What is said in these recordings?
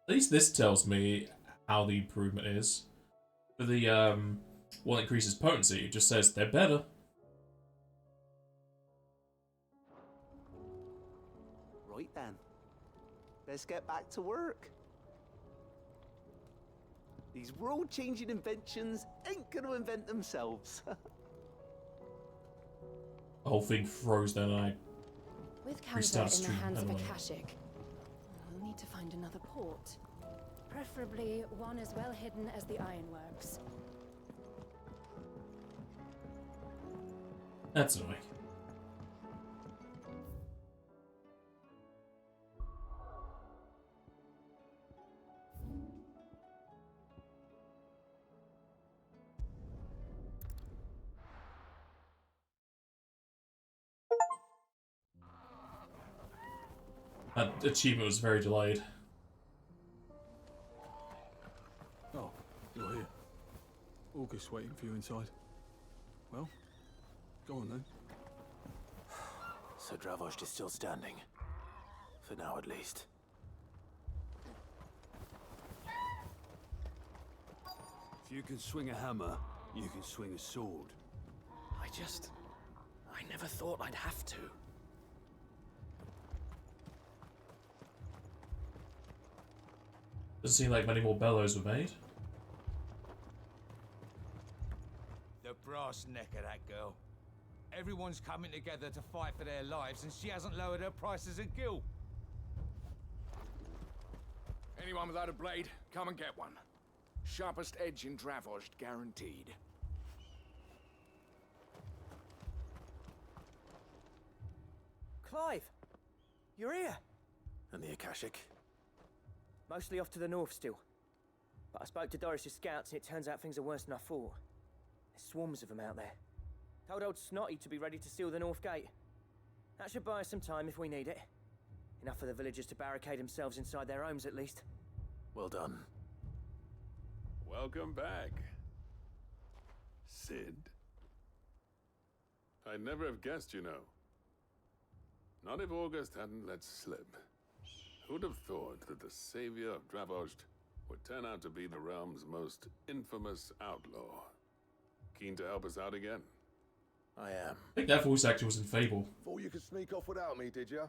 At least this tells me how the improvement is. For the one that increases potency, it just says they're better. Right then. Let's get back to work. These world-changing inventions ain't gonna invent themselves. The whole thing froze then, and I With restarted Canada in the stream. hands of Anyway. Akashic, we'll need to find another port. Preferably one as well hidden as the ironworks. That's annoying. That achievement was very delayed. Oh, you're here. August waiting for you inside. Well, go on then. So Dravost is still standing. For now, at least. If you can swing a hammer, you can swing a sword. I never thought I'd have to. Doesn't seem like many more bellows were made. The brass neck of that girl. Everyone's coming together to fight for their lives, and she hasn't lowered her prices a gill. Anyone without a blade, come and get one. Sharpest edge in Dravost, guaranteed. Clive! You're here! And the Akashic? Mostly off to the north still. But I spoke to Doris's scouts and it turns out things are worse than I thought. There's swarms of them out there. Told old Snotty to be ready to seal the north gate. That should buy us some time if we need it. Enough for the villagers to barricade themselves inside their homes at least. Well done. Welcome back, Sid. I'd never have guessed, you know. Not if August hadn't let slip. Who'd have thought that the savior of Dravost would turn out to be the realm's most infamous outlaw? Keen to help us out again? I am. I think that voice actor was in Fable. Thought you could sneak off without me, did ya?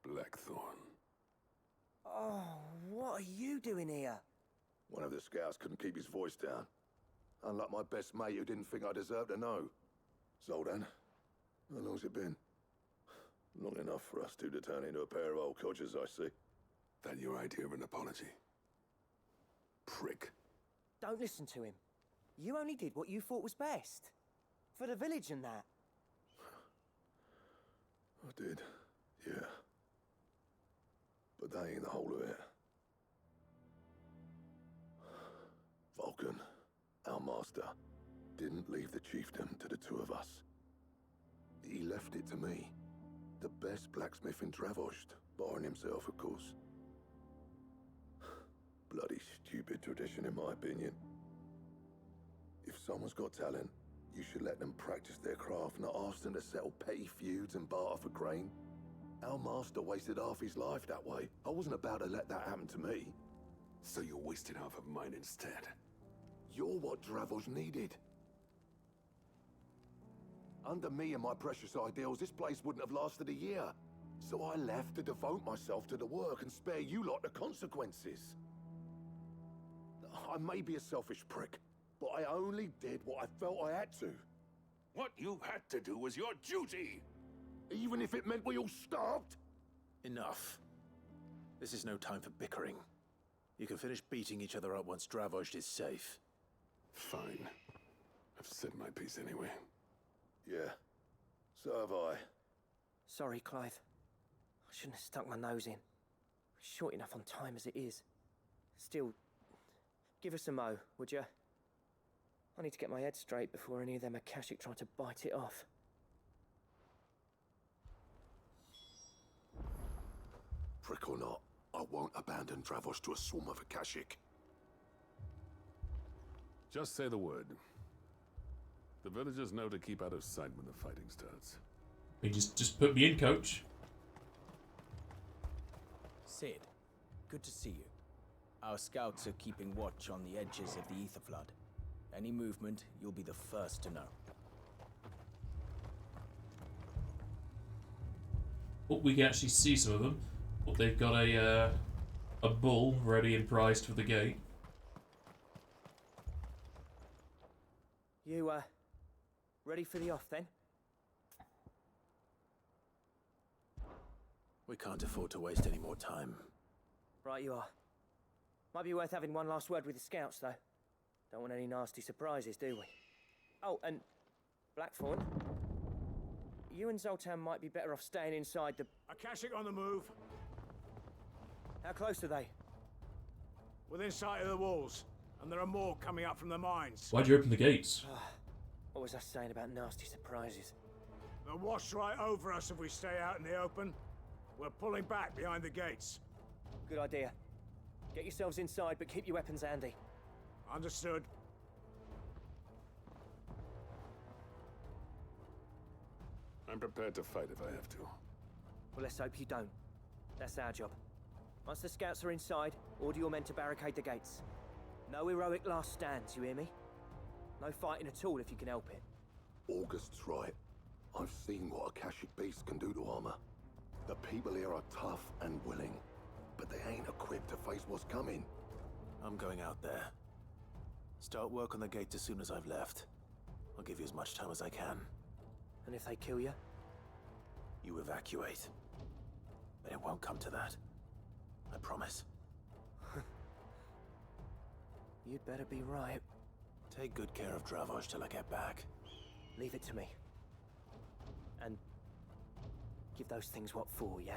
Blackthorn. Oh, what are you doing here? One of the scouts couldn't keep his voice down. Unlike my best mate who didn't think I deserved to know. Zoldan, how long's it been? Long enough for us two to turn into a pair of old codgers, I see. That your idea of an apology? Prick. Don't listen to him. You only did what you thought was best. For the village and that. I did, yeah. But that ain't the whole of it. Vulcan, our master, didn't leave the chiefdom to the two of us. He left it to me. The best blacksmith in Dravost, barring himself, of course. Bloody stupid tradition, in my opinion. If someone's got talent, you should let them practice their craft, not ask them to settle petty feuds and barter for grain. Our master wasted half his life that way. I wasn't about to let that happen to me. So you wasted half of mine instead. You're what Dravost needed. Under me and my precious ideals, this place wouldn't have lasted a year. So I left to devote myself to the work and spare you lot the consequences. I may be a selfish prick, but I only did what I felt I had to. What you had to do was your duty! Even if it meant we all starved? Enough. This is no time for bickering. You can finish beating each other up once Dravost is safe. Fine. I've said my piece anyway. Yeah, so have I. Sorry, Clive. I shouldn't have stuck my nose in. Short enough on time as it is. Still, give us a mo, would you? I need to get my head straight before any of them Akashic try to bite it off. Prick or not, I won't abandon Dravost to a swarm of Akashic. Just say the word. The villagers know to keep out of sight when the fighting starts. You just put me in, coach. Sid, good to see you. Our scouts are keeping watch on the edges of the Ether Flood. Any movement, you'll be the first to know. But we can actually see some of them. But they've got a bull ready and priced for the gate. You, ready for the off then? We can't afford to waste any more time. Right you are. Might be worth having one last word with the scouts, though. Don't want any nasty surprises, do we? Oh, and Blackthorn, you and Zoltan might be better off staying inside the... Akashic on the move. How close are they? Within sight of the walls. And there are more coming up from the mines. Why'd you open the gates? What was I saying about nasty surprises? They'll wash right over us if we stay out in the open. We're pulling back behind the gates. Good idea. Get yourselves inside, but keep your weapons handy. Understood. I'm prepared to fight if I have to. Well, let's hope you don't. That's our job. Once the scouts are inside, order your men to barricade the gates. No heroic last stands, you hear me? No fighting at all if you can help it. August's right. I've seen what Akashic beasts can do to armor. The people here are tough and willing, but they ain't equipped to face what's coming. I'm going out there. Start work on the gate as soon as I've left. I'll give you as much time as I can. And if they kill you? You evacuate. But it won't come to that. I promise. You'd better be right. Take good care of Dravoj till I get back. Leave it to me. And give those things what for, yeah?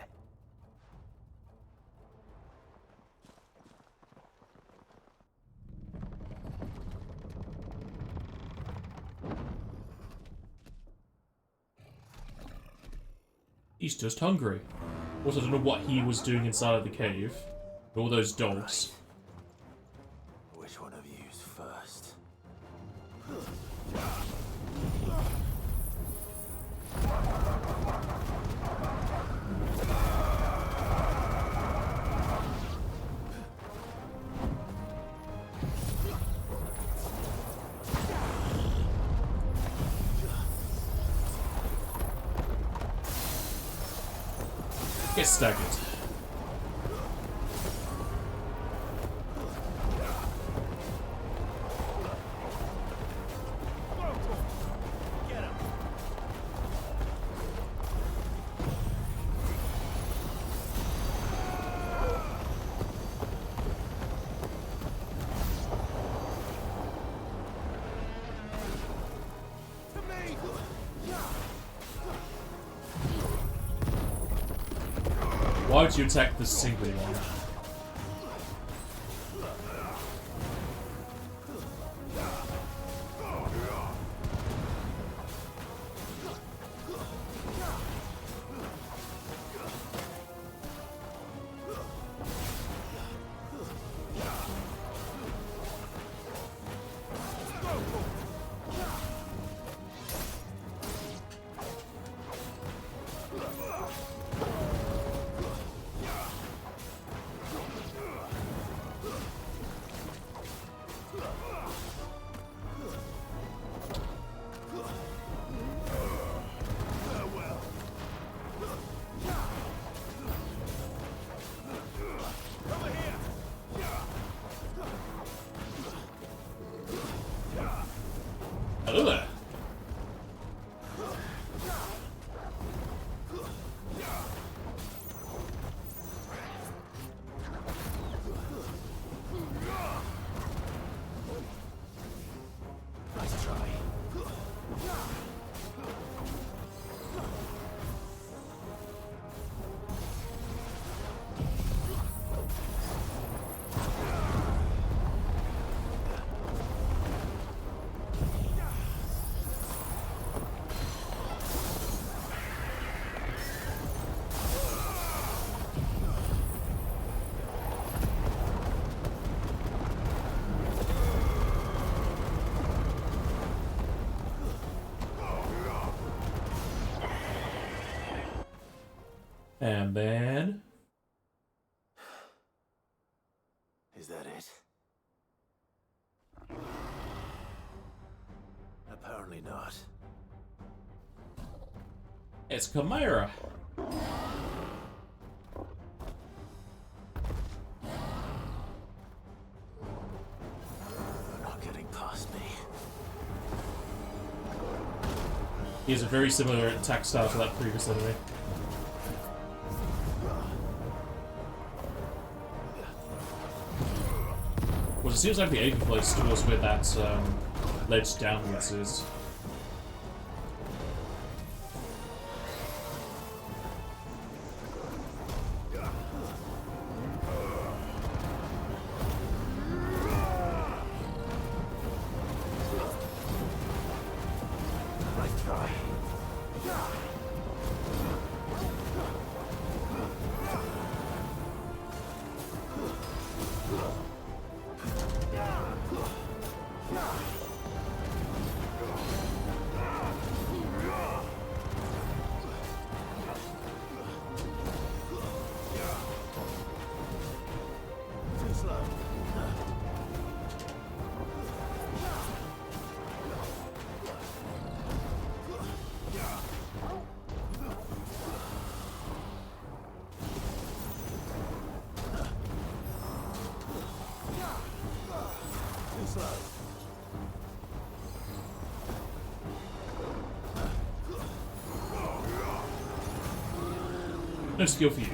He's just hungry. Also, I don't know what he was doing inside of the cave. All those dogs. Which one of you's first? Get staggered. Why would you attack the single one? Hello there. Nice try. And then... It's Chimera. They're not getting past me. He has a very similar attack style to that previous enemy. Well, it seems like the aiming place towards where that ledge downwards is. No skill for you.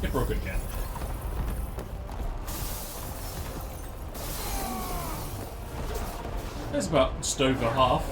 Get broken again. That's about just over half.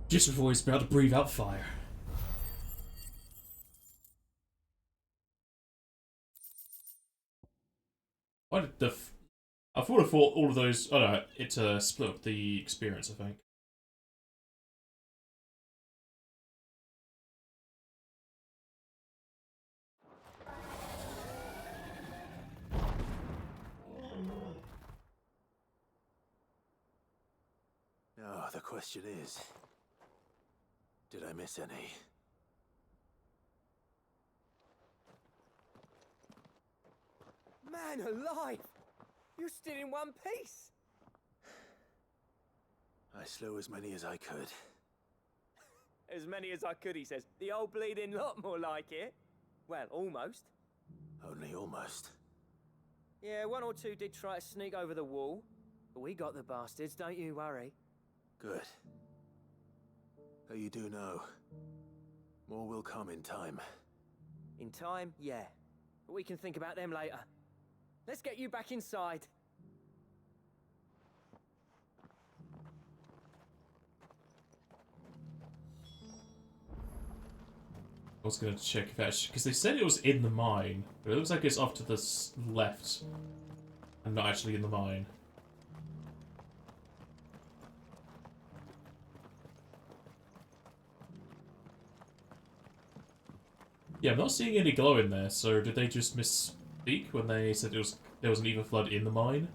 Just before he's about to breathe out fire. Why did the I thought all of those... Oh no, it split up the experience, I think. Now, the question is, did I miss any? Man alive! You're still in one piece! I slew as many as I could. As many as I could, he says. The old bleeding lot, more like it. Well, almost. Only almost. Yeah, one or two did try to sneak over the wall. But we got the bastards, don't you worry. Good. Though you do know, more will come in time. In time, yeah. But we can think about them later. Let's get you back inside. I was going to check if actually... Because they said it was in the mine. But it looks like it's off to the left. And not actually in the mine. Yeah, I'm not seeing any glow in there, so did they just misspeak when they said there was an Ether Flood in the mine?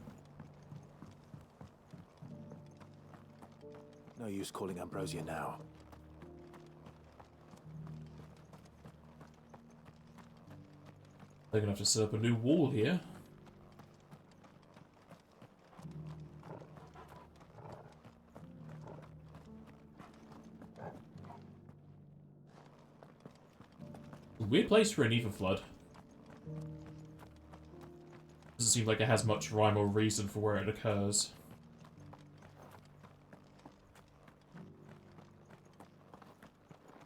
No use calling Ambrosia now. They're gonna have to set up a new wall here. Weird place for an Ether Flood. Doesn't seem like it has much rhyme or reason for where it occurs.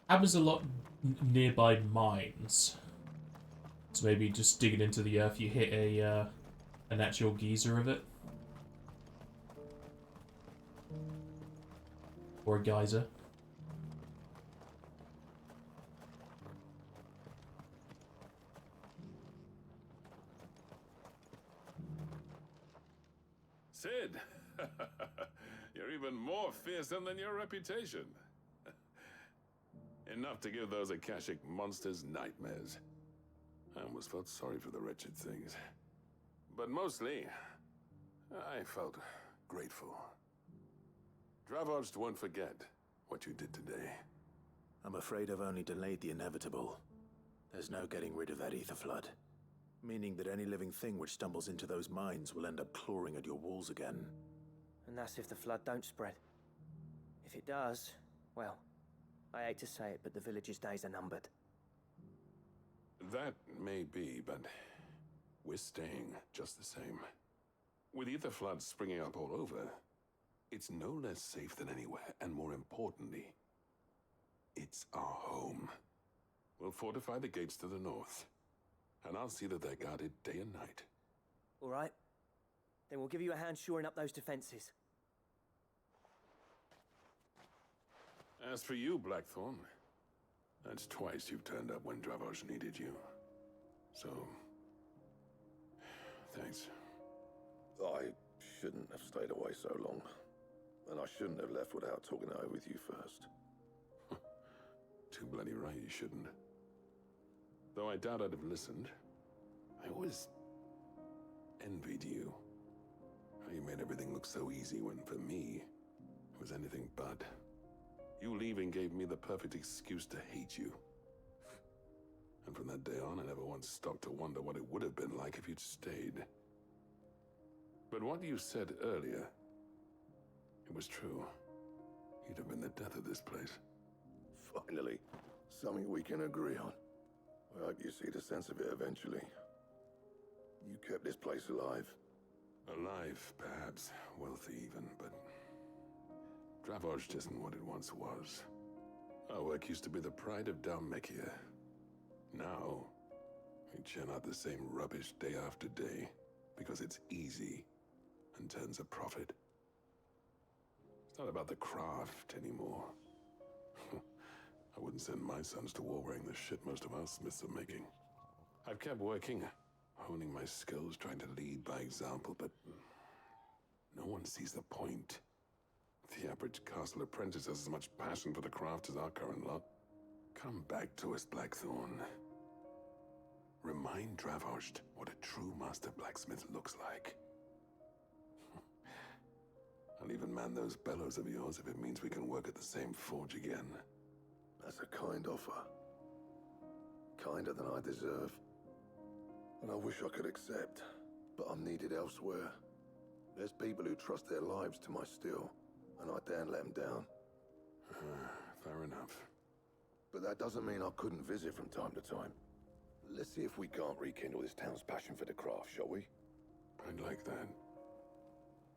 Happens a lot nearby mines. So maybe just digging into the earth, you hit a natural geyser of it. Or a geyser. Sid! You're even more fearsome than your reputation. Enough to give those Akashic monsters nightmares. I almost felt sorry for the wretched things. But mostly, I felt grateful. Dravoged won't forget what you did today. I'm afraid I've only delayed the inevitable. There's no getting rid of that Ether Flood. Meaning that any living thing which stumbles into those mines will end up clawing at your walls again. And that's if the flood don't spread. If it does, well, I hate to say it, but the village's days are numbered. That may be, but we're staying just the same. With Ether Floods springing up all over, it's no less safe than anywhere, and more importantly, it's our home. We'll fortify the gates to the north, and I'll see that they're guarded day and night. All right. Then we'll give you a hand shoring up those defenses. As for you, Blackthorn, that's twice you've turned up when Dravos needed you. So, thanks. I shouldn't have stayed away so long. And I shouldn't have left without talking it over with you first. Too bloody right you shouldn't. Though I doubt I'd have listened. I always envied you. How you made everything look so easy when, for me, it was anything but. You leaving gave me the perfect excuse to hate you. And from that day on, I never once stopped to wonder what it would have been like if you'd stayed. But what you said earlier, it was true. You'd have been the death of this place. Finally, something we can agree on. I hope you see the sense of it eventually. You kept this place alive. Alive, perhaps. Wealthy even, but Dravoj isn't what it once was. Our work used to be the pride of Dalmekia. Now, we churn out the same rubbish day after day because it's easy and turns a profit. It's not about the craft anymore. I wouldn't send my sons to war wearing the shit most of our smiths are making. I've kept working, honing my skills, trying to lead by example, but no one sees the point. The average castle apprentice has as much passion for the craft as our current lot. Come back to us, Blackthorn. Remind Dravosht what a true master blacksmith looks like. I'll even man those bellows of yours if it means we can work at the same forge again. That's a kind offer. Kinder than I deserve. And I wish I could accept, but I'm needed elsewhere. There's people who trust their lives to my steel, and I daren't let them down. Fair enough. But that doesn't mean I couldn't visit from time to time. Let's see if we can't rekindle this town's passion for the craft, shall we? I'd like that.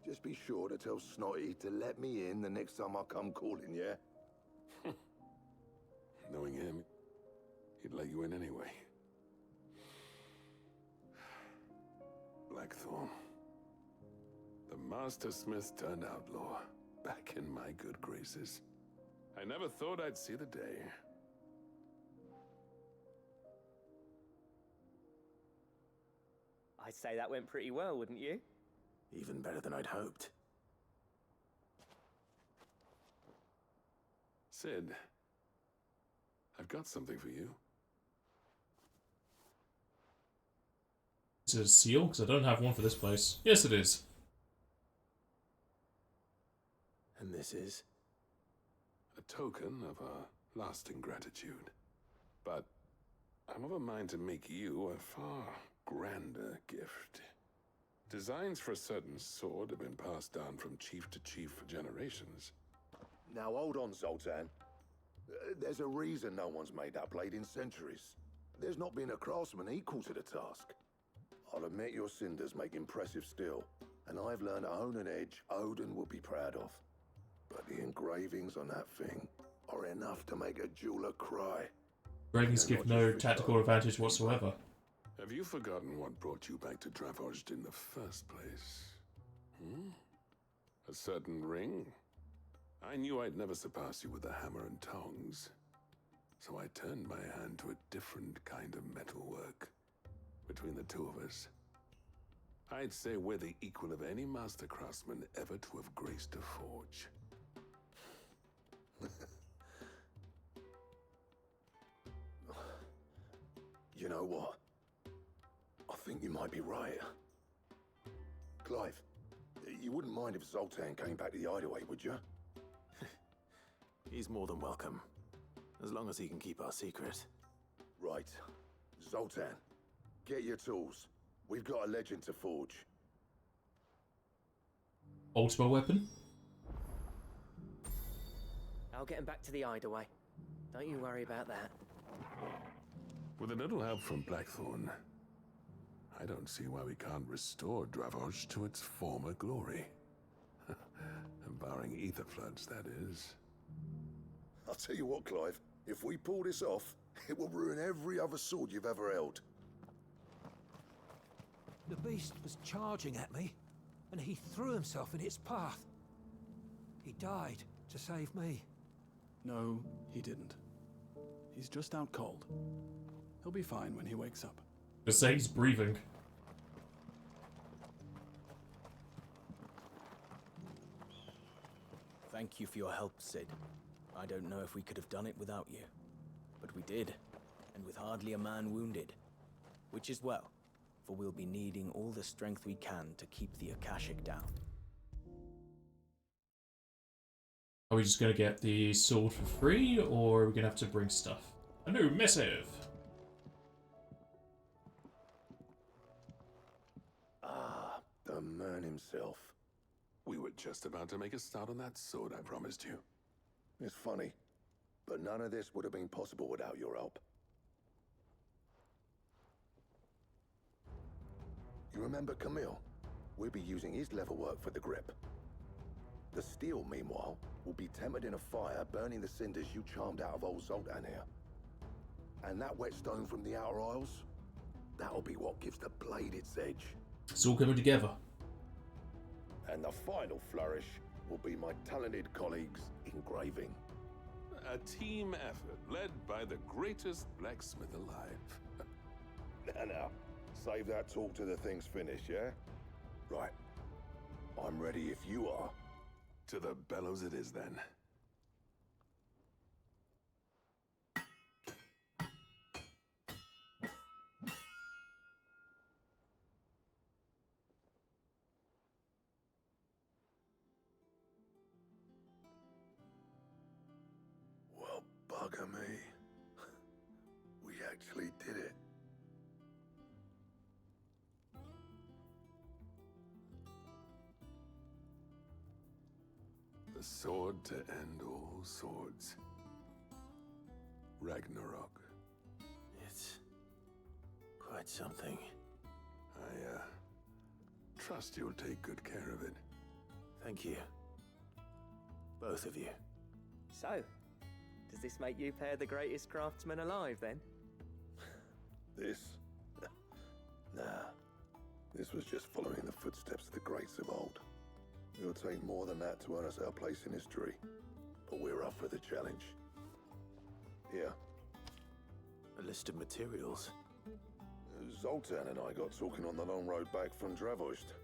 Just be sure to tell Snotty to let me in the next time I come calling, yeah? Knowing him, he'd let you in anyway. Blackthorn. The Master Smith turned outlaw, back in my good graces. I never thought I'd see the day. I'd say that went pretty well, wouldn't you? Even better than I'd hoped. Sid, I've got something for you. Is it a seal? Because I don't have one for this place. Yes, it is. And this is? A token of our lasting gratitude. But I'm of a mind to make you a far grander gift. Designs for a certain sword have been passed down from chief to chief for generations. Now hold on, Zoltan. There's a reason no one's made that blade in centuries. There's not been a craftsman equal to the task. I'll admit your cinders make impressive steel, and I've learned to hone an edge Odin will be proud of. But the engravings on that thing are enough to make a jeweler cry. Engravings give no tactical advantage whatsoever. Have you forgotten what brought you back to Dravost in the first place? A certain ring? I knew I'd never surpass you with the hammer and tongs. So I turned my hand to a different kind of metalwork. Between the two of us, I'd say we're the equal of any master craftsman ever to have graced a forge. You know what? I think you might be right. Clive, you wouldn't mind if Zoltan came back to the hideaway, would you? He's more than welcome. As long as he can keep our secret. Right. Zoltan, get your tools. We've got a legend to forge. Ultima weapon? I'll get him back to the hideaway. Don't you worry about that. With a little help from Blackthorn, I don't see why we can't restore Dravost to its former glory. Barring ether floods, that is. I'll tell you what, Clive. If we pull this off, it will ruin every other sword you've ever held. The beast was charging at me, and he threw himself in its path. He died to save me. No, he didn't. He's just out cold. He'll be fine when he wakes up. Just say he's breathing. Thank you for your help, Sid. I don't know if we could have done it without you. But we did, and with hardly a man wounded. Which is well, for we'll be needing all the strength we can to keep the Akashic down. Are we just gonna get the sword for free, or are we gonna have to bring stuff? A new missive! Ah, the man himself. We were just about to make a start on that sword I promised you. It's funny, but none of this would have been possible without your help. You remember Camille? We'll be using his leather work for the grip. The steel, meanwhile, will be tempered in a fire, burning the cinders you charmed out of old Zoltan here. And that whetstone from the Outer Isles, that'll be what gives the blade its edge. It's all coming together. And the final flourish will be my talented colleagues engraving. A team effort led by the greatest blacksmith alive. Now, save that talk till the thing's finished, yeah? Right. I'm ready if you are. To the bellows it is, then. Well, bugger me. We actually did it. The sword to end all swords. Ragnarok. It's quite something. I, trust you'll take good care of it. Thank you. Both of you. So, does this make you pair the greatest craftsmen alive, then? This? Nah. This was just following the footsteps of the greats of old. It'll take more than that to earn us our place in history. But we're up for the challenge. Here. A list of materials. Zoltan and I got talking on the long road back from Dravost.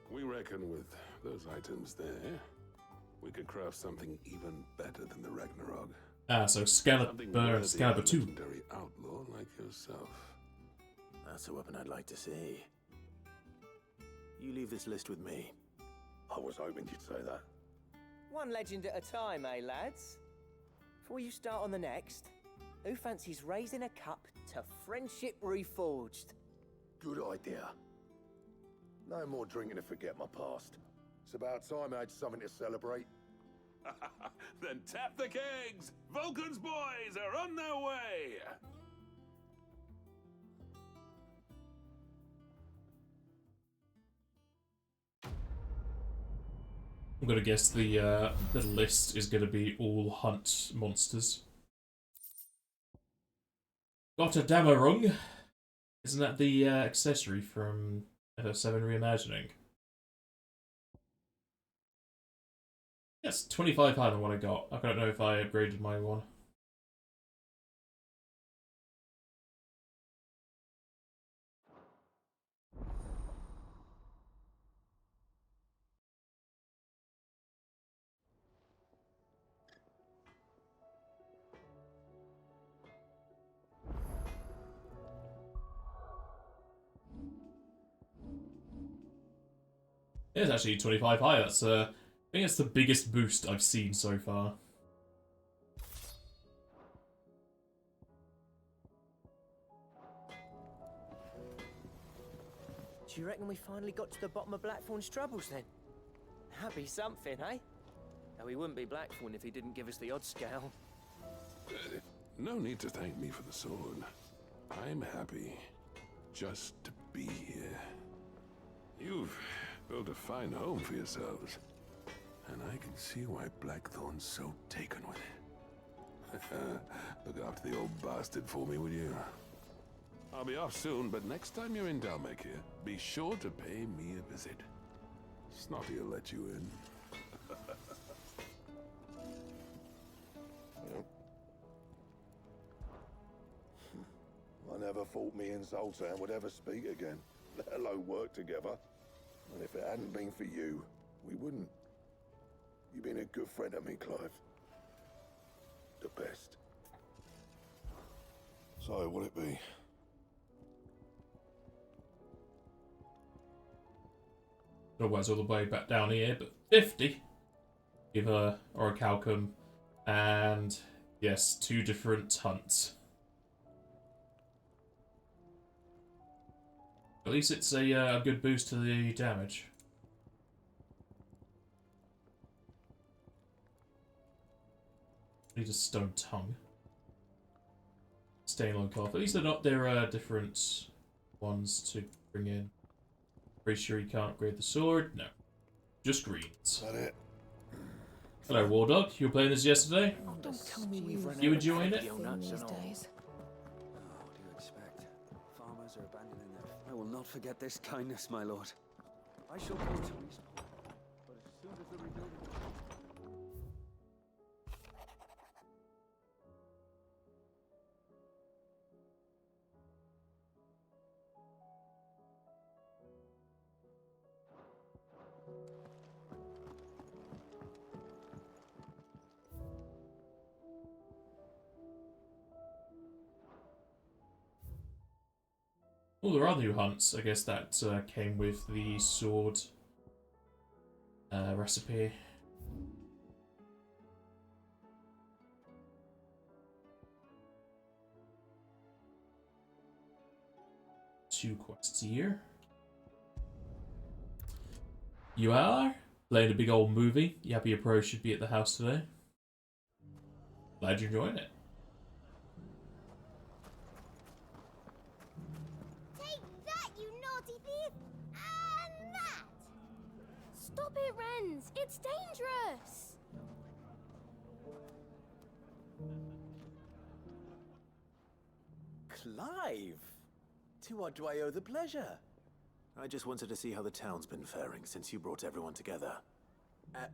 We reckon with those items there, we could craft something even better than the Ragnarok. Ah, so Excalibur 2. Legendary outlaw like yourself. That's a weapon I'd like to see. You leave this list with me. I was hoping you'd say that. One legend at a time, eh, lads? Before you start on the next, who fancies raising a cup to friendship reforged? Good idea. No more drinking to forget my past. It's about time I had something to celebrate. Then tap the kegs! Vulcan's boys are on their way! I'm gonna guess the list is gonna be all hunt monsters. Got a Damarung. Isn't that the accessory from FF7 Reimagining? Yes, 25 higher than what I got. I don't know if I upgraded my one. It's actually 25 higher. That's I think it's the biggest boost I've seen so far. Do you reckon we finally got to the bottom of Blackthorn's troubles then? That'd be something, eh? Now, he wouldn't be Blackthorn if he didn't give us the odd scale. No need to thank me for the sword. I'm happy just to be here. You've built a fine home for yourselves, and I can see why Blackthorn's so taken with it. Look after the old bastard for me, will you? I'll be off soon, but next time you're in Dalmekir, be sure to pay me a visit. Snotty will let you in. I never thought me and Zoltan would ever speak again, let alone work together. And if it hadn't been for you, we wouldn't. You've been a good friend to me, Clive. The best. So, what'll it be? Otherwise, all the way back down here, but 50. Give her Orichalcum, and yes, 2 different hunts. At least it's a good boost to the damage. Need a stone tongue. Staying on cloth. At least they're not. There are different ones to bring in. Pretty sure you can't upgrade the sword. No, just greens. That it? Hello, War Dog. You were playing this yesterday. Oh, don't tell me we've run You enjoying it? these days. What do you expect? Farmers are abandoning their... I will not forget this kindness, my lord. I shall go to his... But as soon as the rebuilding... Oh, there are new hunts. I guess that came with the sword recipe. Two quests here. You are playing a big old movie. You happy your pro should be at the house today? Glad you're enjoying it. Stop it, Renz! It's dangerous! Clive! To what do I owe the pleasure? I just wanted to see how the town's been faring since you brought everyone together.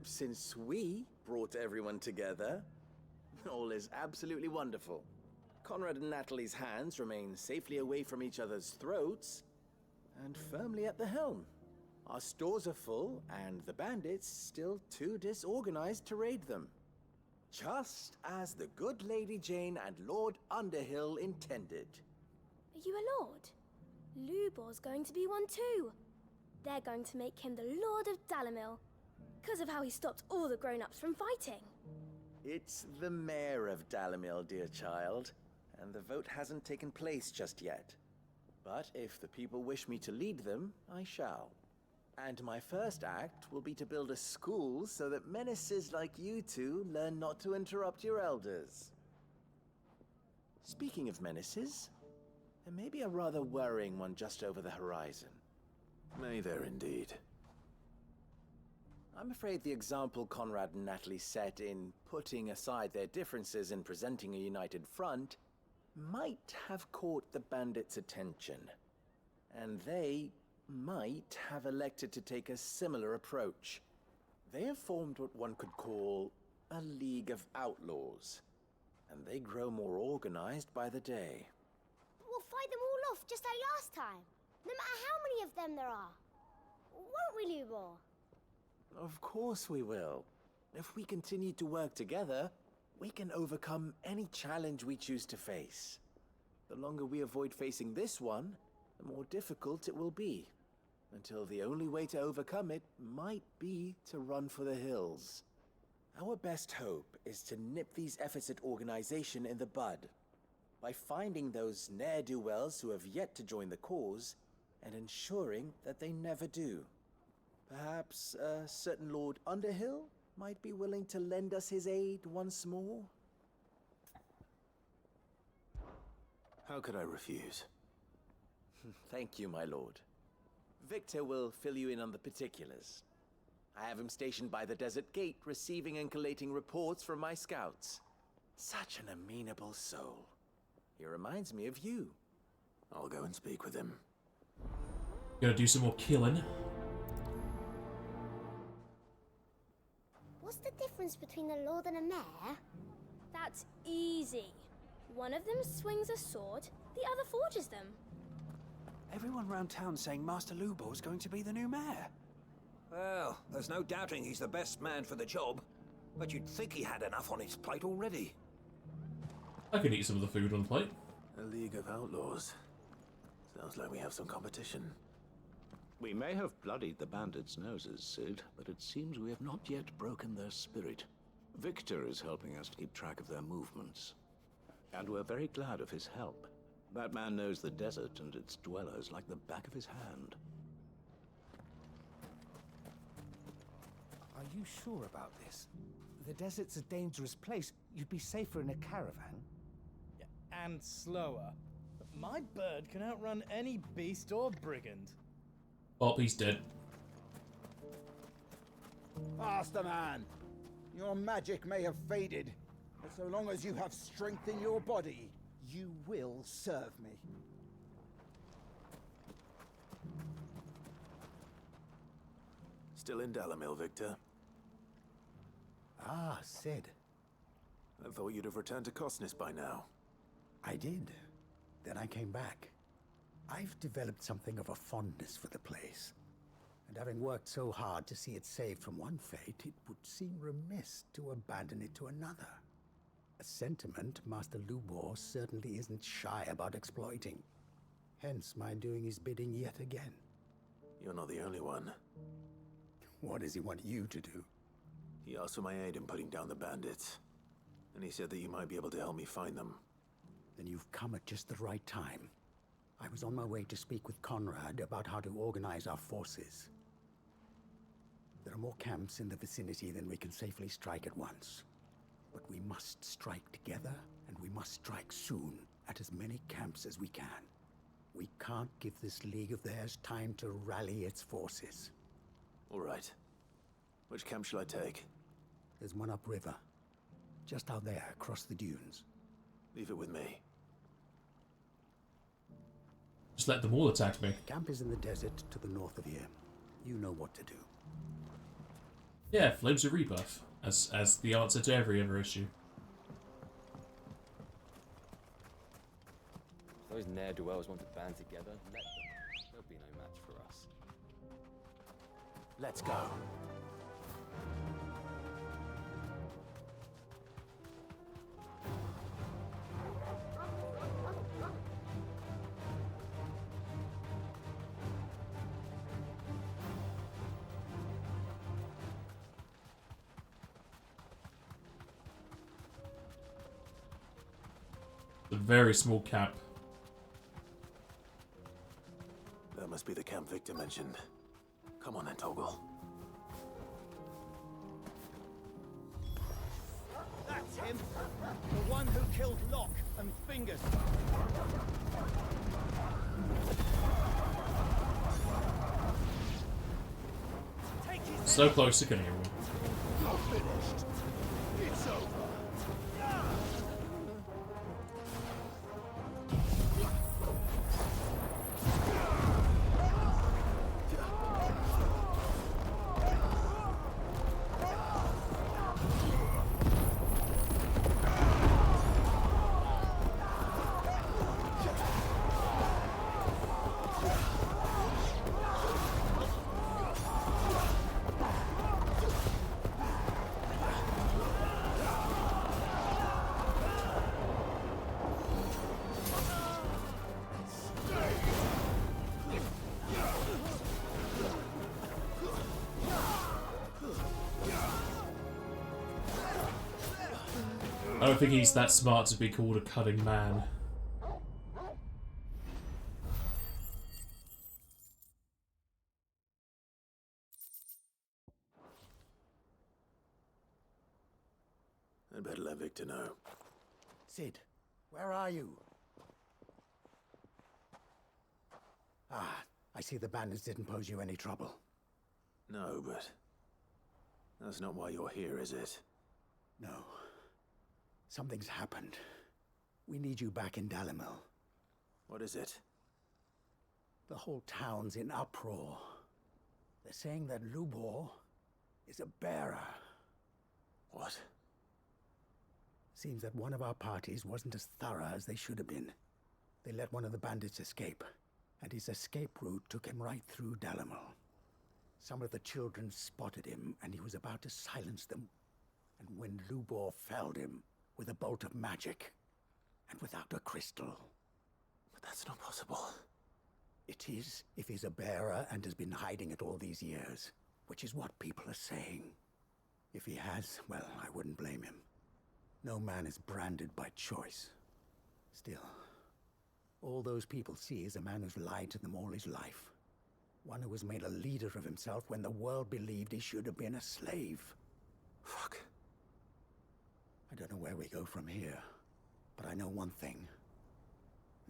Since we brought everyone together, all is absolutely wonderful. Conrad and Natalie's hands remain safely away from each other's throats, and firmly at the helm. Our stores are full, and the bandits still too disorganized to raid them. Just as the good Lady Jane and Lord Underhill intended. Are you a lord? Lubor's going to be one too. they're going to make him the Lord of Dalamil, because of how he stopped all the grown-ups from fighting. It's the mayor of Dalamil, dear child, and the vote hasn't taken place just yet. But if the people wish me to lead them, I shall. And my first act will be to build a school so that menaces like you two learn not to interrupt your elders. Speaking of menaces, there may be a rather worrying one just over the horizon. May there indeed. I'm afraid the example Conrad and Natalie set in putting aside their differences and presenting a united front might have caught the bandits' attention. And they might have elected to take a similar approach. They have formed what one could call a League of Outlaws, and they grow more organized by the day. We'll fight them all off just like last time, no matter how many of them there are. Won't we, Lubor? Of course we will. If we continue to work together, we can overcome any challenge we choose to face. The longer we avoid facing this one, the more difficult it will be. Until the only way to overcome it might be to run for the hills. Our best hope is to nip these efforts at organization in the bud, by finding those ne'er-do-wells who have yet to join the cause, and ensuring that they never do. Perhaps a certain Lord Underhill might be willing to lend us his aid once more? How could I refuse? Thank you, my lord. Victor will fill you in on the particulars. I have him stationed by the desert gate, receiving and collating reports from my scouts. Such an amenable soul. He reminds me of you. I'll go and speak with him. Gotta do some more killing. What's the difference between a lord and a mayor? That's easy. One of them swings a sword, the other forges them. Everyone round town saying Master Lubor's going to be the new mayor. Well, there's no doubting he's the best man for the job, but you'd think he had enough on his plate already. I could eat some of the food on the plate. A League of Outlaws. Sounds like we have some competition. We may have bloodied the bandits' noses, Sid, but it seems we have not yet broken their spirit. Victor is helping us to keep track of their movements. And we're very glad of his help. That man knows the desert and its dwellers like the back of his hand. Are you sure about this? The desert's a dangerous place. You'd be safer in a caravan. Yeah, and slower. But my bird can outrun any beast or brigand. Oh, he's dead. Master man, your magic may have faded, but so long as you have strength in your body, you will serve me. Still in Dalamil, Victor? Ah, Sid. I thought you'd have returned to Cosnis by now. I did. Then I came back. I've developed something of a fondness for the place. And having worked so hard to see it saved from one fate, it would seem remiss to abandon it to another. A sentiment Master Lubor certainly isn't shy about exploiting. Hence my doing his bidding yet again. You're not the only one. What does he want you to do? He asked for my aid in putting down the bandits. And he said that you might be able to help me find them. Then you've come at just the right time. I was on my way to speak with Conrad about how to organize our forces. There are more camps in the vicinity than we can safely strike at once. But we must strike together, and we must strike soon at as many camps as we can. We can't give this league of theirs time to rally its forces. All right. Which camp shall I take? There's one upriver. Just out there, across the dunes. Leave it with me. Just let them all attack me. Camp is in the desert to the north of here. You know what to do. Yeah, Flames of Rebirth, as the answer to every other issue. If those ne'er-do-wells want to band together, let them. There'll be no match for us. Let's go. a very small camp. That must be the camp Victor mentioned. Come on then, Toggle. That's him! The one who killed Locke and Fingers. So close to killing everyone. You're finished. It's over. I don't think he's that smart to be called a cunning man. I'd better let Victor know. Sid, where are you? Ah, I see the bandits didn't pose you any trouble. No, but that's not why you're here, is it? No. Something's happened. We need you back in Dalimil. What is it? The whole town's in uproar. They're saying that Lubor is a bearer. What? Seems that one of our parties wasn't as thorough as they should have been. They let one of the bandits escape, and his escape route took him right through Dalimil. Some of the children spotted him, and he was about to silence them. And when Lubor felled him with a bolt of magic, and without a crystal. But that's not possible. It is, if he's a bearer and has been hiding it all these years, which is what people are saying. If he has, well, I wouldn't blame him. No man is branded by choice. Still, all those people see is a man who's lied to them all his life. One who was made a leader of himself when the world believed he should have been a slave. Fuck. I don't know where we go from here, but I know one thing.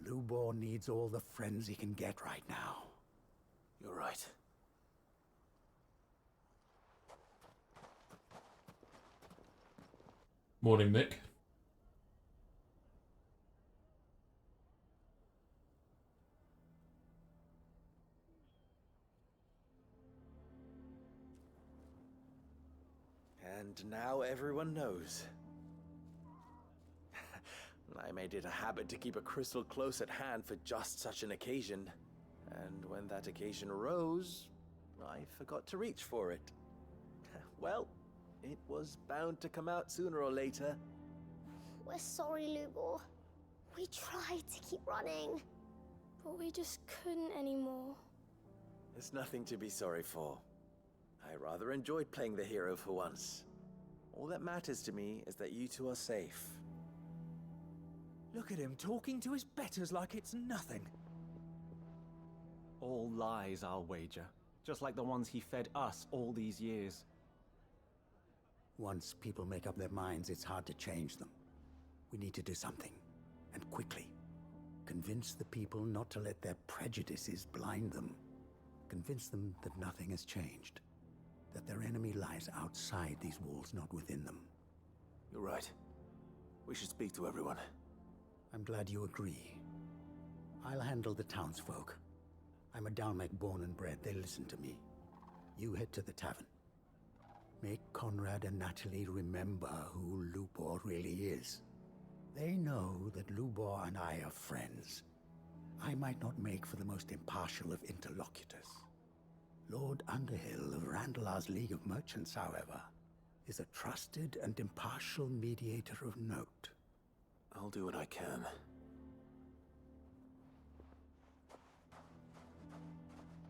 Lubor needs all the friends he can get right now. You're right. Morning, Mick. And now everyone knows. I made it a habit to keep a crystal close at hand for just such an occasion. And when that occasion arose, I forgot to reach for it. Well, it was bound to come out sooner or later. We're sorry, Lubor. We tried to keep running, but we just couldn't anymore. There's nothing to be sorry for. I rather enjoyed playing the hero for once. All that matters to me is that you two are safe. Look at him talking to his betters like it's nothing. All lies, I'll wager. Just like the ones he fed us all these years. Once people make up their minds, it's hard to change them. We need to do something, and quickly. Convince the people not to let their prejudices blind them. Convince them that nothing has changed. That their enemy lies outside these walls, not within them. You're right. We should speak to everyone. I'm glad you agree. I'll handle the townsfolk. I'm a Dalmek born and bred. They listen to me. You head to the tavern. Make Conrad and Natalie remember who Lubor really is. They know that Lubor and I are friends. I might not make for the most impartial of interlocutors. Lord Underhill of Randalar's League of Merchants, however, is a trusted and impartial mediator of note. I'll do what I can.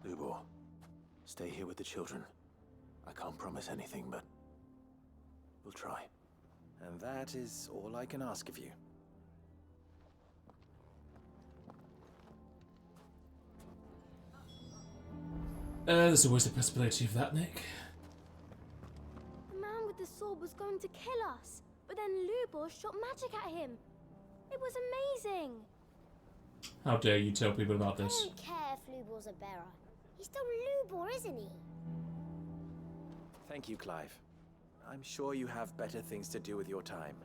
Lubor, stay here with the children. I can't promise anything, but we'll try. And that is all I can ask of you. There's always the possibility of that, Nick. The man with the sword was going to kill us, but then Lubor shot magic at him. It was amazing. How dare you tell people about I this? don't care if Lubor's a bearer. He's still Lubor, isn't he? Thank you, Clive. I'm sure you have better things to do with your time.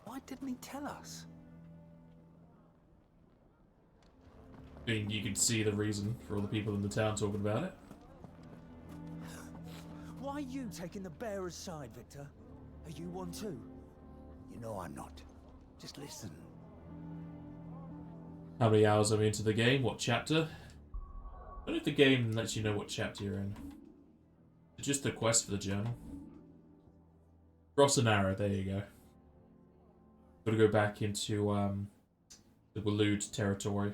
Why didn't he tell us? I mean, you can see the reason for all the people in the town talking about it. Why are you taking the bearer's side, Victor? Are you one too? You know I'm not. Just listen. How many hours are we into the game? What chapter? I don't know if the game lets you know what chapter you're in. It's just the quest for the journal. Cross an arrow, there you go. Gotta go back into the Waloed territory.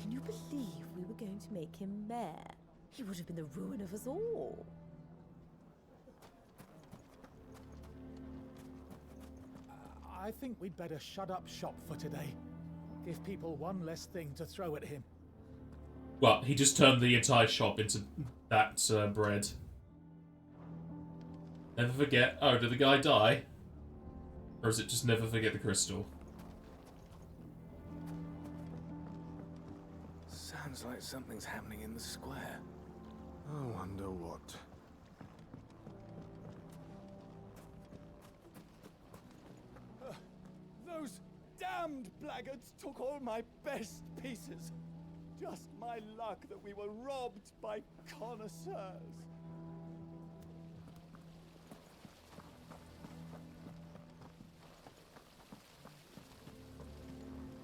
Can you believe we were going to make him mayor? He would have been the ruin of us all. I think we'd better shut up shop for today. Give people one less thing to throw at him. Well, he just turned the entire shop into that bread. Never forget. Oh, did the guy die? Or is it just never forget the crystal? Sounds like something's happening in the square. I wonder what. Those damned blackguards took all my best pieces. Just my luck that we were robbed by connoisseurs.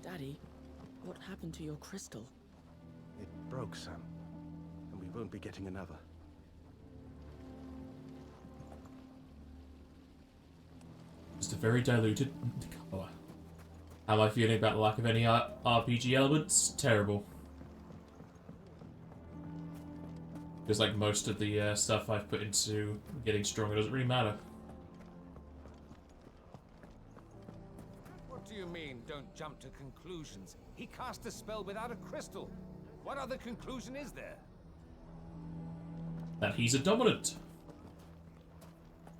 Daddy, what happened to your crystal? It broke, Sam. And we won't be getting another. Just a very diluted colour. How am I feeling about the lack of any RPG elements? Terrible. Because like most of the stuff I've put into getting stronger doesn't really matter. What do you mean, don't jump to conclusions? He cast a spell without a crystal. What other conclusion is there? That he's a dominant.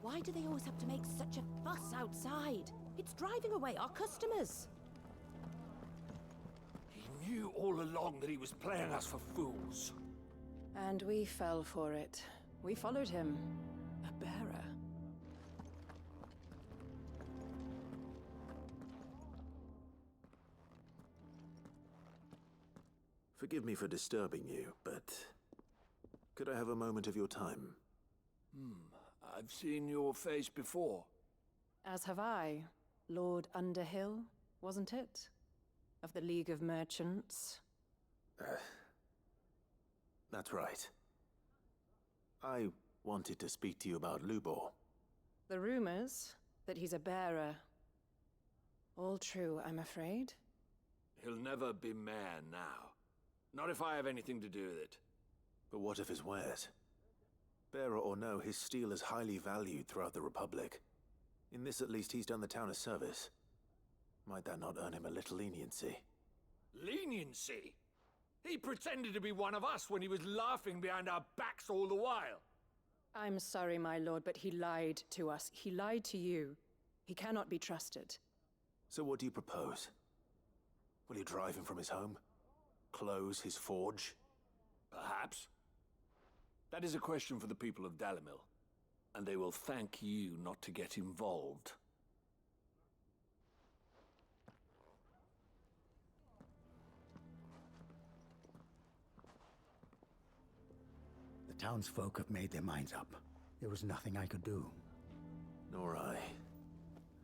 Why do they always have to make such a fuss outside? It's driving away our customers. He knew all along that he was playing us for fools. And we fell for it. We followed him. A bearer. Forgive me for disturbing you, but could I have a moment of your time? I've seen your face before. As have I. Lord Underhill, wasn't it? Of the League of Merchants. That's right. I wanted to speak to you about Lubor. The rumors that he's a bearer. All true, I'm afraid. He'll never be mayor now. Not if I have anything to do with it. But what of his wares? Bearer or no, his steel is highly valued throughout the Republic. In this at least he's done the town a service. Might that not earn him a little leniency? Leniency? He pretended to be one of us when he was laughing behind our backs all the while. I'm sorry, my lord, but he lied to us. He lied to you. He cannot be trusted. So what do you propose? Will you drive him from his home? Close his forge? Perhaps. That is a question for the people of Dalimil, and they will thank you not to get involved. The townsfolk have made their minds up. There was nothing I could do. Nor I.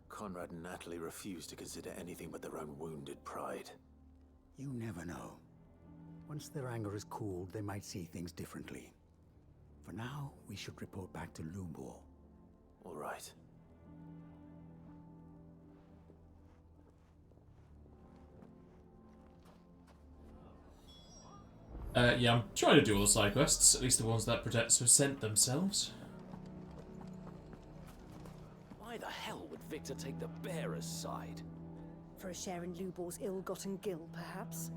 Conrad and Natalie refused to consider anything but their own wounded pride. You never know. Once their anger is cooled, they might see things differently. For now, we should report back to Lubor. All right. Yeah, I'm trying to do all the side quests, at least the ones that present themselves. Why the hell would Victor take the bearer's side? For a share in Lubor's ill-gotten gil, perhaps?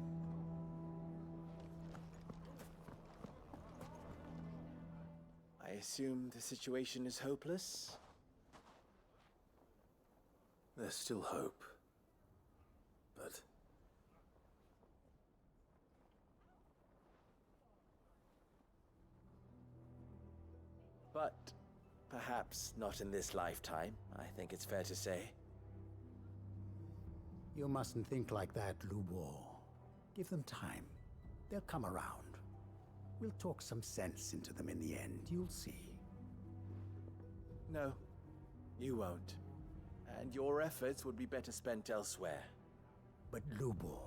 I assume the situation is hopeless? There's still hope. But perhaps not in this lifetime, I think it's fair to say. You mustn't think like that, Lubor. Give them time. They'll come around. We'll talk some sense into them in the end, you'll see. No, you won't. And your efforts would be better spent elsewhere. But Lubor...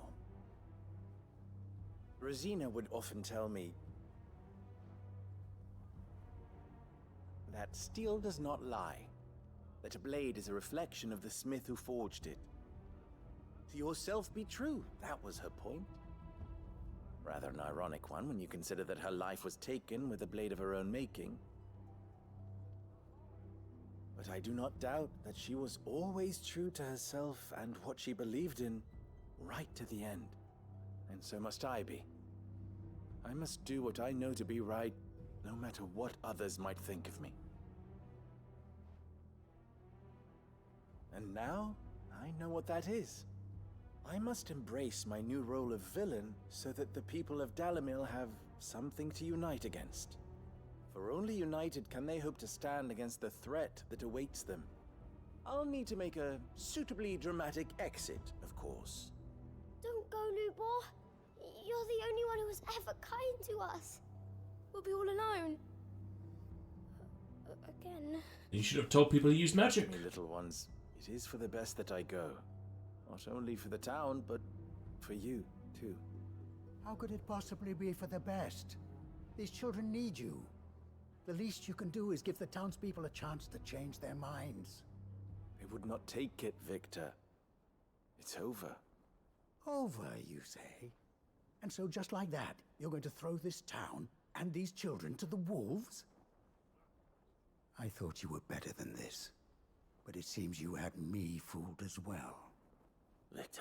Rosina would often tell me that steel does not lie, that a blade is a reflection of the smith who forged it. To yourself be true, that was her point. Rather an ironic one when you consider that her life was taken with a blade of her own making. But I do not doubt that she was always true to herself and what she believed in, right to the end. And so must I be. I must do what I know to be right, no matter what others might think of me. And now, I know what that is. I must embrace my new role of villain so that the people of Dalimil have something to unite against. For only united can they hope to stand against the threat that awaits them. I'll need to make a suitably dramatic exit, of course. Don't go, Lubor. You're the only one who was ever kind to us. We'll be all alone. Again. You should have told people to use magic. Me little ones, it is for the best that I go. Not only for the town, but for you, too. How could it possibly be for the best? These children need you. The least you can do is give the townspeople a chance to change their minds. They would not take it, Victor. It's over. Over, you say? And so just like that, you're going to throw this town and these children to the wolves? I thought you were better than this. But it seems you had me fooled as well. Victor.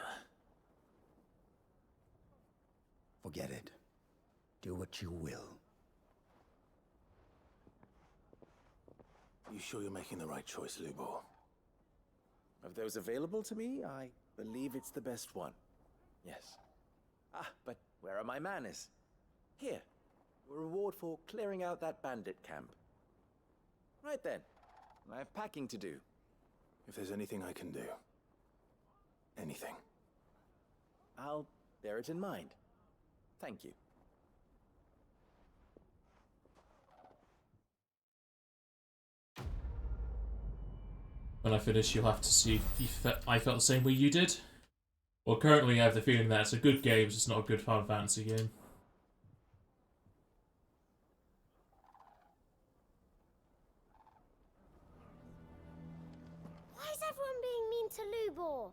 Forget it. Do what you will. You sure you're making the right choice, Lubor? Of those available to me, I believe it's the best one. Yes. Ah, but where are my manners? Here. A reward for clearing out that bandit camp. Right then. I have packing to do. If there's anything I can do. Anything. I'll bear it in mind. Thank you. When I finish, you'll have to see if I felt the same way you did. Well, currently I have the feeling that it's a good game, it's just not a good Final Fantasy game. Why is everyone being mean to Lubor?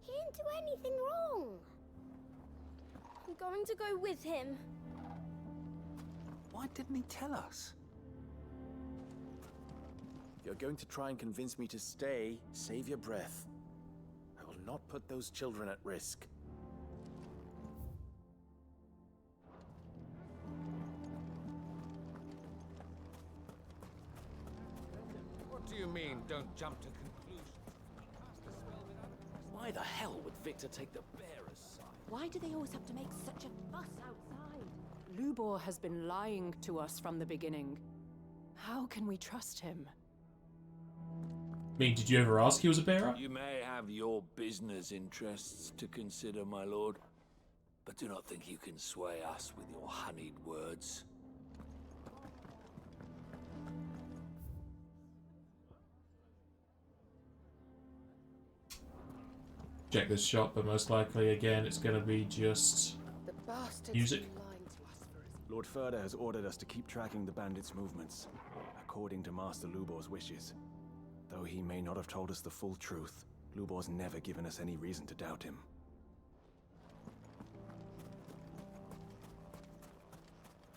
He didn't do anything wrong. I'm going to go with him. Why didn't he tell us? If you're going to try and convince me to stay, save your breath. I will not put those children at risk. What do you mean, don't jump to conclusions? Why the hell would Victor take the bearer's side? Why do they always have to make such a fuss outside? Lubor has been lying to us from the beginning. How can we trust him? I mean, did you ever ask he was a bearer? You may have your business interests to consider, my lord, but do not think you can sway us with your honeyed words. Check this shop, but most likely, again, it's going to be just music. Lord Furder has ordered us to keep tracking the bandits' movements, according to Master Lubor's wishes. Though he may not have told us the full truth, Lubor's never given us any reason to doubt him.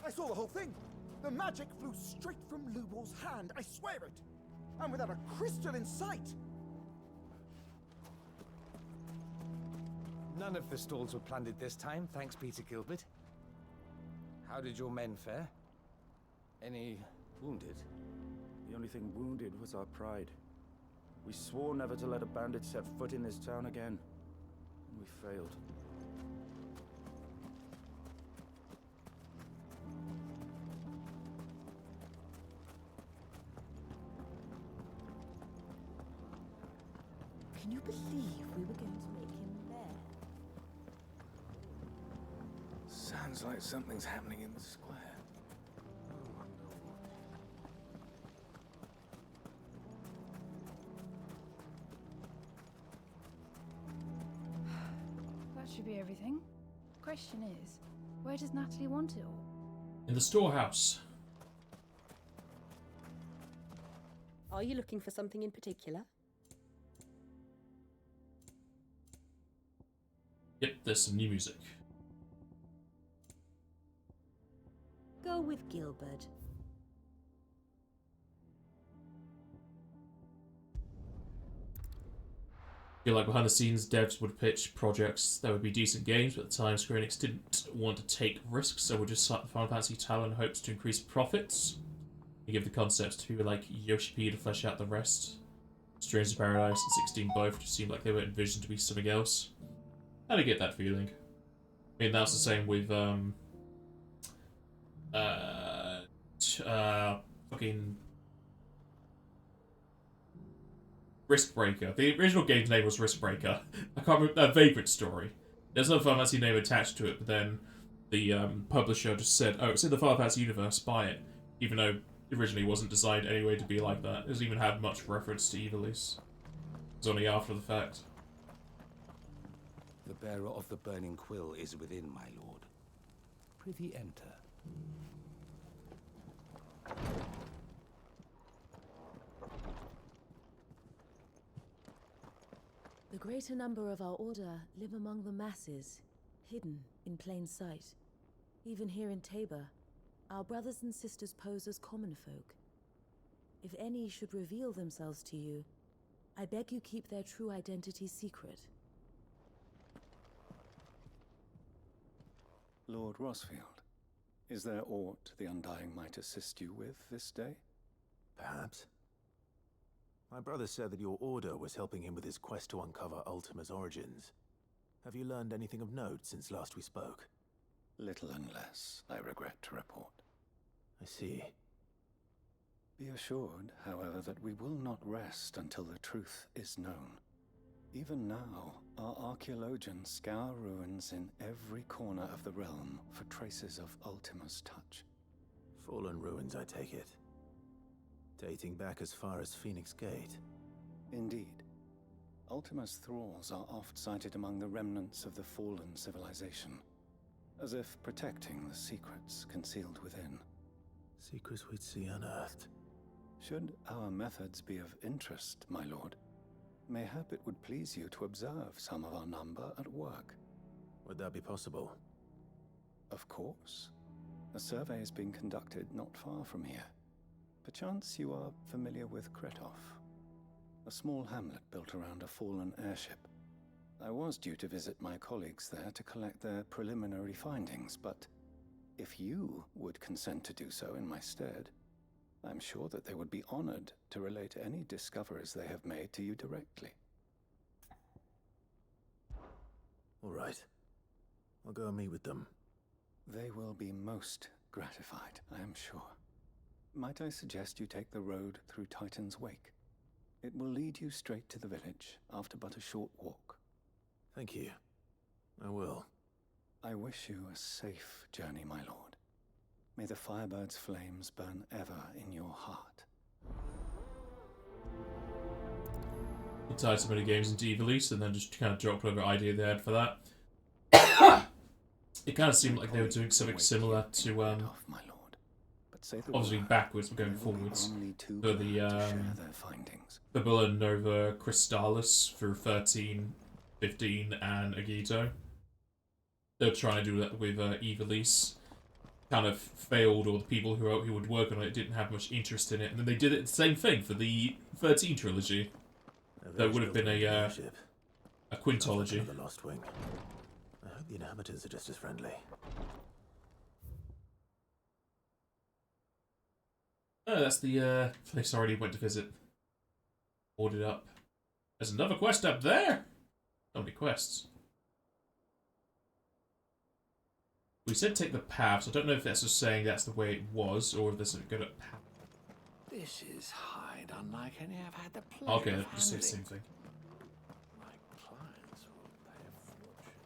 I saw the whole thing. The magic flew straight from Lubor's hand. I swear it. And without a crystal in sight! None of the stalls were plundered this time, thanks Peter Gilbert. How did your men fare? Any wounded? The only thing wounded was our pride. We swore never to let a bandit set foot in this town again. And we failed. Can you believe we were going to make him mayor? Sounds like something's happening in the square. That should be everything. Question is, where does Natalie want it all? In the storehouse. Are you looking for something in particular? Yep, there's some new music. Go with Gilbert. I feel like behind the scenes, devs would pitch projects that would be decent games, but at the time Square Enix didn't want to take risks, so would just start the Final Fantasy title in hopes to increase profits. They give the concepts to people like Yoshi P to flesh out the rest. Strange of Paradise and 16 both just seemed like they were envisioned to be something else. I didn't get that feeling. I mean, that's the same with fucking Riskbreaker. The original game's name was Riskbreaker. I can't remember. Vagrant Story. There's no Final Fantasy name attached to it, but then the publisher just said, "Oh, it's in the Final Fantasy universe. Buy it," even though it originally wasn't designed anyway to be like that. It doesn't even have much reference to Ivalice. It's only after the fact. The bearer of the burning quill is within, my lord. Prithee enter. The greater number of our order live among the masses, hidden in plain sight. Even here in Tabor, our brothers and sisters pose as common folk. If any should reveal themselves to you, I beg you keep their true identity secret. Lord Rosfield, is there aught the Undying might assist you with this day? Perhaps. My brother said that your order was helping him with his quest to uncover Ultima's origins. Have you learned anything of note since last we spoke? Little unless, I regret to report. I see. Be assured, however, that we will not rest until the truth is known. Even now, our archaeologians scour ruins in every corner of the realm for traces of Ultima's touch. Fallen ruins, I take it. Dating back as far as Phoenix Gate. Indeed. Ultima's thralls are oft sighted among the remnants of the fallen civilization, as if protecting the secrets concealed within. Secrets we'd see unearthed. Should our methods be of interest, my lord, mayhap it would please you to observe some of our number at work. Would that be possible? Of course. A survey is being conducted not far from here. Perchance you are familiar with Kretov, a small hamlet built around a fallen airship. I was due to visit my colleagues there to collect their preliminary findings, but if you would consent to do so in my stead, I'm sure that they would be honored to relate any discoveries they have made to you directly. All right. I'll go and meet with them. They will be most gratified, I am sure. Might I suggest you take the road through Titan's Wake? It will lead you straight to the village after but a short walk. Thank you. I will. I wish you a safe journey, my lord. May the Firebird's flames burn ever in your heart. He tied so many games into Ivalice and then just kind of dropped whatever idea they had for that. It kind of seemed like they were doing something similar to obviously backwards but going forwards for the Villanova Crystallis through 13, 15 and Agito. They're trying to do that with Ivalice. kind of failed, or the people who would work on it didn't have much interest in it, and then they did it the same thing for the 13 trilogy. There would have been a quintology. Like the Lost Wing. I hope the inhabitants are just as friendly. Oh, that's the place I already went to visit. Ordered up. There's another quest up there! So many quests. We said take the path, so I don't know if that's just saying that's the way it was, or if there's a good path. This is hide unlike any I've had the pleasure Okay, of that's just the handling. same thing. My clients will pay a fortune.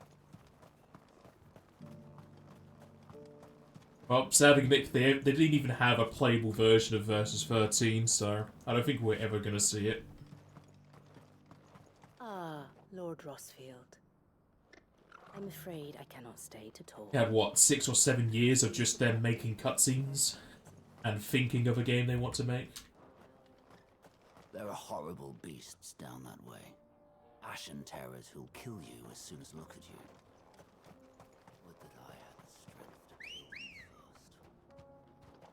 Well, sadly, Nick, they didn't even have a playable version of Versus 13, so I don't think we're ever going to see it. Ah, Lord Rossfield. I'm afraid I cannot stay to talk. They had, what, 6 or 7 years of just them making cutscenes and thinking of a game they want to make? There are horrible beasts down that way. Ashen terrors who'll kill you as soon as look at you. Would that I had the strength to kill them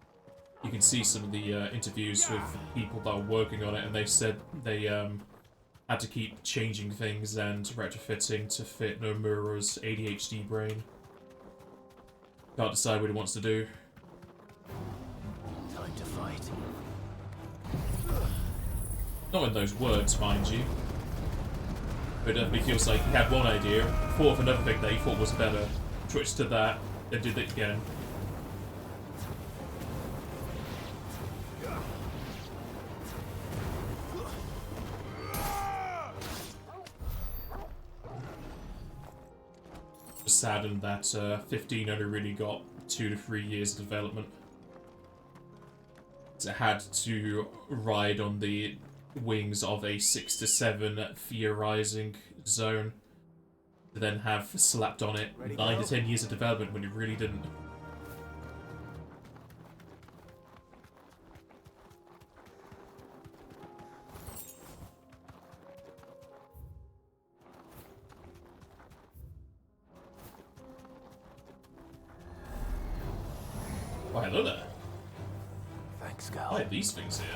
first. You can see some of the interviews with people that are working on it, and they said they had to keep changing things and retrofitting to fit Nomura's ADHD brain. Can't decide what he wants to do. Time to fight. Not in those words, mind you. But it definitely feels like he had one idea, thought of another thing that he thought was better, switched to that, then did it again. Saddened that 15 only really got 2 to 3 years of development. It had to ride on the wings of a 6 to 7 theorizing zone to then have slapped on it 9 to 10 years of development when it really didn't. Oh, hello there. Thanks, Gal. Why are these things here?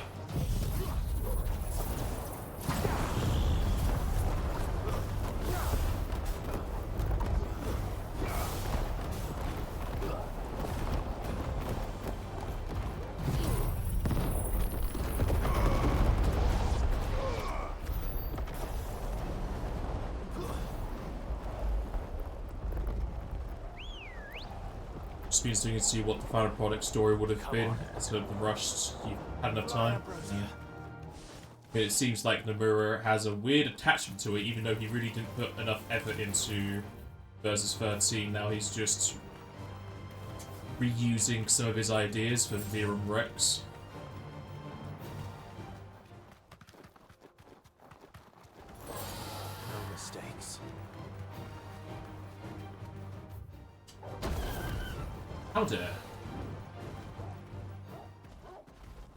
Just be interesting to see what the final product story would have been instead of the rushed. You had enough time. Yeah. But it seems like Nomura has a weird attachment to it, even though he really didn't put enough effort into Versus 13. Now he's just reusing some of his ideas for Verum Rex. No mistakes. How dare?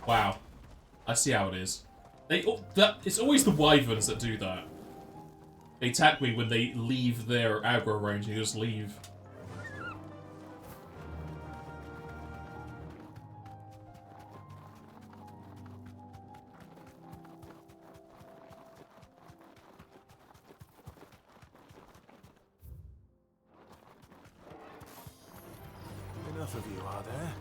Wow. I see how it is. It's always the wyverns that do that. They attack me when they leave their aggro range, they just leave. Enough of you, are there?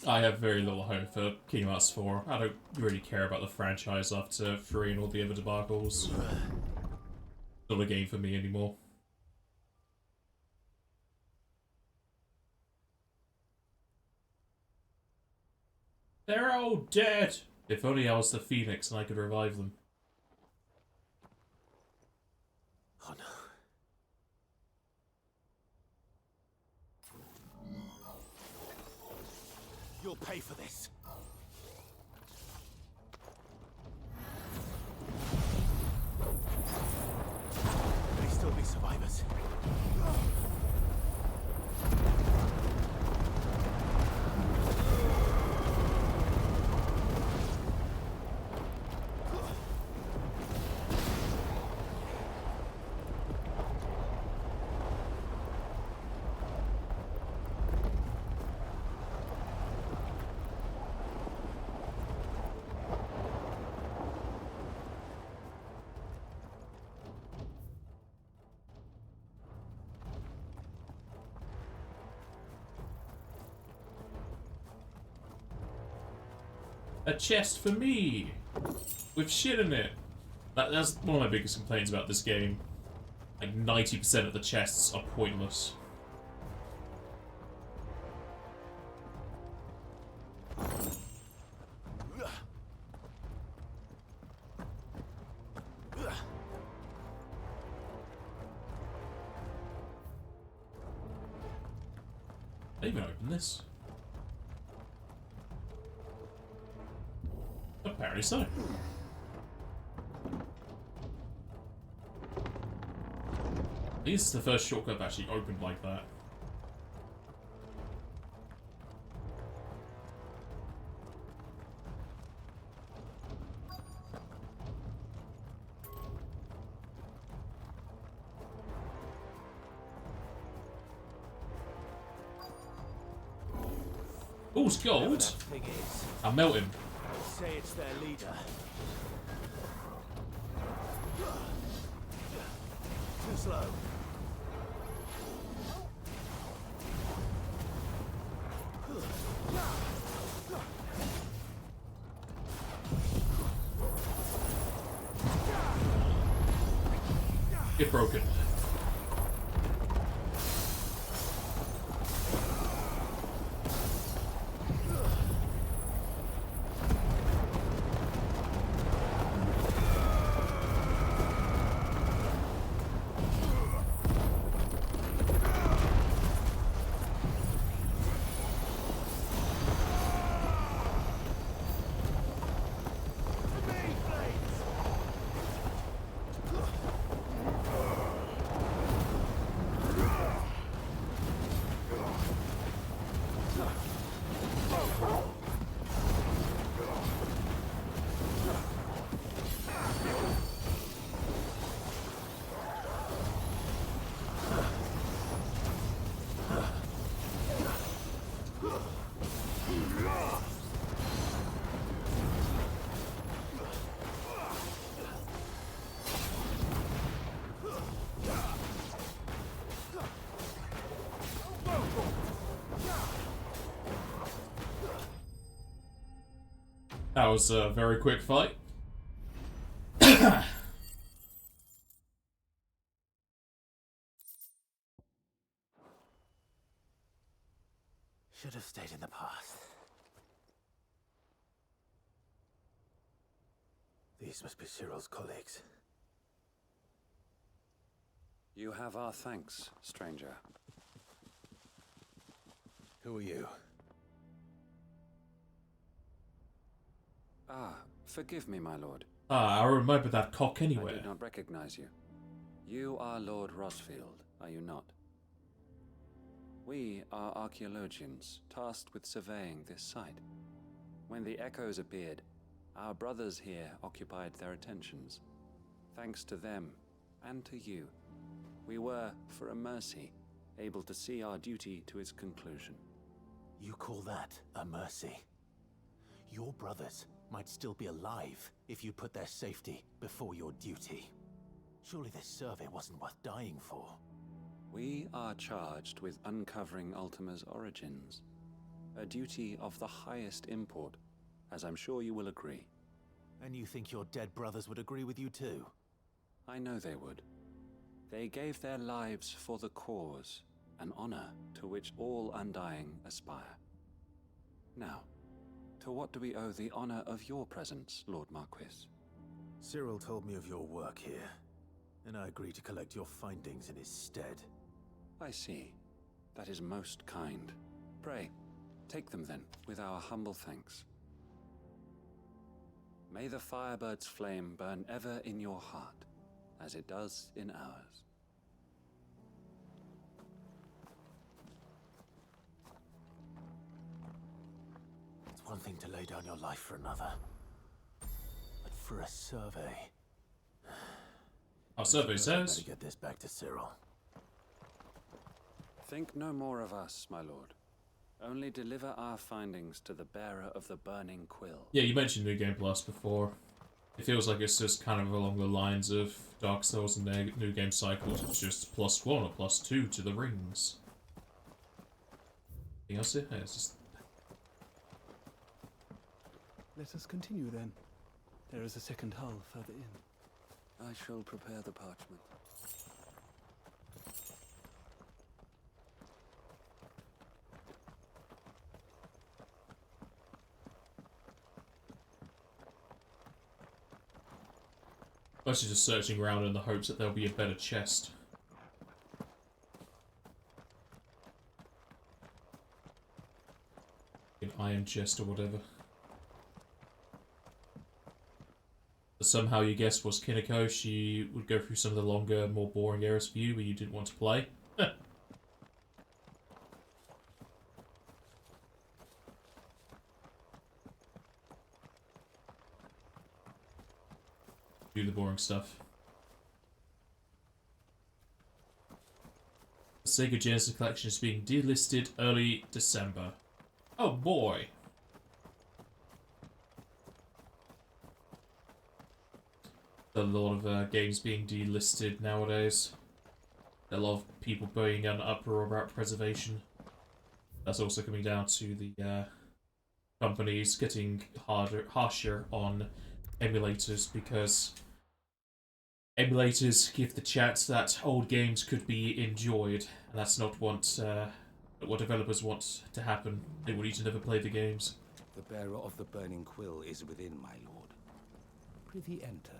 I have very little hope for Kingdom Hearts 4. I don't really care about the franchise after 3 and all the other debacles. Not a game for me anymore. They're all dead! If only I was the Phoenix and I could revive them. Oh no. You'll pay for this. May still be survivors. A chest for me! With shit in it! That's one of my biggest complaints about this game. Like 90% of the chests are pointless. They even open this. Apparently so. This is the first shortcut I've actually opened like that. Oh, it's gold. I'll melt him. Say it's their leader. Too slow. Get broken. That was a very quick fight. Should have stayed in the past. These must be Cyril's colleagues. You have our thanks, stranger. Who are you? Ah, forgive me, my lord. Ah, I remember that cock I anywhere. did not recognize you. You are Lord Rosfield, are you not? We are archaeologians, tasked with surveying this site. When the echoes appeared, our brothers here occupied their attentions. Thanks to them, and to you, we were, for a mercy, able to see our duty to its conclusion. You call that a mercy? Your brothers might still be alive if you put their safety before your duty. Surely this survey wasn't worth dying for. We are charged with uncovering Ultima's origins, a duty of the highest import, as I'm sure you will agree. And you think your dead brothers would agree with you too? I know they would. They gave their lives for the cause, an honor to which all Undying aspire. Now, To what do we owe the honor of your presence, Lord Marquis? Cyril told me of your work here, and I agreed to collect your findings in his stead. I see. That is most kind. Pray, take them then, with our humble thanks. May the Firebird's flame burn ever in your heart, as it does in ours. It's one thing to lay down your life for another, but for a survey... Our survey says... Better get this back to Cyril. Think no more of us, my lord. Only deliver our findings to the bearer of the burning quill. Yeah, you mentioned New Game Plus before. It feels like it's just kind of along the lines of Dark Souls and their New Game cycles. It's just +1 or +2 to the rings. Anything else here? Yeah, it's just... Let us continue then. There is a second hull further in. I shall prepare the parchment. Mostly just searching around in the hopes that there'll be a better chest. An iron chest or whatever. But somehow you guessed was Kiniko. She would go through some of the longer, more boring areas for you where you didn't want to play. Do the boring stuff. The Sega Genesis collection is being delisted early December. Oh boy! A lot of games being delisted nowadays. A lot of people being an uproar about preservation. That's also coming down to the companies getting harsher on emulators, because emulators give the chance that old games could be enjoyed, and that's not what developers want to happen. They want you to never play the games. The bearer of the burning quill is within, my lord. Prithee enter.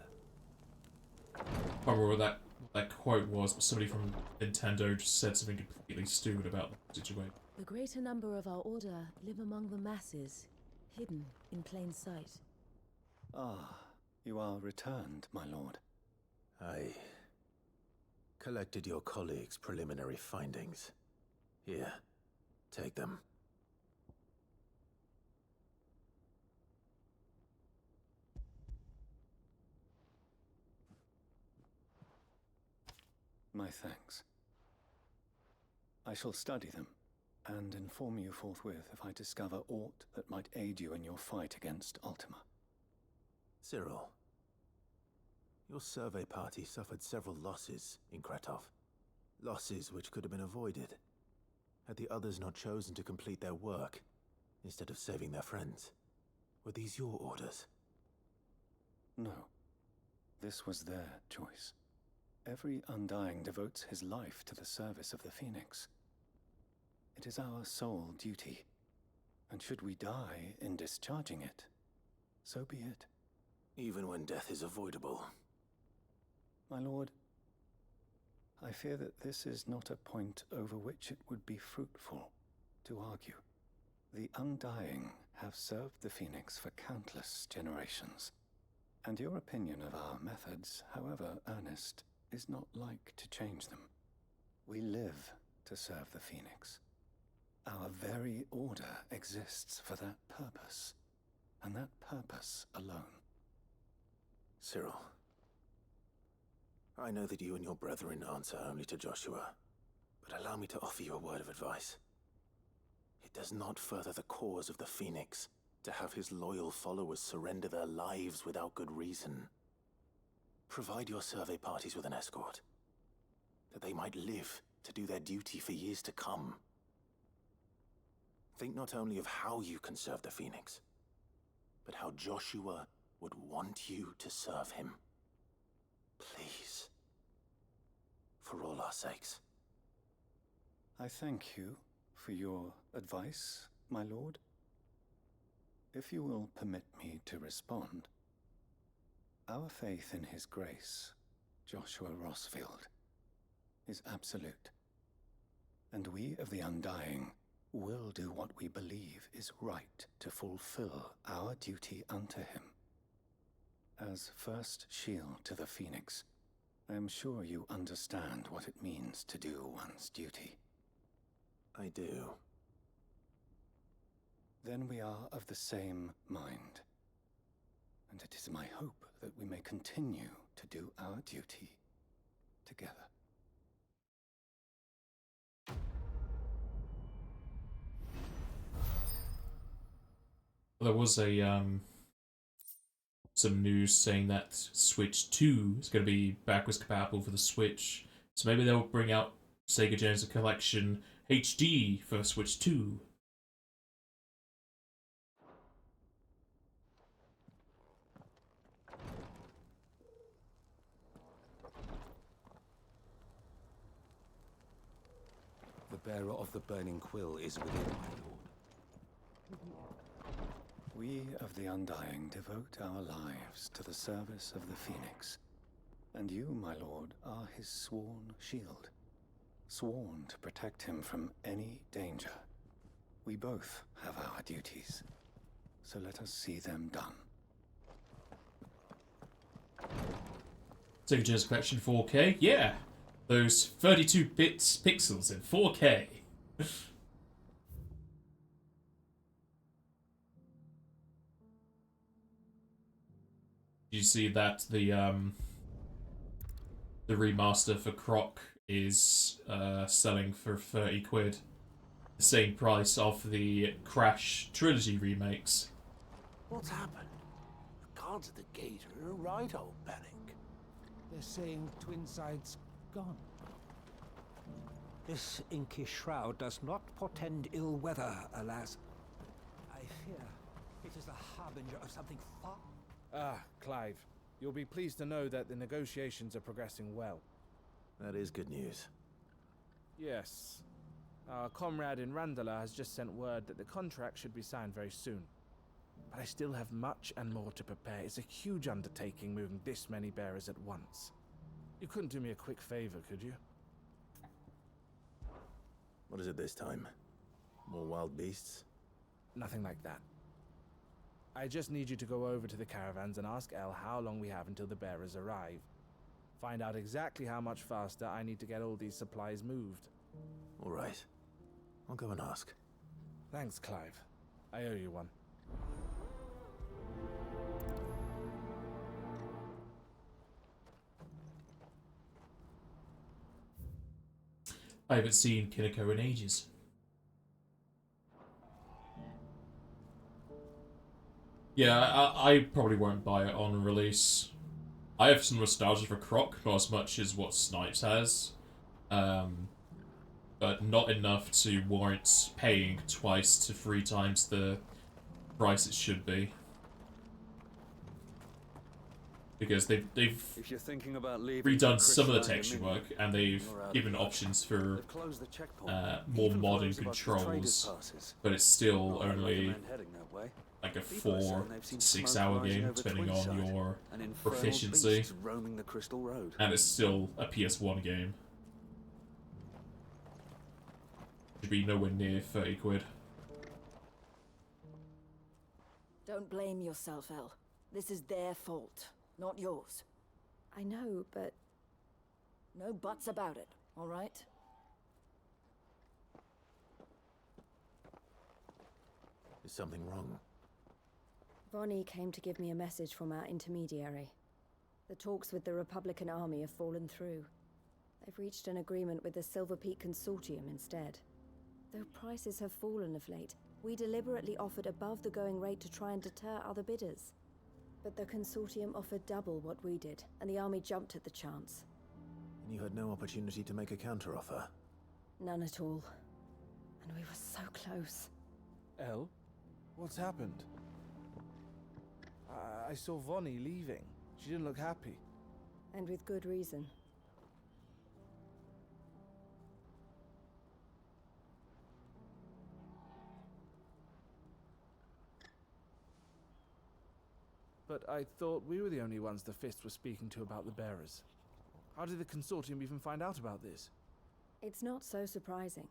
I can't remember what that quote was, but somebody from Nintendo just said something completely stupid about the situation. The greater number of our order live among the masses, hidden in plain sight. Ah, you are returned, my lord. I collected your colleagues' preliminary findings. Here, take them. My thanks. I shall study them, and inform you forthwith if I discover aught that might aid you in your fight against Ultima. Cyril, your survey party suffered several losses in Kretov. Losses which could have been avoided, had the others not chosen to complete their work, instead of saving their friends. Were these your orders? No. This was their choice. Every Undying devotes his life to the service of the Phoenix. It is our sole duty, and should we die in discharging it, so be it. Even when death is avoidable. My lord, I fear that this is not a point over which it would be fruitful to argue. The Undying have served the Phoenix for countless generations, and your opinion of our methods, however earnest, is not like to change them. We live to serve the Phoenix. Our very order exists for that purpose, and that purpose alone. Cyril, I know that you and your brethren answer only to Joshua, but allow me to offer you a word of advice. It does not further the cause of the Phoenix to have his loyal followers surrender their lives without good reason. Provide your survey parties with an escort, that they might live to do their duty for years to come. Think not only of how you can serve the Phoenix, but how Joshua would want you to serve him. Please. For all our sakes. I thank you for your advice, my lord. If you will permit me to respond, our faith in His grace, Joshua Rossfield, is absolute. And we of the Undying will do what we believe is right to fulfill our duty unto Him. As first shield to the Phoenix, I am sure you understand what it means to do one's duty. I do. Then we are of the same mind. And it is my hope that we may continue to do our duty together. There was a some news saying that Switch 2 is going to be backwards compatible for the Switch, so maybe they'll bring out Sega Genesis Collection HD for Switch 2. The bearer of the burning quill is within, my lord. We of the Undying devote our lives to the service of the Phoenix, and you, my lord, are his sworn shield, sworn to protect him from any danger. We both have our duties, so let us see them done. Sega Genesis Collection 4K? Yeah! Those 32 bits pixels in 4K. You see that the remaster for Croc is selling for 30 quid. The same price of the Crash Trilogy remakes. What's happened? The guards at the gate are right, old Panic. They're saying Twinside's gone. This inky shroud does not portend ill weather, alas. I fear it is the harbinger of something far... Ah, Clive. You'll be pleased to know that the negotiations are progressing well. That is good news. Yes. Our comrade in Randala has just sent word that the contract should be signed very soon. But I still have much and more to prepare. It's a huge undertaking moving this many bearers at once. You couldn't do me a quick favor, could you? What is it this time? More wild beasts? Nothing like that. I just need you to go over to the caravans and ask El how long we have until the bearers arrive. Find out exactly how much faster I need to get all these supplies moved. All right. I'll go and ask. Thanks, Clive. I owe you one. I haven't seen Kineko in ages. Yeah, I probably won't buy it on release. I have some nostalgia for Croc, not as much as what Snipes has. But not enough to warrant paying twice to 3 times the price it should be. Because they've if you're thinking about leaving redone some of the texture work, and they've given options for more modern controls, but it's still only like a 4 to 6 hour game, depending on your proficiency, and it's still a PS1 game. Should be nowhere near 30 quid. Don't blame yourself, El. This is their fault, not yours. I know, but... no buts about it, all right? Is something wrong? Vonnie came to give me a message from our intermediary. The talks with the Republican Army have fallen through. They've reached an agreement with the Silver Peak Consortium instead. Though prices have fallen of late, we deliberately offered above the going rate to try and deter other bidders. But the Consortium offered double what we did, and the Army jumped at the chance. And you had no opportunity to make a counteroffer? None at all. And we were so close. El? What's happened? I saw Vonnie leaving. She didn't look happy. And with good reason. But I thought we were the only ones the Fist was speaking to about the bearers. How did the Consortium even find out about this? It's not so surprising.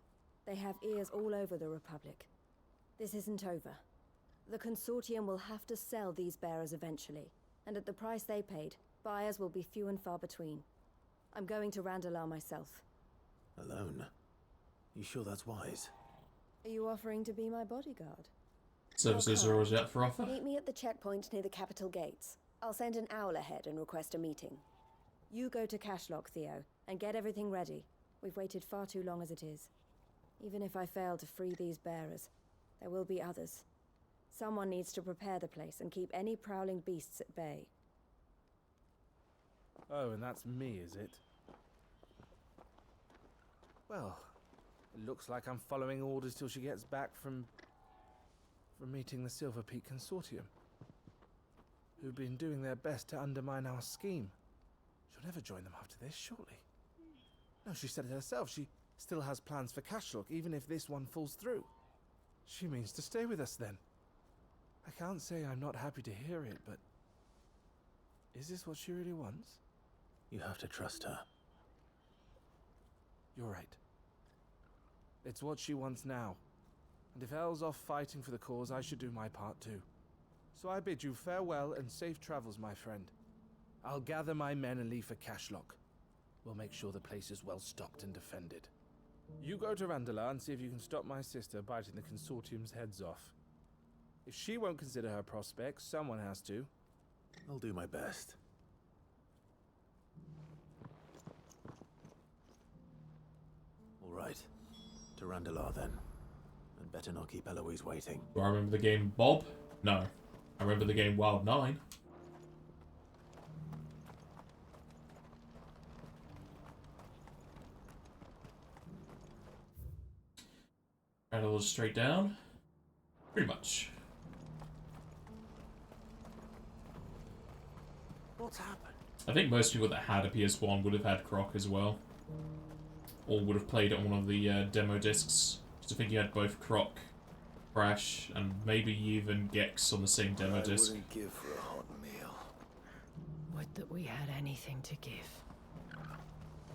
They have ears all over the Republic. This isn't over. The Consortium will have to sell these bearers eventually, and at the price they paid, buyers will be few and far between. I'm going to Randalar myself. Alone? You sure that's wise? Are you offering to be my bodyguard? Services are always out for offer. Meet me at the checkpoint near the capital gates. I'll send an owl ahead and request a meeting. You go to Cashlock, Theo, and get everything ready. We've waited far too long as it is. Even if I fail to free these bearers, there will be others. Someone needs to prepare the place and keep any prowling beasts at bay. Oh, and that's me, is it? Well, it looks like I'm following orders till she gets back from meeting the Silver Peak Consortium, who've been doing their best to undermine our scheme. She'll never join them after this, surely. No, she said it herself. She still has plans for Cashlock, even if this one falls through. She means to stay with us then. I can't say I'm not happy to hear it, but is this what she really wants? You have to trust her. You're right. It's what she wants now. And if Elle's off fighting for the cause, I should do my part too. So I bid you farewell and safe travels, my friend. I'll gather my men and leave for Cashlock. We'll make sure the place is well stocked and defended. You go to Randalar and see if you can stop my sister biting the Consortium's heads off. If she won't consider her prospects, someone has to. I'll do my best. All right. To Randalar then. And better not keep Eloise waiting. Do I remember the game Bob? No. I remember the game Wild 9. Randalar straight down. Pretty much. What's happened? I think most people that had a PS1 would have had Croc as well. Or would have played it on one of the demo discs. Because I think you had both Croc, Crash, and maybe even Gex on the same demo disc. I wouldn't give for a hot meal. Would that we had anything to give.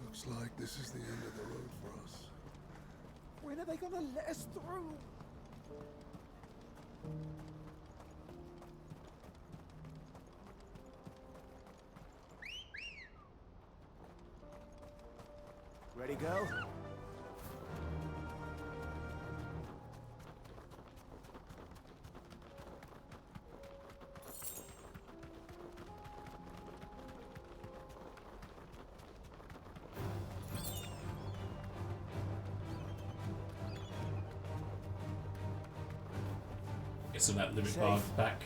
Looks like this is the end of the road for us. When are they gonna let us through? Ready, go? Get some of that limit bar back.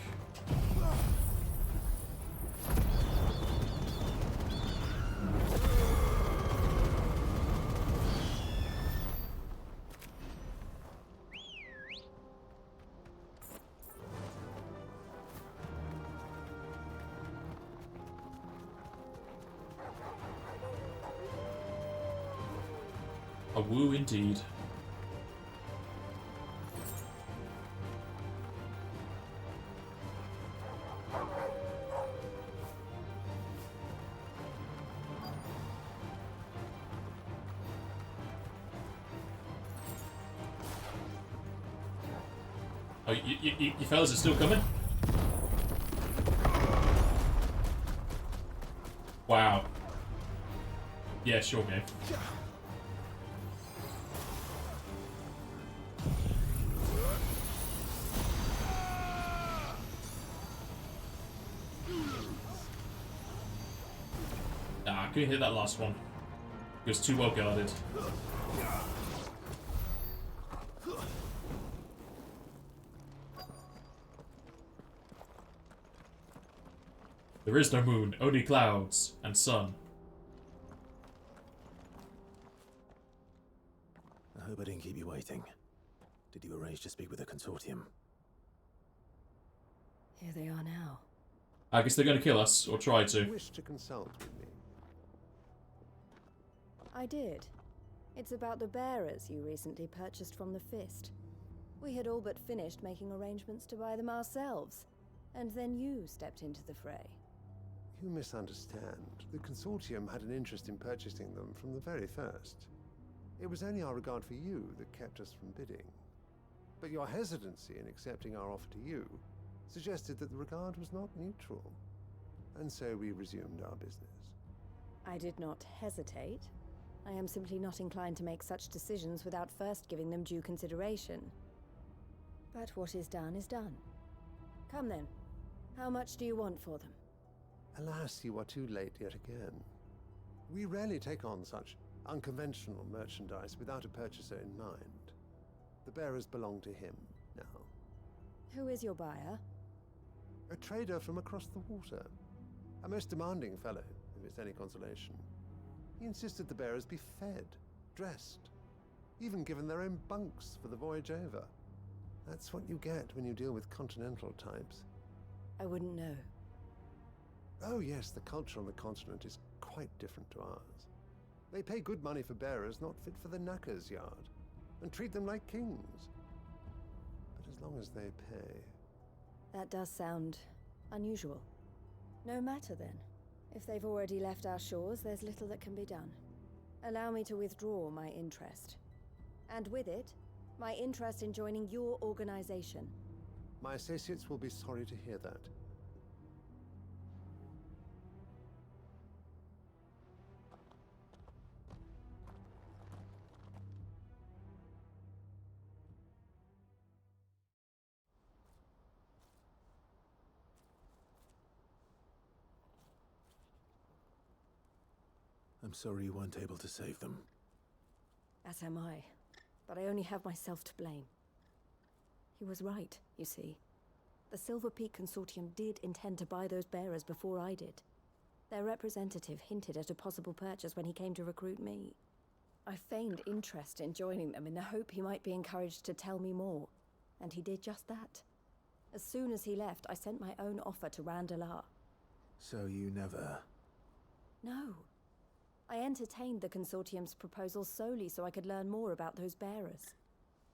A woo indeed. Oh, you fellas are still coming? Wow. Yeah, sure, man. Nah, I couldn't hit that last one. It was too well guarded. There is no moon, only clouds and sun. I hope I didn't keep you waiting. Did you arrange to speak with the Consortium? Here they are now. I guess they're going to kill us, or try to. You wish to consult with me? I did. It's about the bearers you recently purchased from the Fist. We had all but finished making arrangements to buy them ourselves. And then you stepped into the fray. You misunderstand. The Consortium had an interest in purchasing them from the very first. It was only our regard for you that kept us from bidding. But your hesitancy in accepting our offer to you suggested that the regard was not mutual. And so we resumed our business. I did not hesitate. I am simply not inclined to make such decisions without first giving them due consideration. But what is done is done. Come then. How much do you want for them? Alas, you are too late yet again. We rarely take on such unconventional merchandise without a purchaser in mind. The bearers belong to him now. Who is your buyer? A trader from across the water. A most demanding fellow, if it's any consolation. He insisted the bearers be fed, dressed, even given their own bunks for the voyage over. That's what you get when you deal with continental types. I wouldn't know. Oh yes, the culture on the continent is quite different to ours. They pay good money for bearers not fit for the knacker's yard, and treat them like kings. But as long as they pay... That does sound unusual. No matter then. If they've already left our shores, there's little that can be done. Allow me to withdraw my interest. And with it, my interest in joining your organization. My associates will be sorry to hear that. I'm sorry you weren't able to save them. As am I. But I only have myself to blame. He was right, you see. The Silver Peak Consortium did intend to buy those bearers before I did. Their representative hinted at a possible purchase when he came to recruit me. I feigned interest in joining them in the hope he might be encouraged to tell me more, and he did just that. As soon as he left, I sent my own offer to Randalar. So you never... No. I entertained the Consortium's proposal solely so I could learn more about those bearers.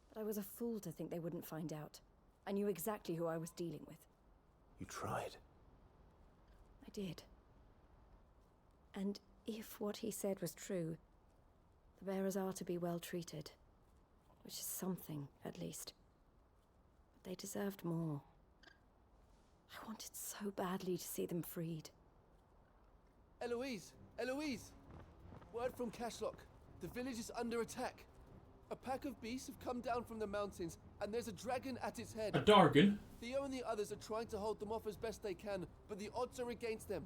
But I was a fool to think they wouldn't find out. I knew exactly who I was dealing with. You tried. I did. And if what he said was true, the bearers are to be well treated. Which is something, at least. But they deserved more. I wanted so badly to see them freed. Eloise! Eloise! Word from Cashlock. The village is under attack. A pack of beasts have come down from the mountains, and there's a dragon at its head. A Dargon? Theo and the others are trying to hold them off as best they can, but the odds are against them.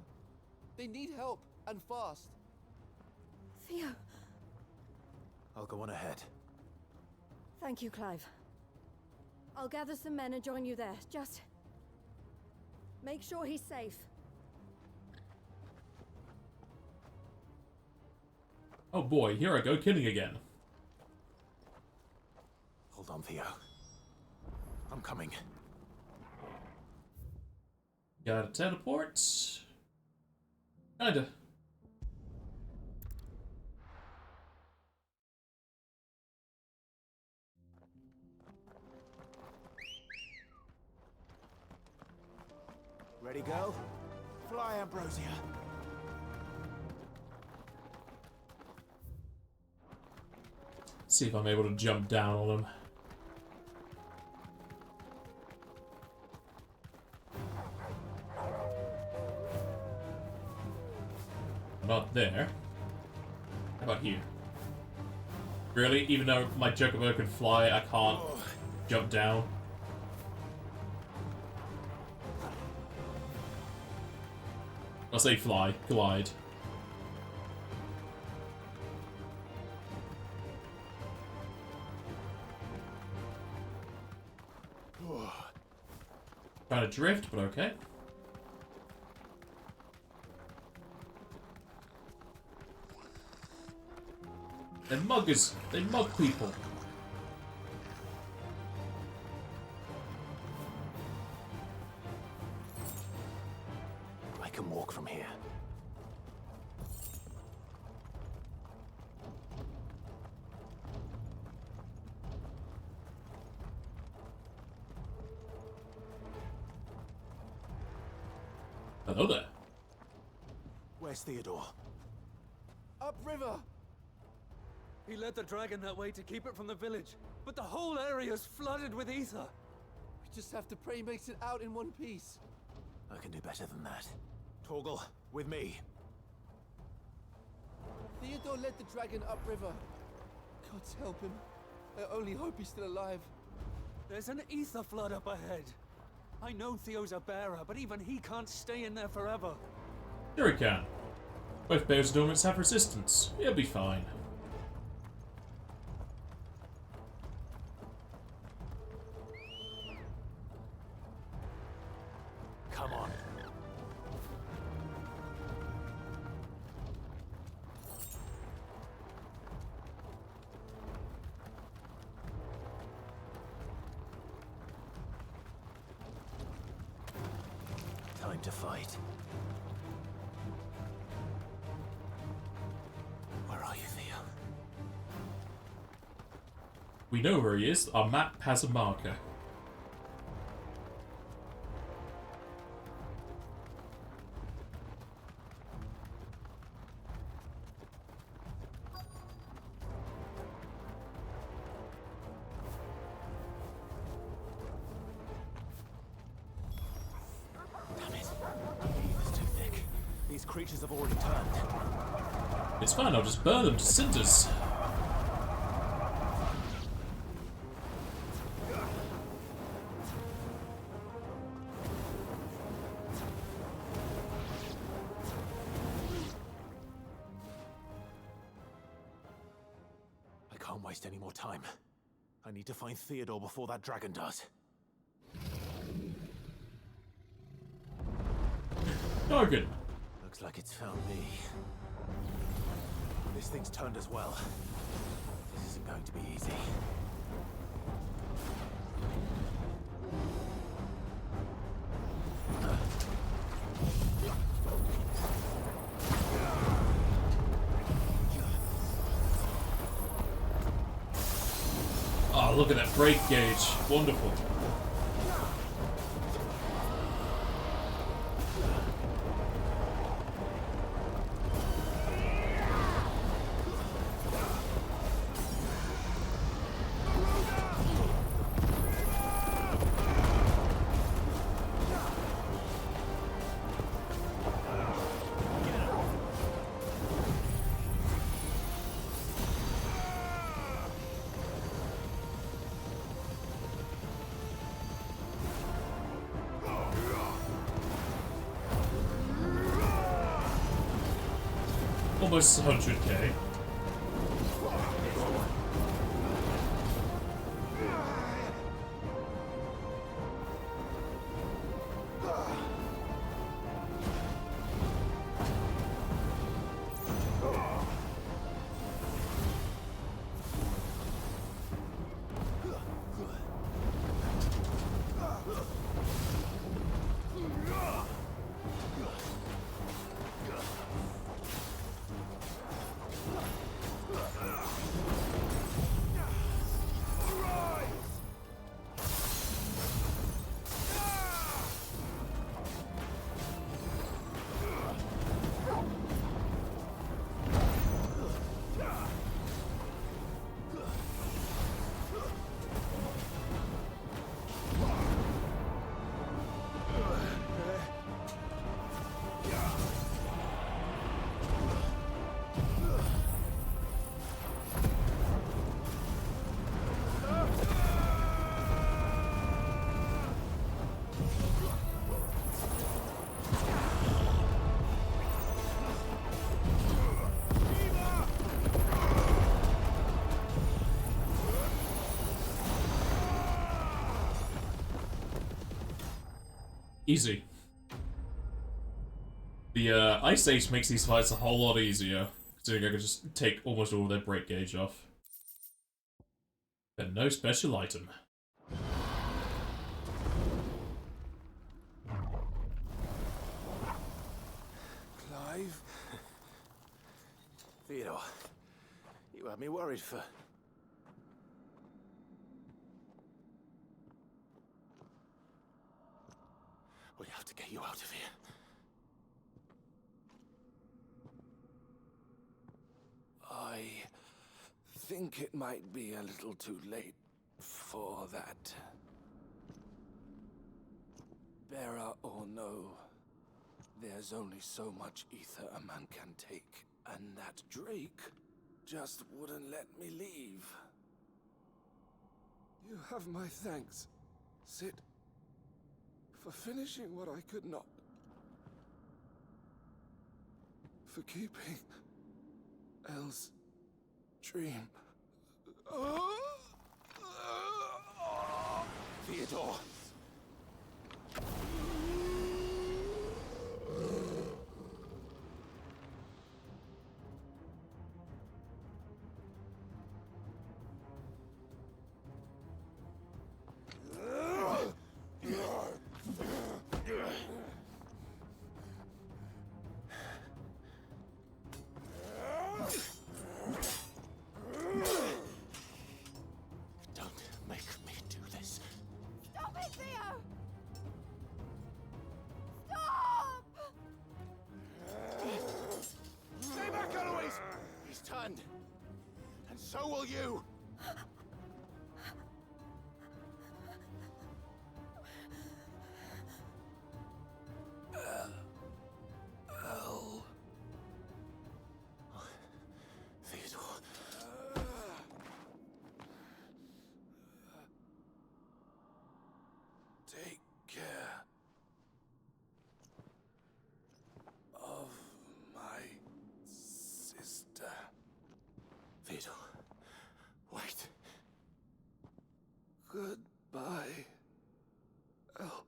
They need help, and fast. Theo! I'll go on ahead. Thank you, Clive. I'll gather some men and join you there. Just... make sure he's safe. Oh boy, here I go, killing again. Hold on, Theo. I'm coming. Gotta teleport. Kinda. Ready, go? Fly, Ambrosia. See if I'm able to jump down on him. Not there. How about here? Really? Even though my Chocobo can fly, I can't jump down? I'll say fly. Glide. Trying to drift, but okay. They're muggers. They mug people. I can walk from here. Hello there. Where's Theodore? Upriver! He led the dragon that way to keep it from the village, but the whole area's flooded with ether. We just have to pray he makes it out in one piece. I can do better than that. Torgal, with me. Theodore led the dragon upriver. God help him. I only hope he's still alive. There's an ether flood up ahead. I know Theo's a bearer, but even he can't stay in there forever. Sure he can. Both bears and dormants have resistance. He'll be fine. Come on. Time to fight. Where are you, Theo? We know where he is. Our map has a marker. These creatures have already turned. It's fine, I'll just burn them to cinders. I can't waste any more time. I need to find Theodore before that dragon does. Dragon. Looks like it's found me. This thing's turned as well. This isn't going to be easy. Oh, look at that break gauge. Wonderful. Almost 100k. Easy. The Ice Age makes these fights a whole lot easier, considering I can just take almost all their break gauge off. And no special item. Clive? Theodore, you had me worried for... We have to get you out of here. think it might be a little too late for that. Bearer or no, there's only so much ether a man can take, and that Drake just wouldn't let me leave. You have my thanks, Sid, for finishing what I could not. For keeping Elle's dream. Theodore! Don't make me do this. Stop it, Theo! Stop! Stay back, Eloise! He's turned. And so will you! Elle. Theodore. Take care of my sister. Theodore. Wait. Goodbye, Elle.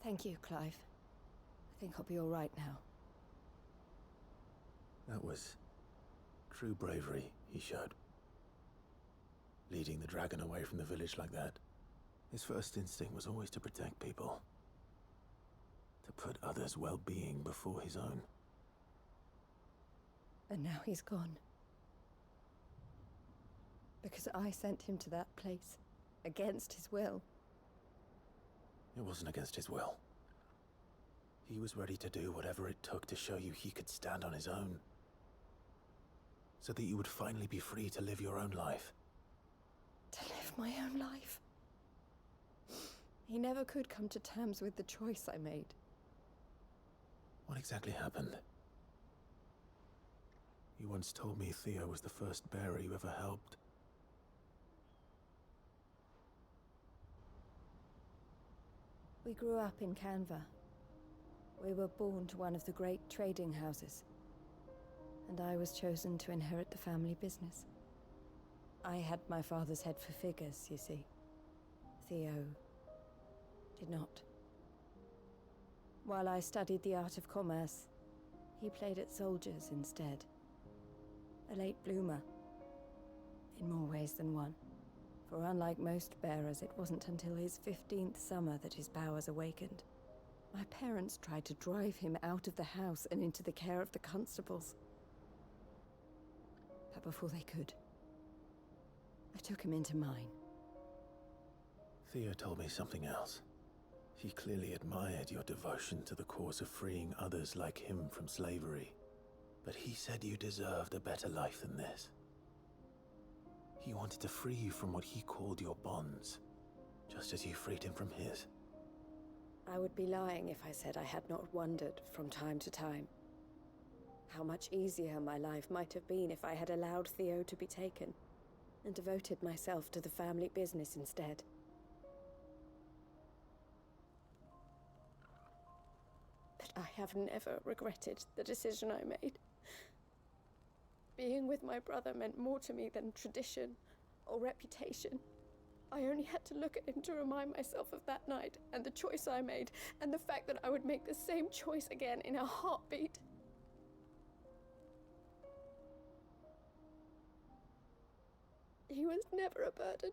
Thank you, Clive. I think I'll be all right now. That was true bravery he showed. Leading the dragon away from the village like that. His first instinct was always to protect people. To put others' well-being before his own. And now he's gone. Because I sent him to that place, against his will. It wasn't against his will. He was ready to do whatever it took to show you he could stand on his own. So that you would finally be free to live your own life. To live my own life. He never could come to terms with the choice I made. What exactly happened? You once told me Theo was the first bearer you ever helped. We grew up in Canva. We were born to one of the great trading houses. And I was chosen to inherit the family business. I had my father's head for figures, you see. Theo did not. While I studied the art of commerce, he played at soldiers instead. A late bloomer, in more ways than one. For unlike most bearers, it wasn't until his 15th summer that his powers awakened. My parents tried to drive him out of the house and into the care of the constables. But before they could, I took him into mine. Theo told me something else. He clearly admired your devotion to the cause of freeing others like him from slavery. But he said you deserved a better life than this. He wanted to free you from what he called your bonds, just as you freed him from his. I would be lying if I said I had not wondered from time to time How much easier my life might have been if I had allowed Theo to be taken, and devoted myself to the family business instead. But I have never regretted the decision I made. Being with my brother meant more to me than tradition or reputation. I only had to look at him to remind myself of that night, and the choice I made, and the fact that I would make the same choice again in a heartbeat. He was never a burden.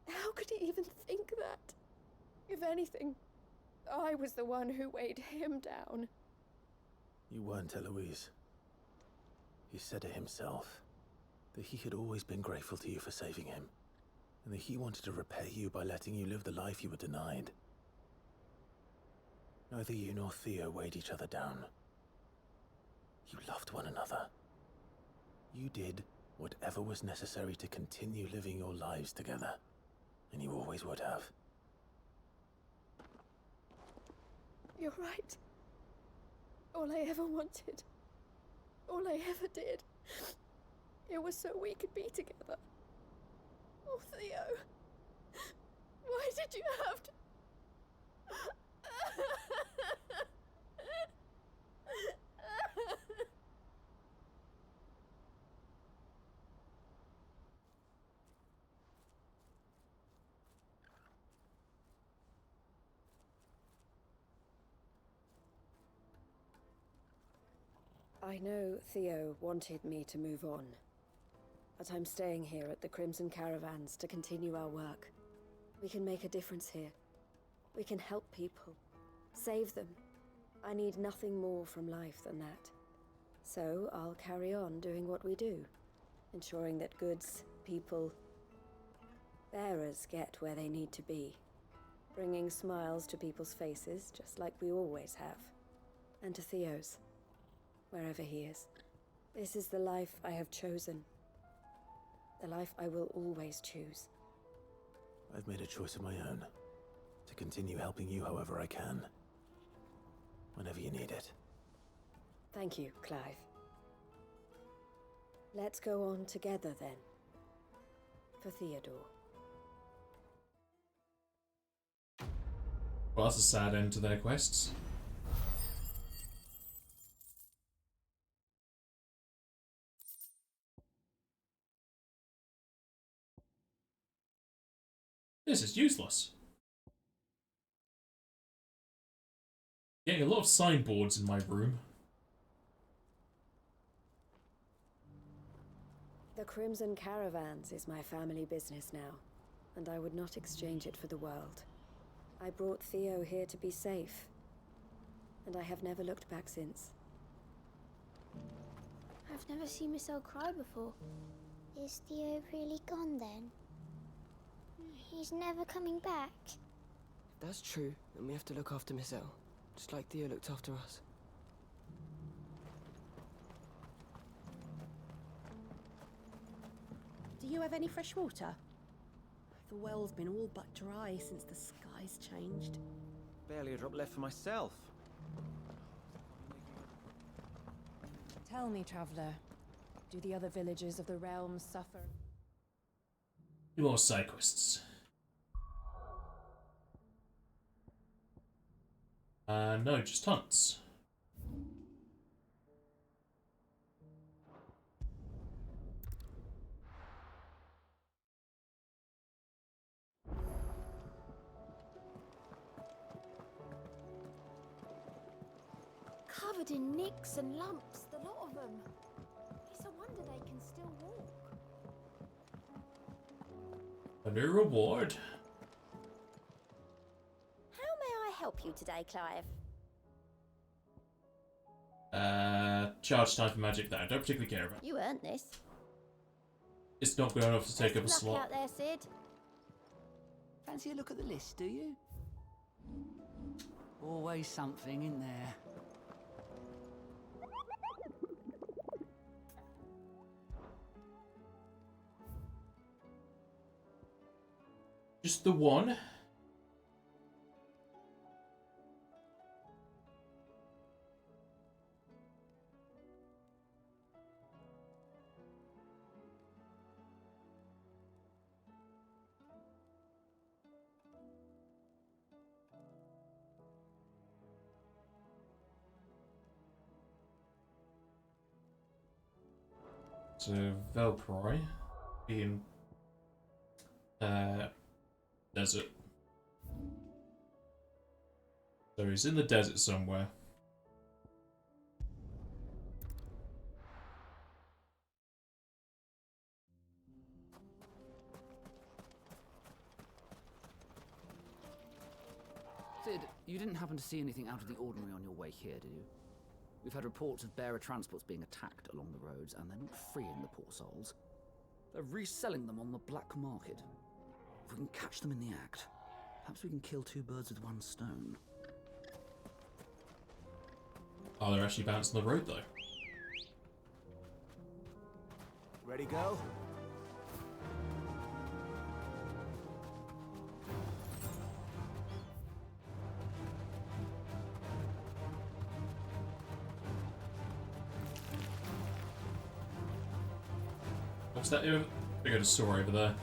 How could he even think that? If anything, I was the one who weighed him down. You weren't, Eloise. He said it himself, that he had always been grateful to you for saving him, and that he wanted to repay you by letting you live the life you were denied. Neither you nor Theo weighed each other down. You loved one another. You did whatever was necessary to continue living your lives together, and you always would have. You're right. All I ever wanted, all I ever did, it was so we could be together. Oh, Theo, why did you have to... I know Theo wanted me to move on, but I'm staying here at the Crimson Caravans to continue our work. We can make a difference here. We can help people, save them. I need nothing more from life than that. So I'll carry on doing what we do, ensuring that goods, people, bearers get where they need to be, bringing smiles to people's faces just like we always have, and to Theo's. Wherever he is. This is the life I have chosen. The life I will always choose. I've made a choice of my own, to continue helping you however I can, whenever you need it. Thank you, Clive. Let's go on together then. For Theodore. Well, that's a sad end to their quests. This is useless. Getting a lot of signboards in my room. The Crimson Caravans is my family business now, and I would not exchange it for the world. I brought Theo here to be safe, and I have never looked back since. I've never seen Michelle cry before. Is Theo really gone then? He's never coming back. If that's true, then we have to look after Miss Elle, just like Theo looked after us. Do you have any fresh water? The well's been all but dry since the skies changed. Barely a drop left for myself. Tell me, traveller, do the other villagers of the realm suffer? More side quests. No, just hunts. Covered in nicks and lumps, the lot of them. It's a wonder they can still walk. A new reward. How may I help you today, Clive? Charge time for magic that I don't particularly care about. You earned this. It's not good enough to take up a Best of luck slot. out there, Sid. Fancy a look at the list, do you? Always something in there. Just the one. So Velcroy in desert. So he's in the desert somewhere. Sid, you didn't happen to see anything out of the ordinary on your way here, did you? We've had reports of bearer transports being attacked along the roads, and they're not freeing the poor souls. They're reselling them on the black market. If we can catch them in the act, perhaps we can kill two birds with one stone. Oh, they're actually bouncing the road though. Ready, go? What's that? We got a store over there.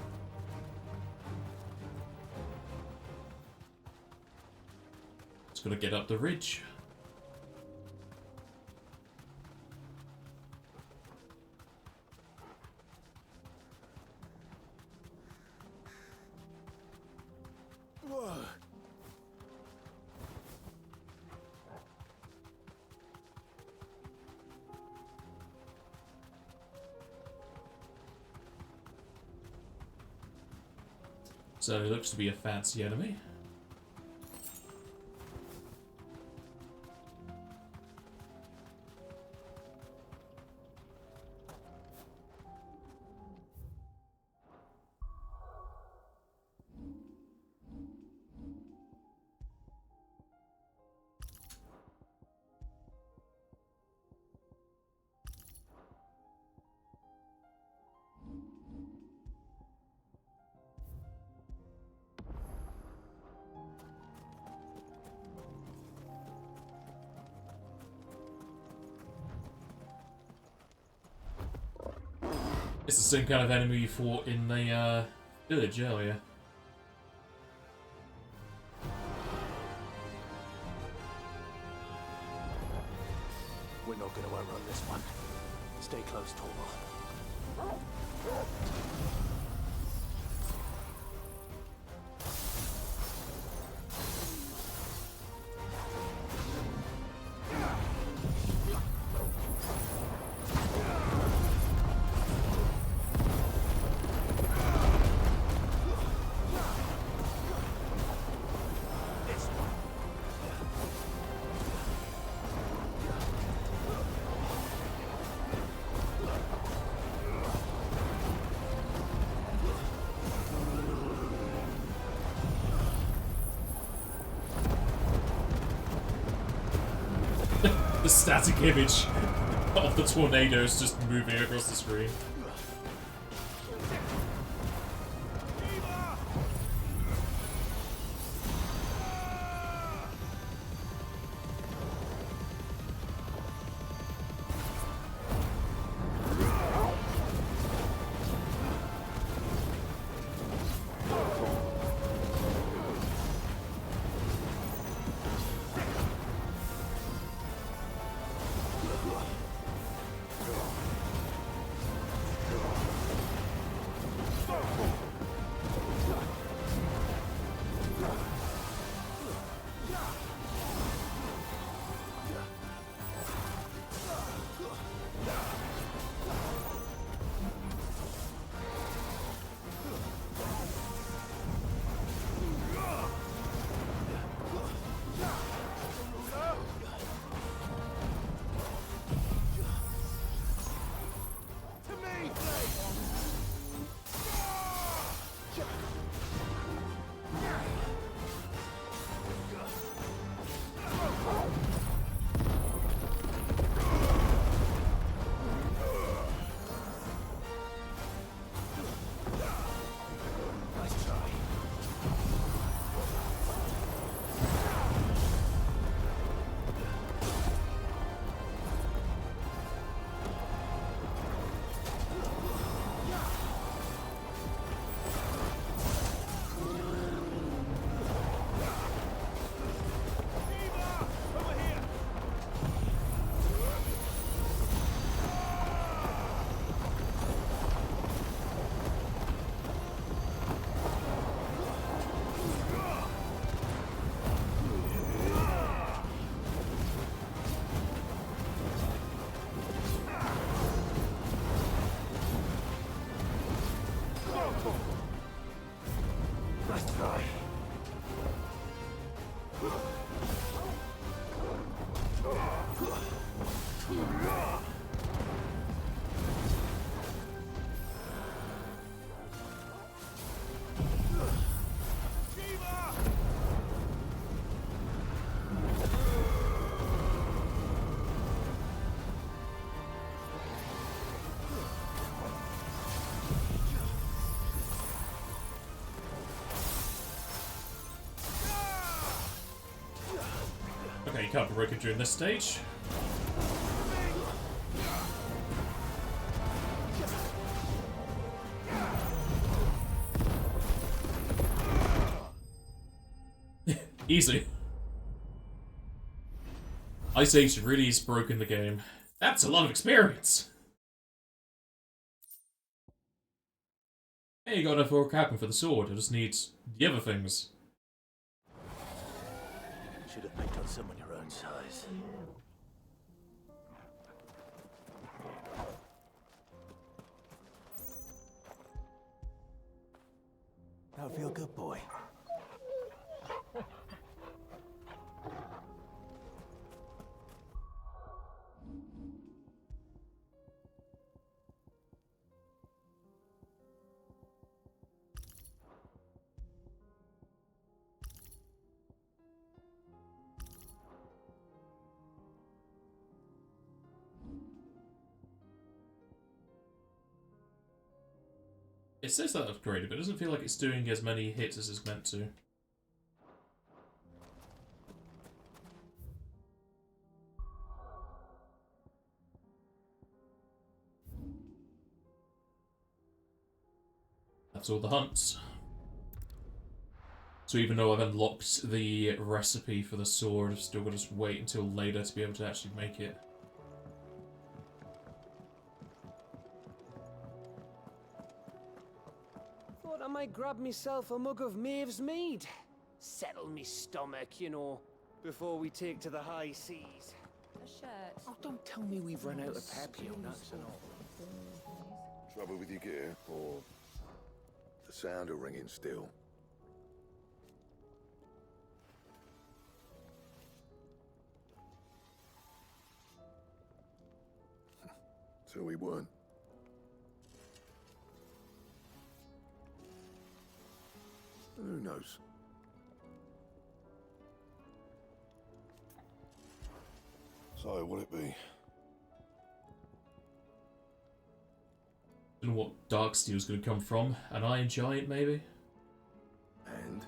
Just gotta get up the ridge. Whoa. So it looks to be a fancy enemy. It's the same kind of enemy you fought in the village earlier. We're not going to outrun this one. Stay close, Torval. The static image of the tornadoes just moving across the screen. you can't break it during this stage. Easy. Ice Age really has broken the game. That's a lot of experience. Hey, you got enough orc capping for the sword. I just need the other things. Should have picked on someone your own size. That feel good, boy. It says that upgraded, but it doesn't feel like it's doing as many hits as it's meant to. That's all the hunts. So even though I've unlocked the recipe for the sword, I've still got to just wait until later to be able to actually make it. Thought I might grab myself a mug of Maeve's mead. Settle me stomach, you know, before we take to the high seas. A shirt. Oh, don't tell me we've run out of papio nuts and all. Trouble with your gear, or the sound of ringing still? So we weren't. Who knows? So, will it be? Don't know what Darksteel's going to come from. An Iron Giant, maybe? And?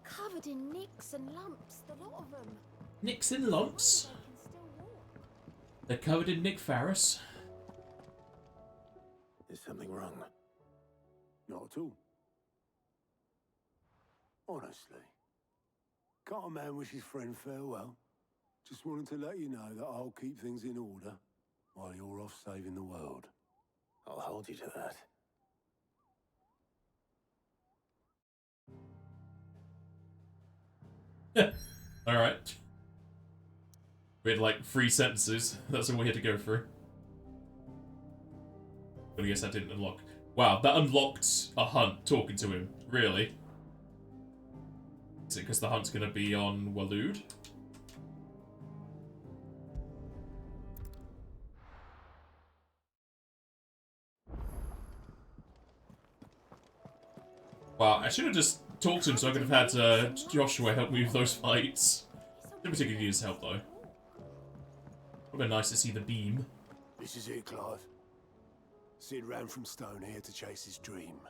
Covered in nicks and lumps, the lot of them. Nicks and lumps? They're covered in Nick Farris. Is something wrong? Not at all. Honestly. Can't a man wish his friend farewell? Just wanted to let you know that I'll keep things in order while you're off saving the world. I'll hold you to that. Alright. We had like 3 sentences. That's all we had to go through. But I guess that didn't unlock. Wow, that unlocked a hunt talking to him. Really? Is it because the hunt's going to be on Waloed? Wow, I should have just talked to him so I could have had Joshua help me with those fights. Didn't particularly need his help though. Would have been nice to see the beam. This is it, Clive. Sid ran from Stone here to chase his dream.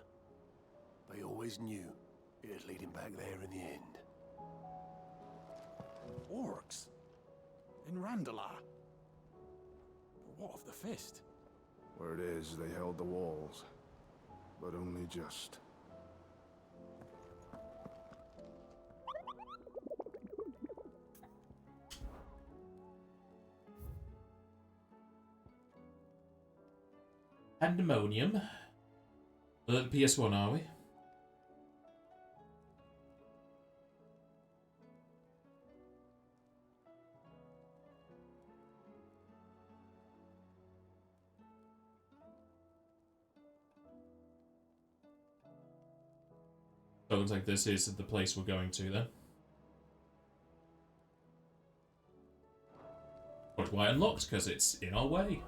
But he always knew it'd lead him back there in the end. Orcs? In Randalar? But what of the Fist? Word is they held the walls, but only just. Pandemonium. The PS1, are we? So it looks like this is the place we're going to then. But why unlocked? Because it's in our way.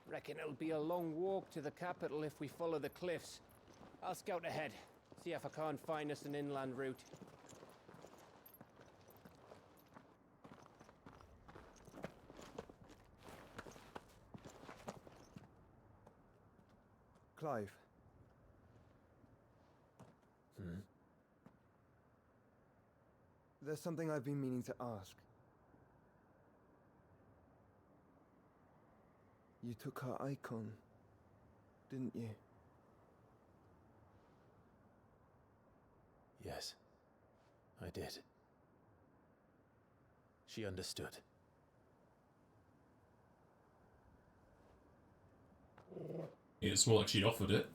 Reckon it'll be a long walk to the capital if we follow the cliffs. I'll scout ahead, see if I can't find us an inland route. Clive. There's something I've been meaning to ask. You took her icon, didn't you? Yes, I did. She understood. It's more like she offered it.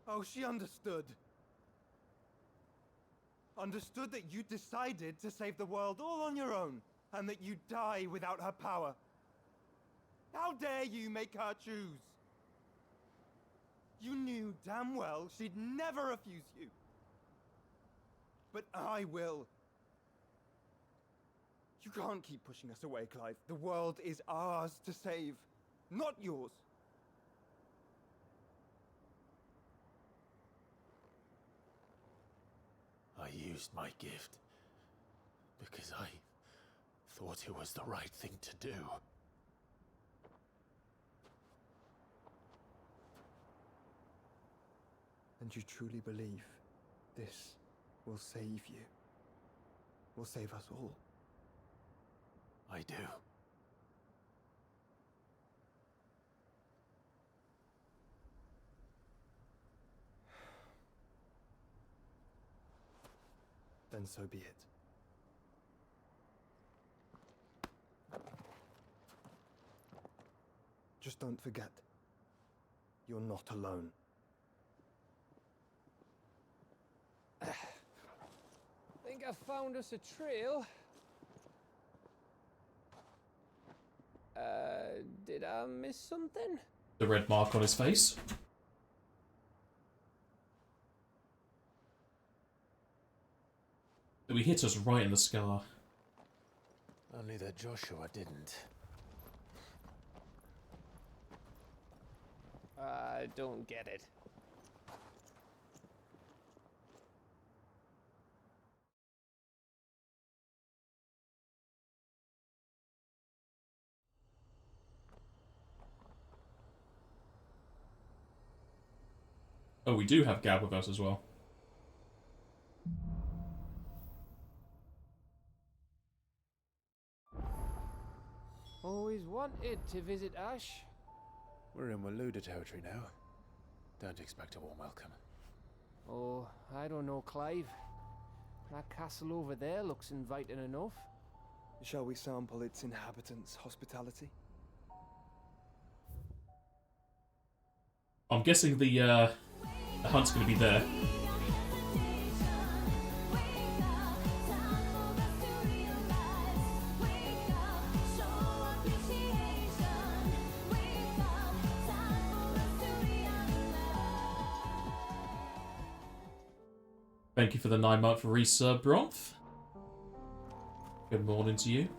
Oh, she understood. Understood that you decided to save the world all on your own, and that you'd die without her power. How dare you make her choose? You knew damn well she'd never refuse you. But I will. You can't keep pushing us away, Clive. The world is ours to save, not yours. I used my gift because I thought it was the right thing to do. And you truly believe this will save you? Will save us all? I do. Then so be it. Just don't forget, you're not alone. Think I found us a trail. Did I miss something? The red mark on his face. We hit us right in the scar. Only that Joshua didn't. I don't get it. Oh, we do have Gab with us as well. Always wanted to visit Ash. We're in Waluda territory now. Don't expect a warm welcome. Oh, I don't know, Clive. That castle over there looks inviting enough. Shall we sample its inhabitants' hospitality? I'm guessing the hunt's going to be there. Thank you for the 9-month resub, Bronth. Good morning to you.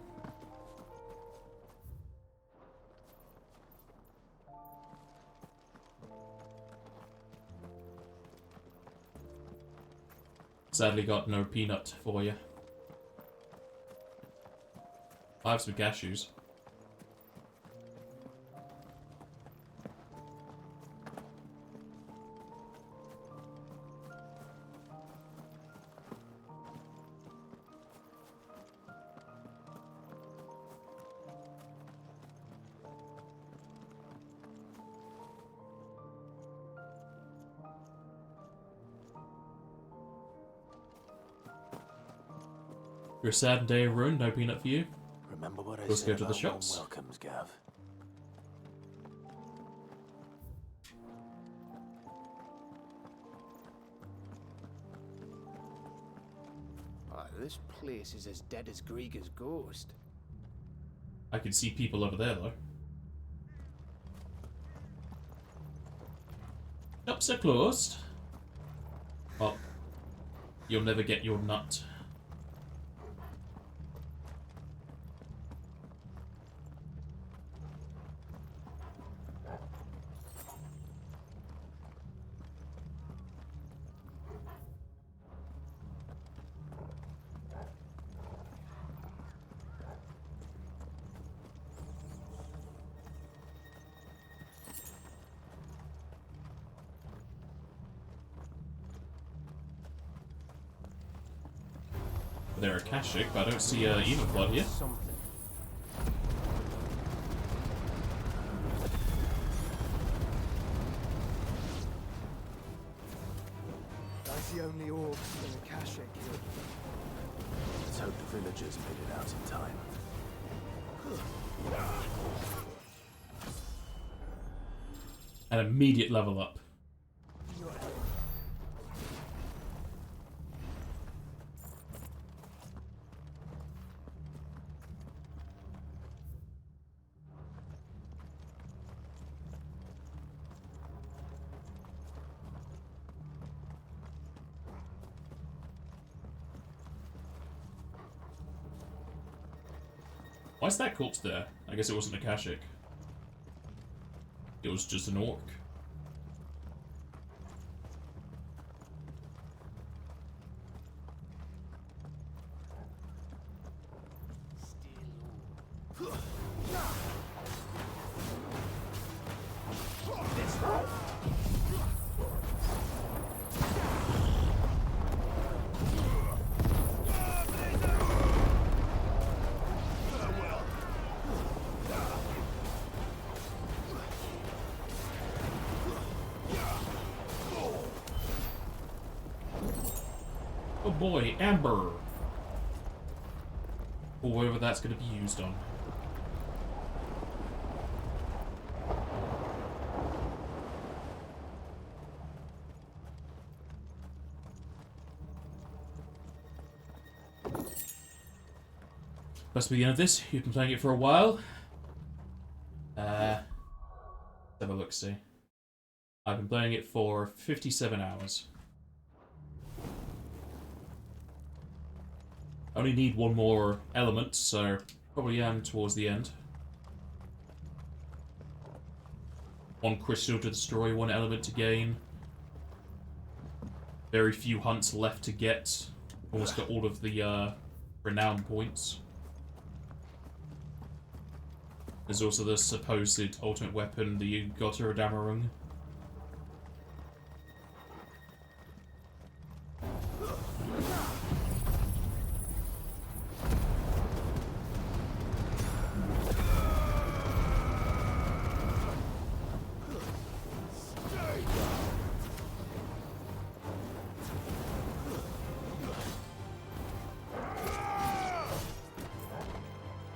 Sadly got no peanut for you. I have some cashews. You're a sad day of ruin, no peanut for you. Remember what I Let's said go to the about warm shops. welcomes, Gav. Oh, this place is as dead as Grieger's ghost. I can see people over there, though. Shops are closed. Well, you'll never get your nut. They're a Kashik, but I don't see Evil Blood here. That's the only orcs in the Kashik here. Let's hope the villagers made it out in time. An immediate level up. Why's that corpse there? I guess it wasn't a Kashik. It was just an orc. Oh boy, Amber! Or whatever that's going to be used on. Must be the end of this. You've been playing it for a while. Let's have a look, see. I've been playing it for 57 hours. I only need one more element, so probably am towards the end. One crystal to destroy, one element to gain. Very few hunts left to get. Almost got all of the renown points. There's also the supposed ultimate weapon, the Gotter Damarung.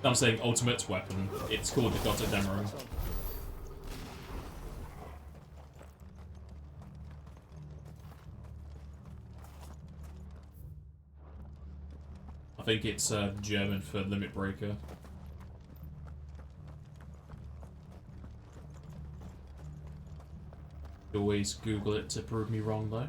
I'm saying ultimate weapon. It's called the Gotter Damarung. I think it's German for limit breaker. Always Google it to prove me wrong, though.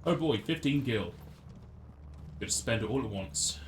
Oh boy, 15 gil. Gotta spend it all at once.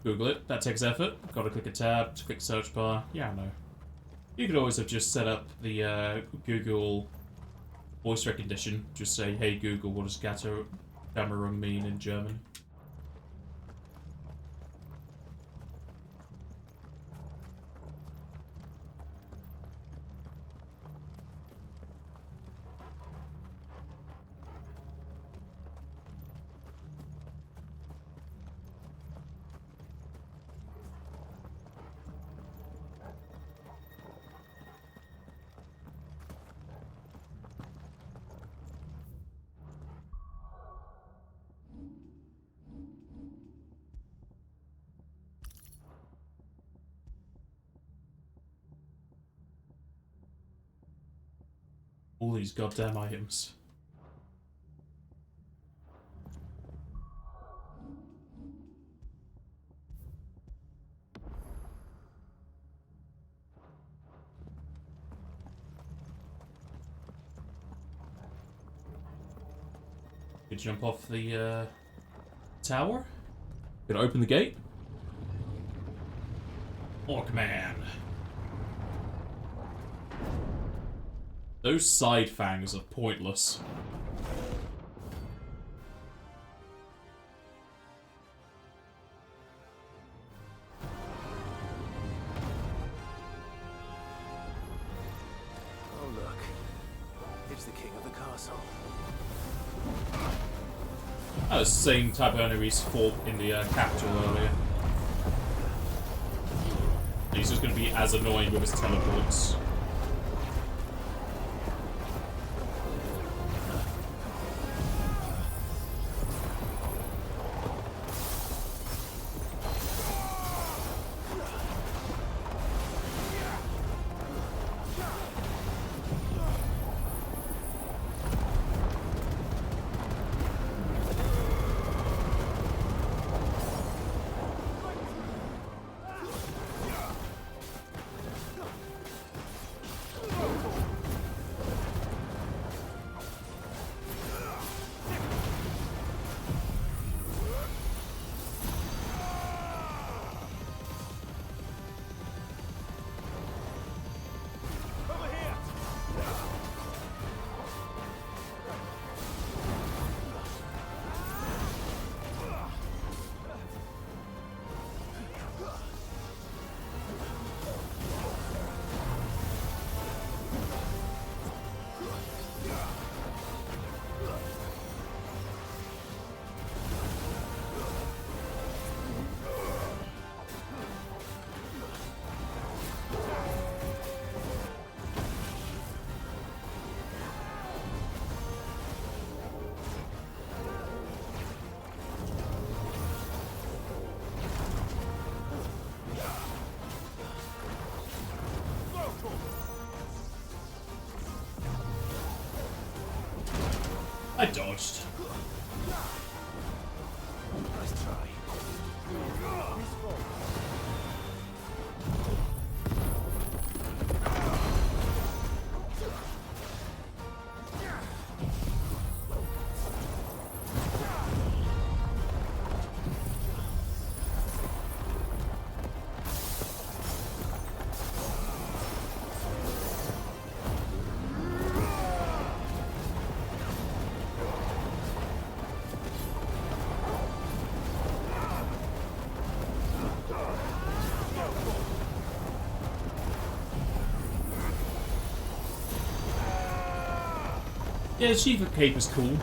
Google it. That takes effort. Gotta click a tab to click search bar. Yeah, I know. You could always have just set up the Google voice recognition. Just say, hey Google, what does Gamerung mean in German? All these goddamn items. Could jump off the tower. Could open the gate. Orcman. Those side fangs are pointless. Oh look, it's the king of the castle. That was the same type of enemies fought in the capital earlier. He's just going to be as annoying with his teleports. I dodged. Nice try. Yeah, the achievement cape is cool.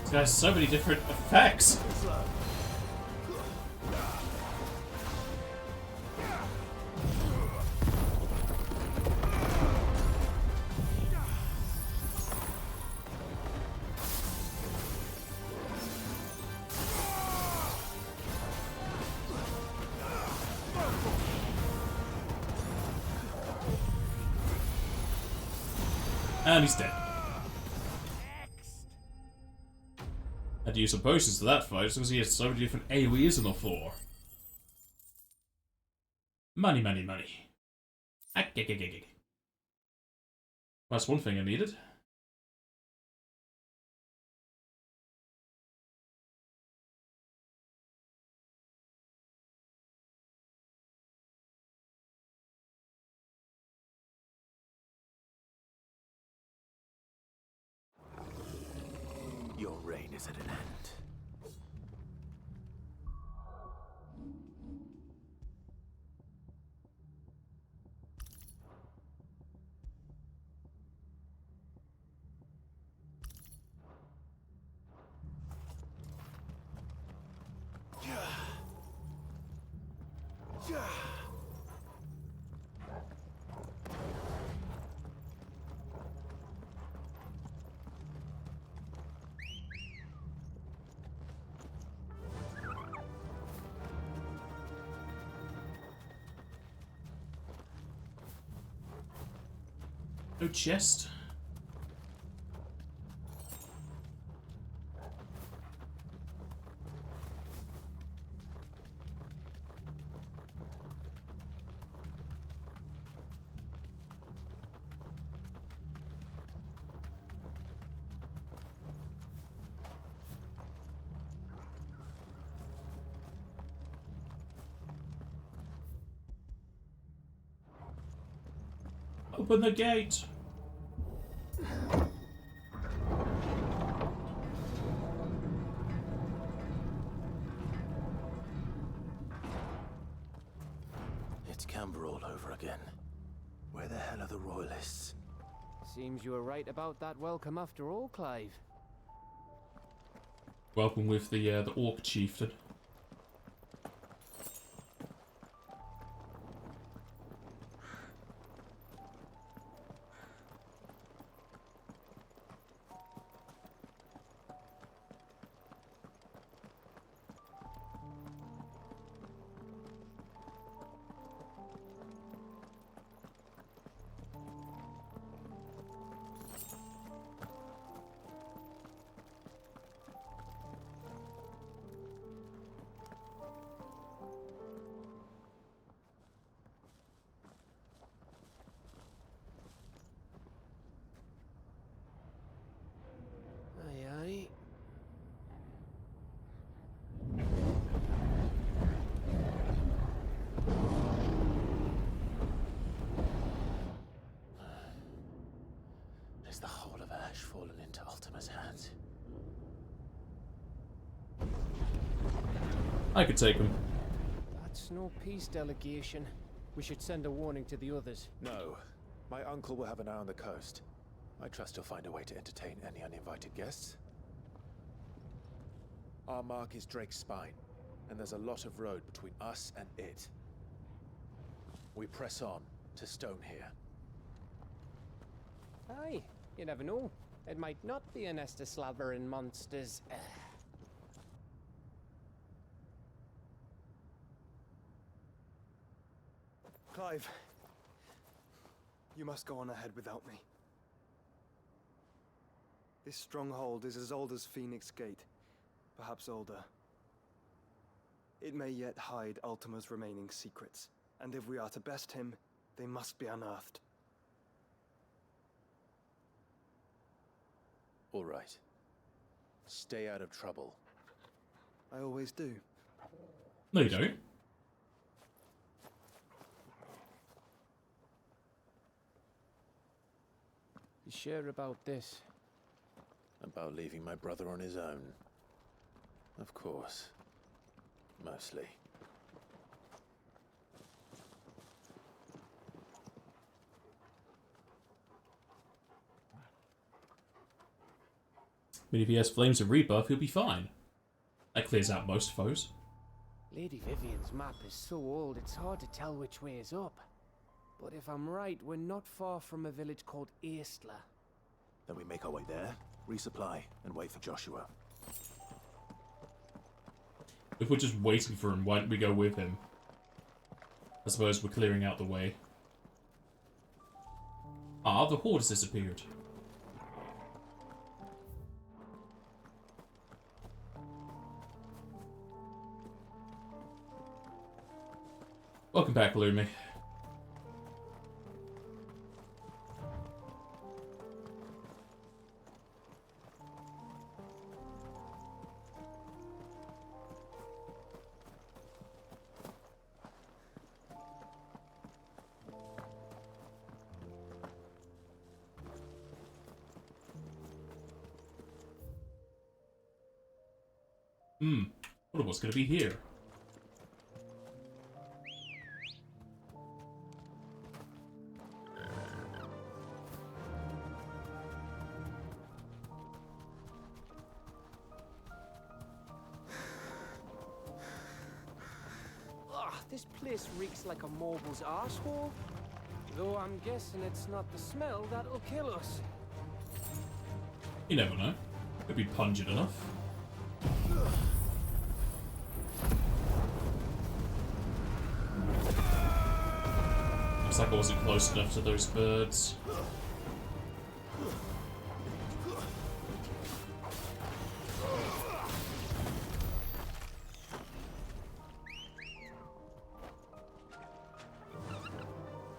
This guy has so many different effects. And he's dead. Had to use some potions to that fight because he has so many different AoEs on the floor. Money, money, money. That's one thing I needed. Your reign is at an end. No chest. Open the gate. It's Camber all over again. Where the hell are the royalists? Seems you were right about that welcome after all, Clive. Welcome with the orc chieftain. Is the whole of Ash fallen into Ultima's hands? I could take him. That's no peace delegation. We should send a warning to the others. No. My uncle will have an eye on the coast. I trust he'll find a way to entertain any uninvited guests. Our mark is Drake's Spine, and there's a lot of road between us and it. We press on to Stone here. Aye, you never know. It might not be a nest of slavering monsters. Clive, you must go on ahead without me. This stronghold is as old as Phoenix Gate, perhaps older. It may yet hide Ultima's remaining secrets, and if we are to best him, they must be unearthed. All right. Stay out of trouble. I always do. No, you don't. You sure about this? About leaving my brother on his own. Of course. Mostly. I mean, if he has Flames of Rebuff, he'll be fine. That clears out most foes. Lady Vivian's map is so old it's hard to tell which way is up. But if I'm right, we're not far from a village called Eastla. Then we make our way there, resupply, and wait for Joshua. If we're just waiting for him, why don't we go with him? I suppose we're clearing out the way. Ah, the horde has disappeared. Welcome back, Lumi. Wonder what's gonna be here. This place reeks like a moble's arsehole. Though I'm guessing it's not the smell that'll kill us. You never know. Could be pungent enough. Looks like I wasn't close enough to those birds.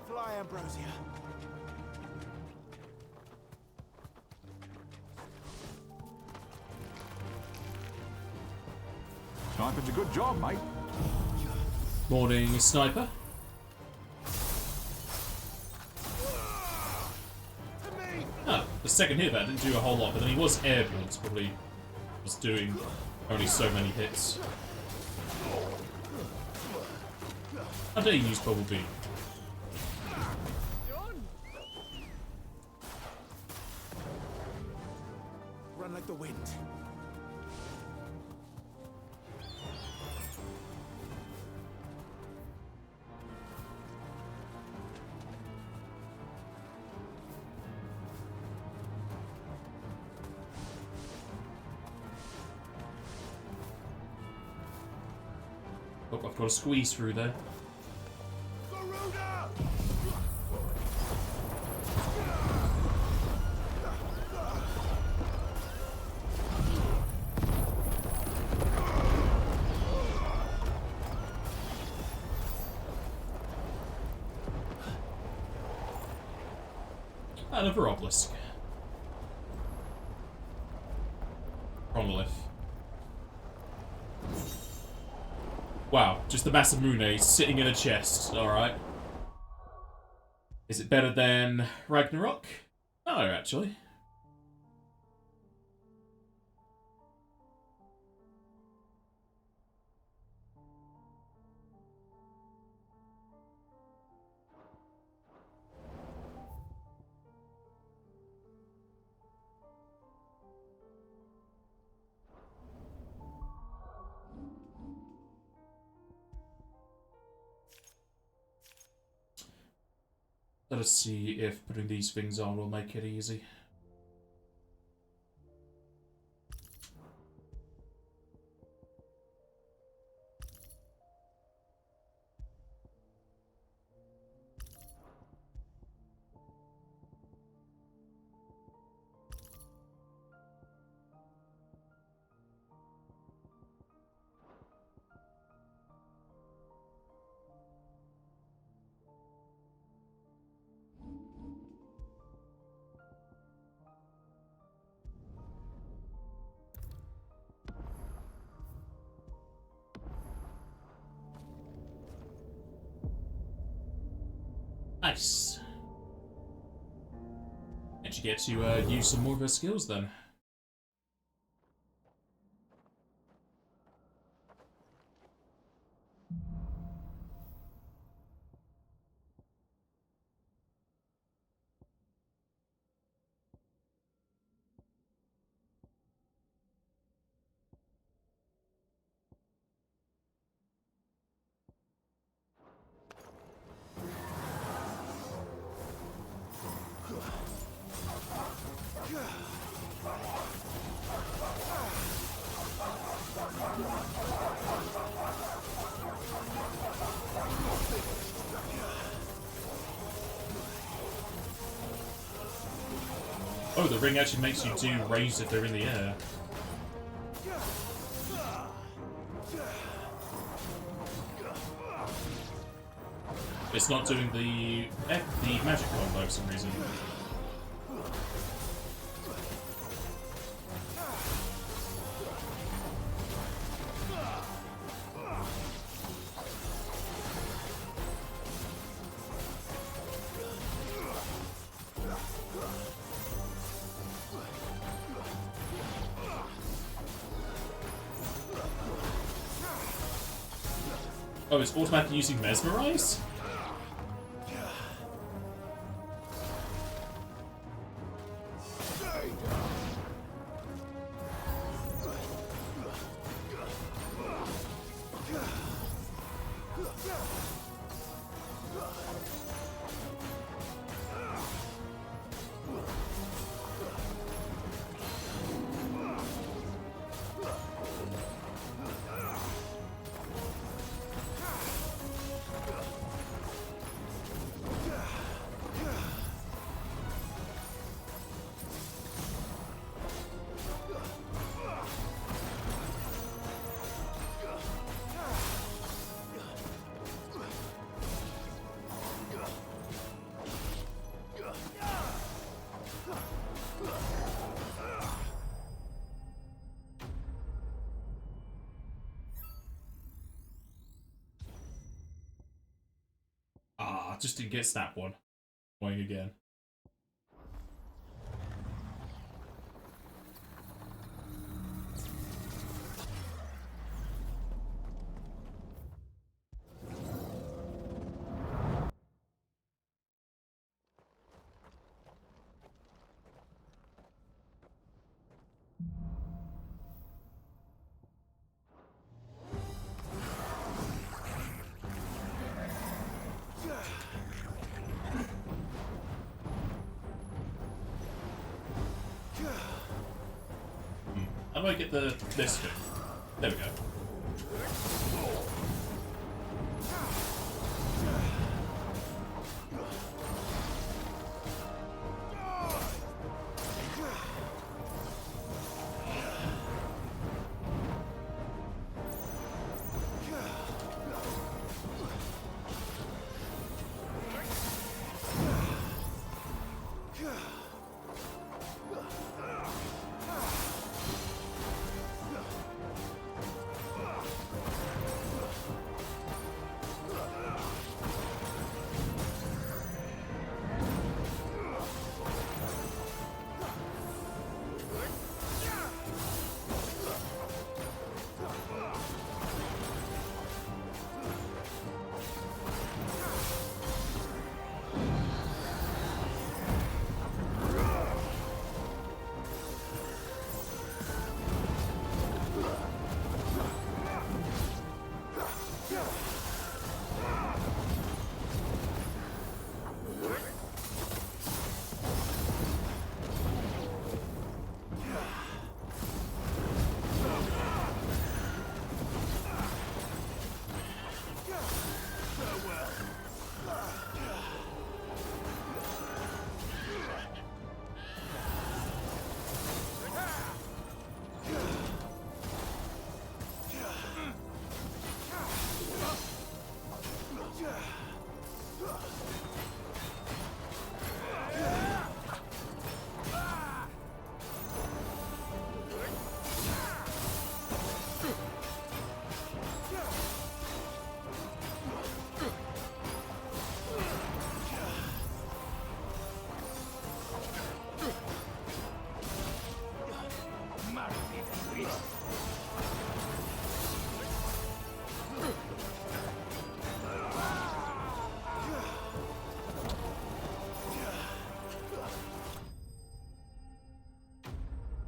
Fly, Ambrosia. Sniper's a good job, mate. Morning, Sniper. Ah, the second hit that didn't do a whole lot, but then he was airborne, so probably was doing only so many hits. How dare you use Bubble Beam? Run like the wind. Oh, I've got to squeeze through there. Another obelisk. Monolith. Wow, just the massive Mune sitting in a chest, alright. Is it better than Ragnarok? No, actually. Let us see if putting these things on will make it easy. Nice. And you get to use some more of her skills then. Oh, the ring actually makes you do ranged if they're in the air. It's not doing the magic combo for some reason. Oh, it's automatically using Mesmerize? Just didn't get snap one. Going again. How do I get this thing? There we go.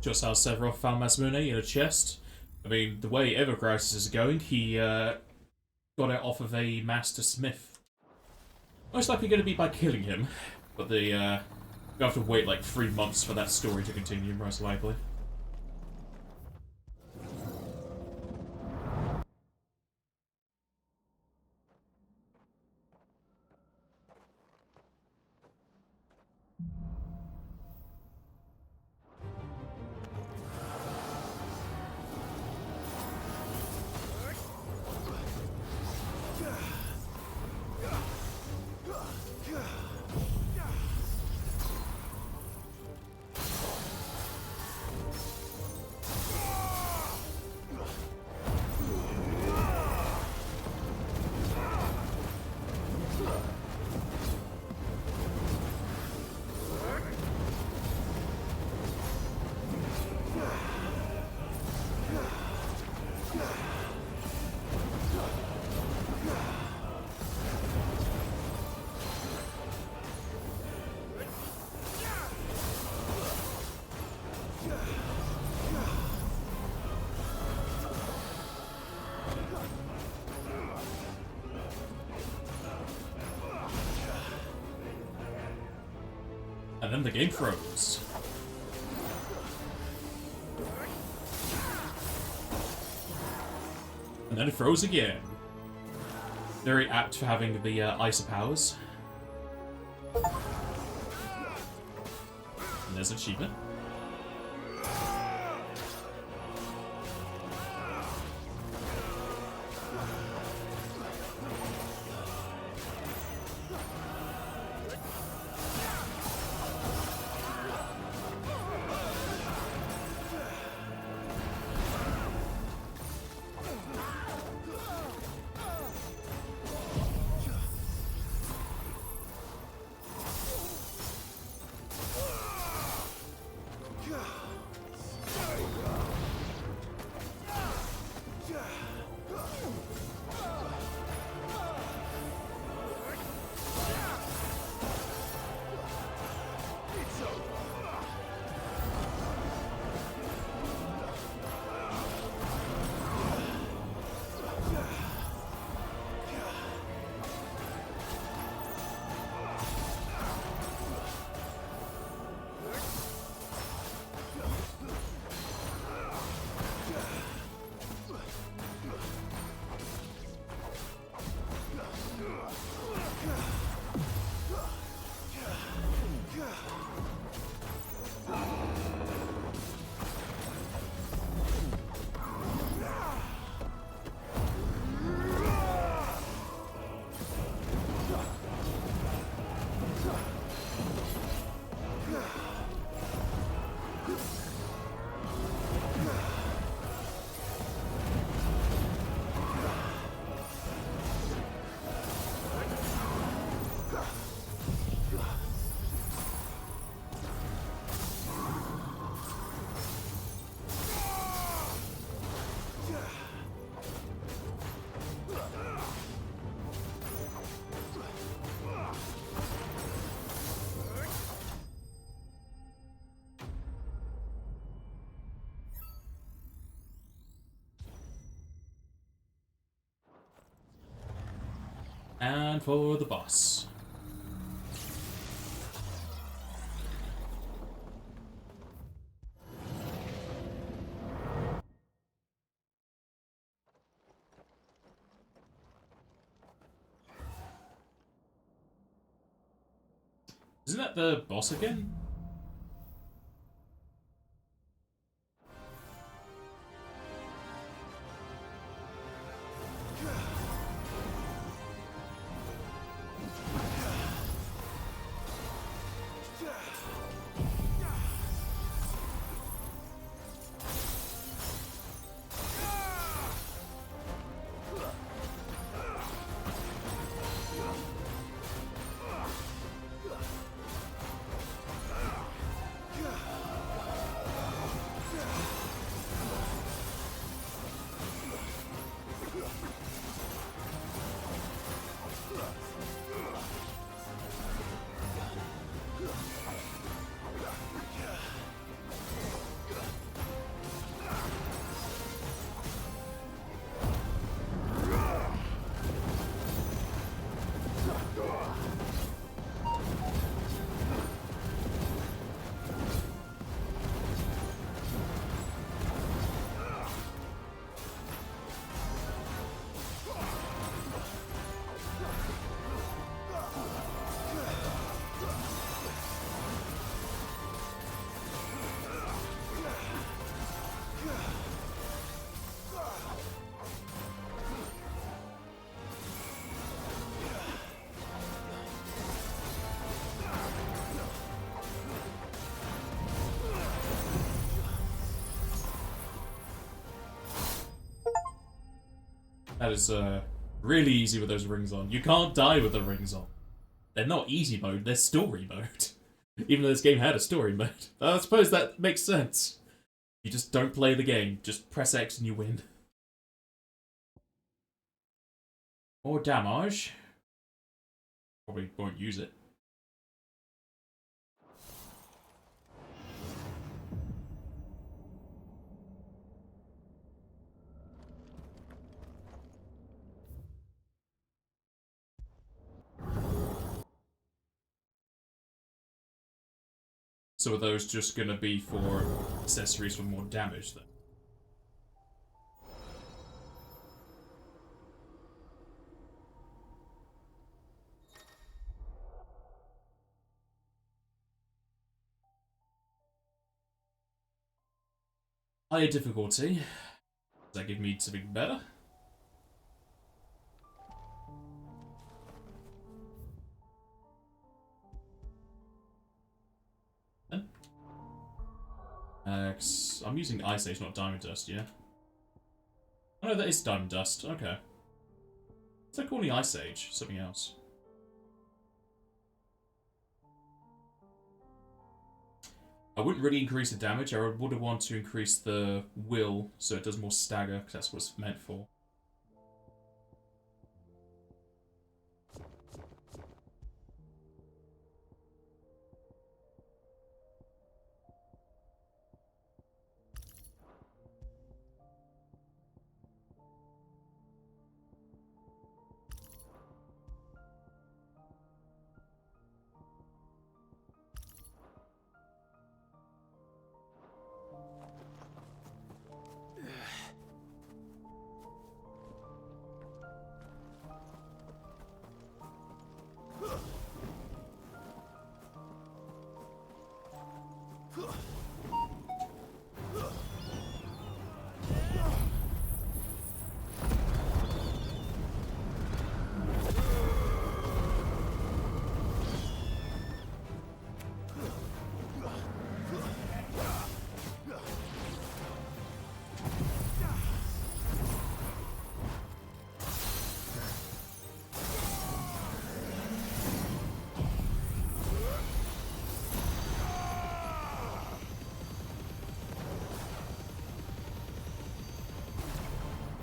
just how Sephiroth found Masamune in a chest. I mean, the way Ever Crisis is going, he got it off of a master smith. Most likely going to be by killing him, but you have to wait like 3 months for that story to continue, most likely. And then the game froze. And then it froze again. Very apt for having the ice powers. And there's an achievement. And for the boss. Isn't that the boss again? That is really easy with those rings on. You can't die with the rings on. They're not easy mode, they're story mode. Even though this game had a story mode. I suppose that makes sense. You just don't play the game, just press X and you win. More damage. Probably won't use it. So are those just gonna be for accessories for more damage then? Higher difficulty. Does that give me something better? I'm using Ice Age, not Diamond Dust, yeah? Oh no, that is Diamond Dust, okay. What's that calling Ice Age? Something else. I wouldn't really increase the damage, I would want to increase the will so it does more stagger, because that's what it's meant for.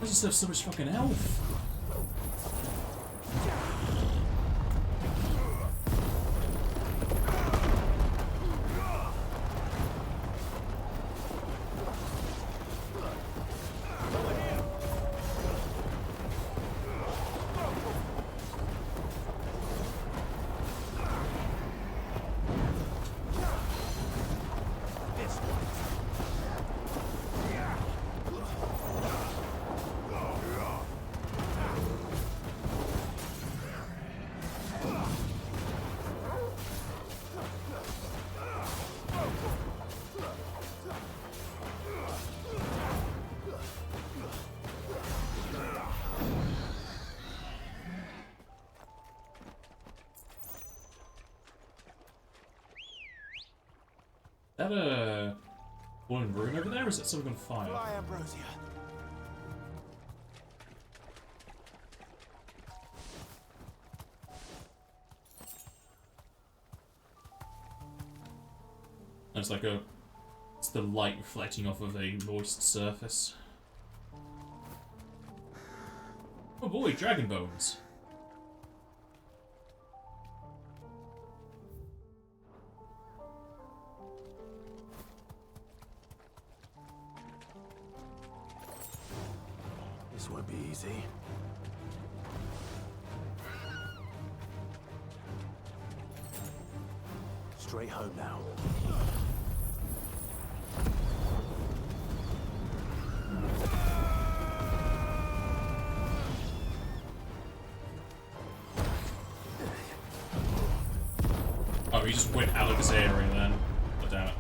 Why does he have so much fucking health? Is that a one room over there, or is that something on fire? Fly, Ambrosia. It's like a... It's the light reflecting off of a moist surface. Oh boy, dragon bones. This won't be easy. Straight home now. Oh, he just went out of this area then. Oh, damn it.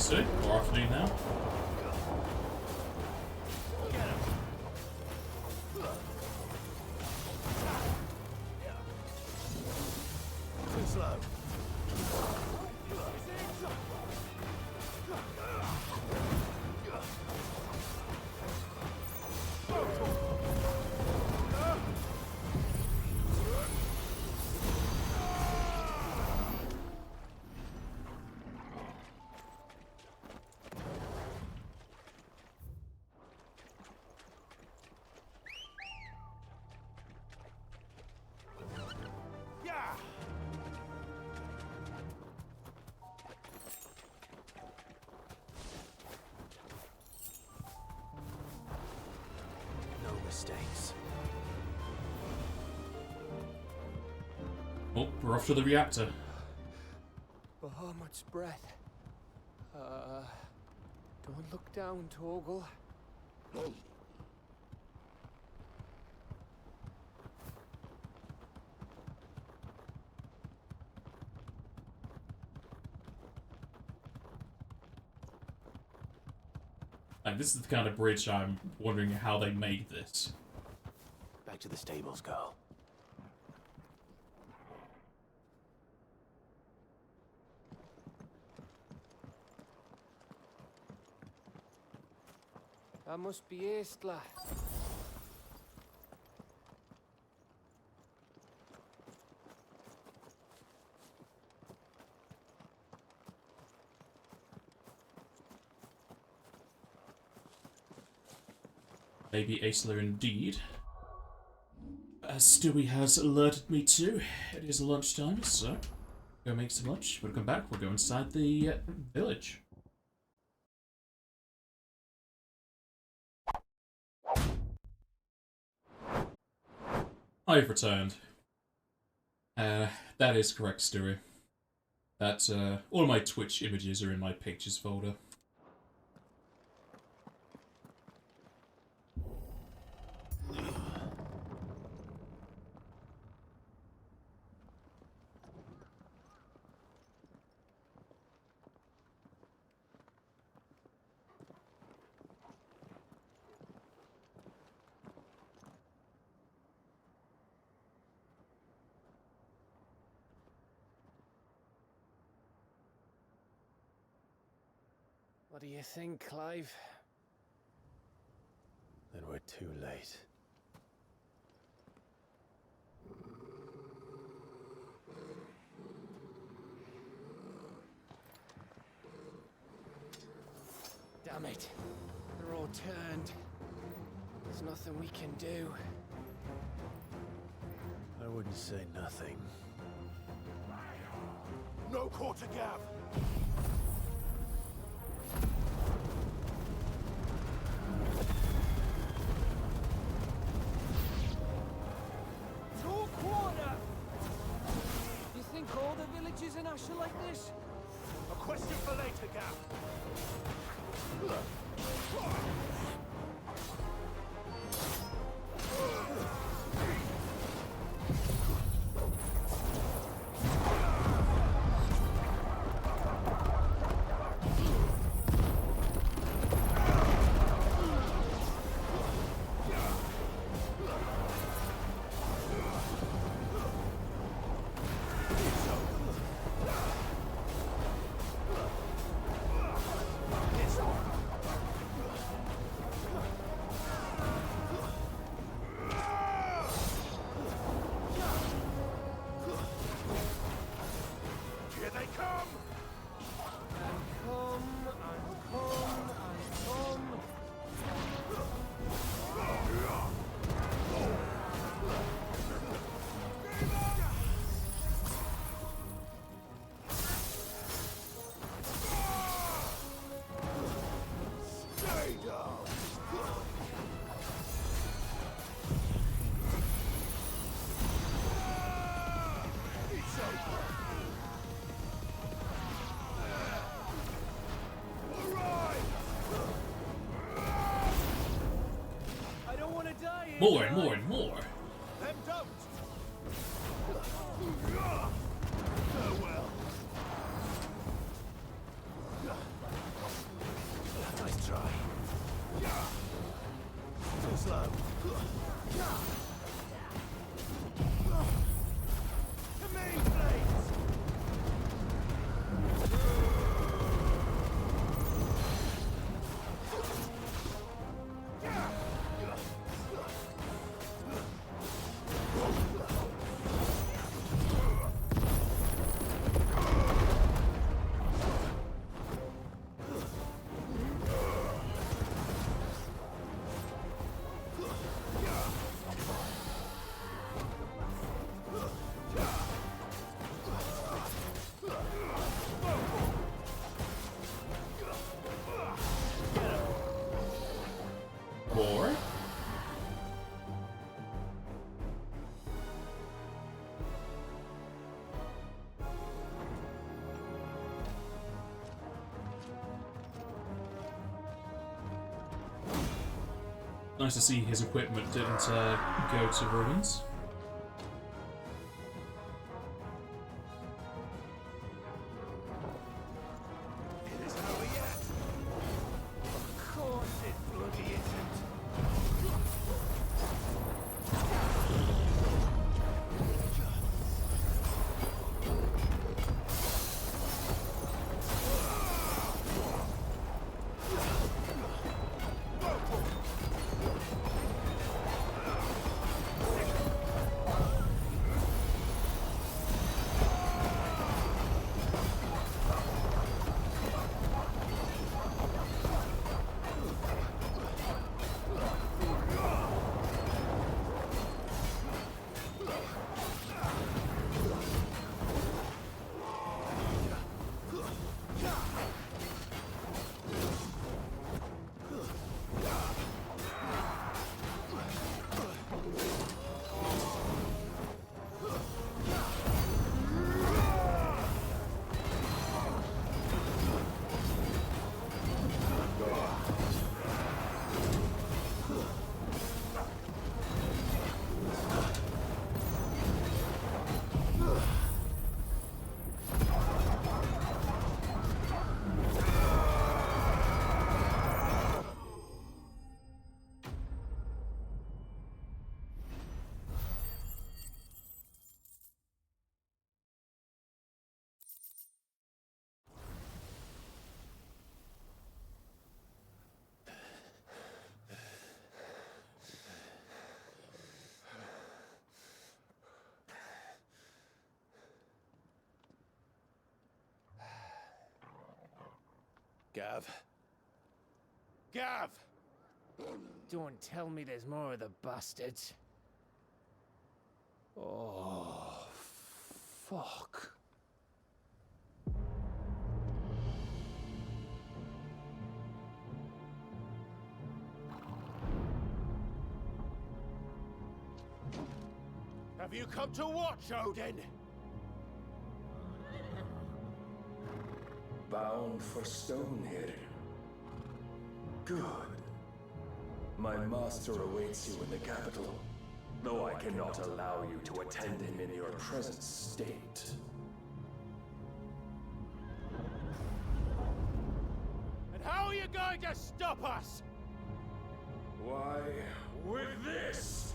next day, or afternoon now. Too slow. Mistakes. Oh, we're off to the reactor. Bahamut's breath. Don't look down, Torgal. Like, this is the kind of bridge I'm wondering how they made this. Back to the stables, girl. That must be Estla. Maybe Aisler indeed. As Stewie has alerted me to, it is lunchtime, so go make some lunch. We'll come back, we'll go inside the village. I've returned. That is correct, Stewie. That, all my Twitch images are in my pictures folder. What do you think, Clive? Then we're too late. Damn it. They're all turned. There's nothing we can do. I wouldn't say nothing. No quarter gap! You think all the villages in Ash are like this? A question for later, Gav. More and more and more. Then don't. Farewell. slow. To me, blades! More? Nice to see his equipment didn't go to ruins. It isn't over yet. Of course it bloody isn't. Gav. Gav! Don't tell me there's more of the bastards. Oh, fuck. Have you come to watch, Odin? Bound for Stonehill. Good. My master awaits you in the capital, though I cannot allow you to attend him in your present state. And how are you going to stop us? Why, with this!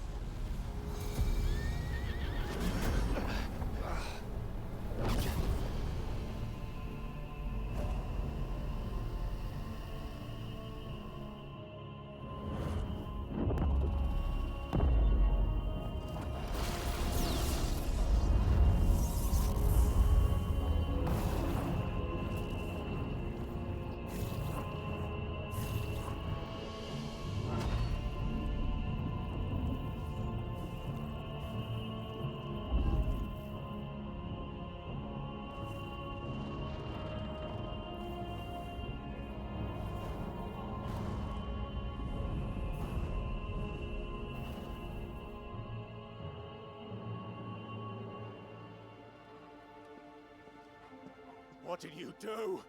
What did you do?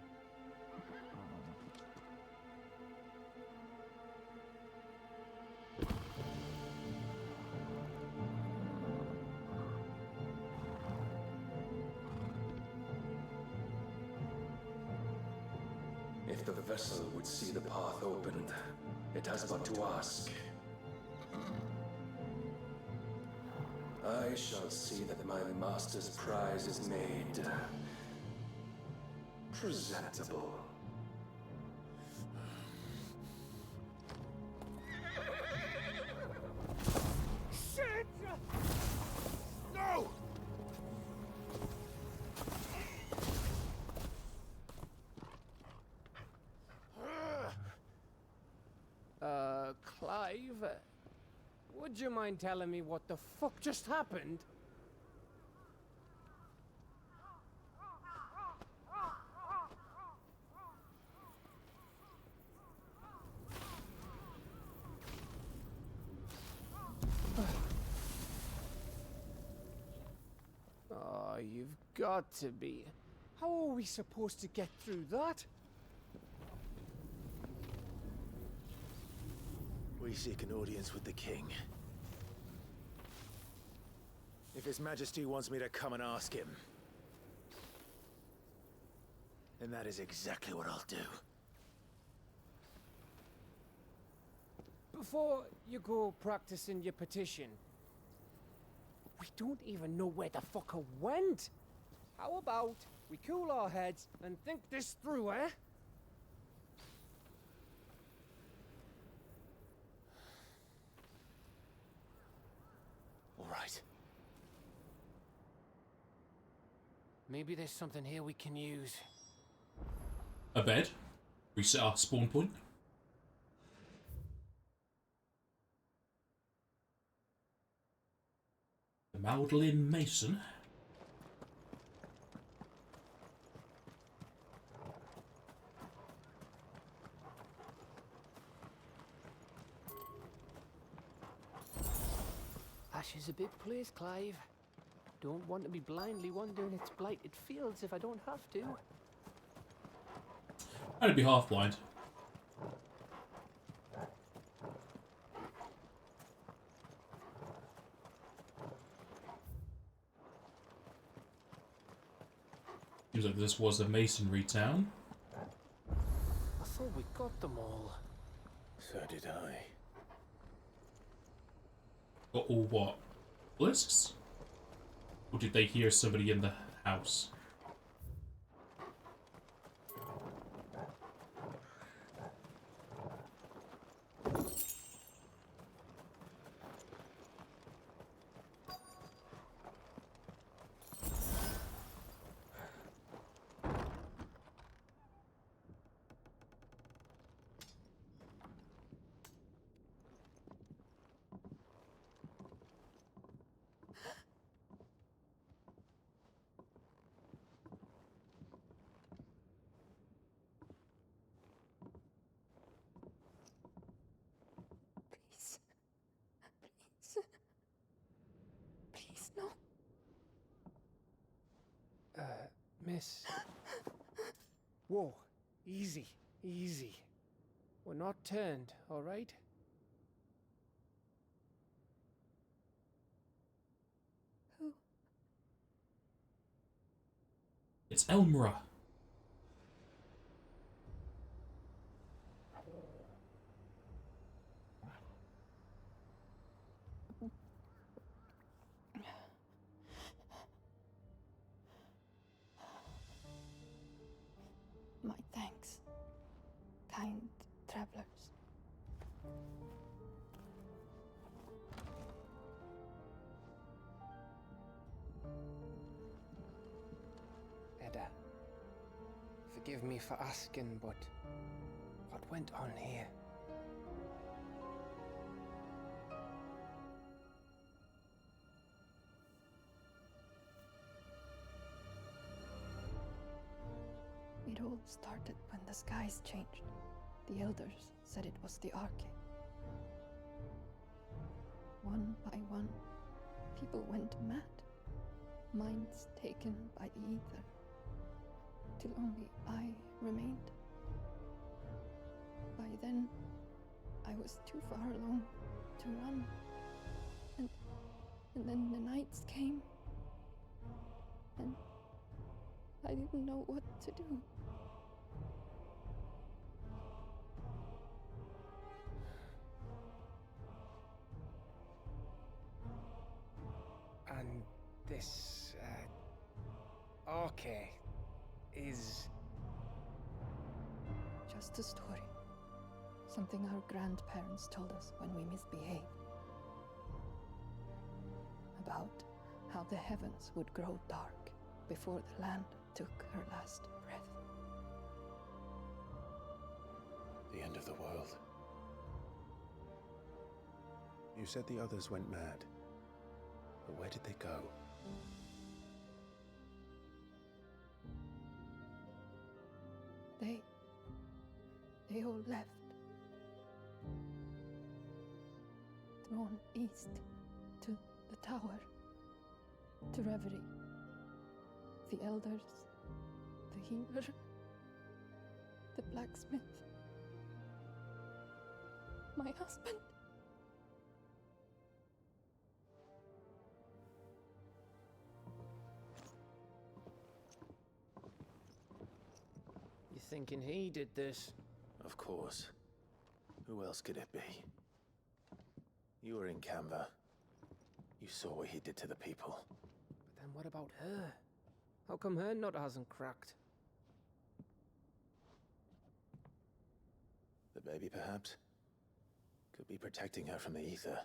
If the vessel would see the path opened, it has but to ask. I shall see that my master's prize is made presentable. Shit! No! Clive, would you mind telling me what the fuck just happened? Oh, you've got to be. How are we supposed to get through that? We seek an audience with the king. If His Majesty wants me to come and ask him, then that is exactly what I'll do. Before you go practicing your petition, we don't even know where the fucker went. How about we cool our heads and think this through, eh? All right. Maybe there's something here we can use. A bed. Reset our spawn point. The Magdalene Mason. Ash is a big place, Clive. Don't want to be blindly wandering its blighted fields if I don't have to. I'd be half blind. Seems like this was a masonry town. I thought we got them all. So did I. Got all what? Lists? Or did they hear somebody in the house? Please, no. Miss. Whoa, easy, easy. We're not turned, all right? Who? It's Elmra. My thanks, kind travelers. Edda, forgive me for asking, but what went on here? It all started when the skies changed. The elders said it was the Arche. One by one, people went mad. Minds taken by the ether. Till only I remained. By then, I was too far along to run. And then the nights came. And I didn't know what to do. This, Arche is... Just a story. Something our grandparents told us when we misbehaved. About how the heavens would grow dark before the land took her last breath. The end of the world. You said the others went mad. But where did they go? They all left. Drawn east to the tower, to Reverie. The elders, the healer, the blacksmith, my husband. You thinking he did this? Of course. Who else could it be? You were in Canva. You saw what he did to the people. But then what about her? How come her nut hasn't cracked? The baby, perhaps? Could be protecting her from the ether.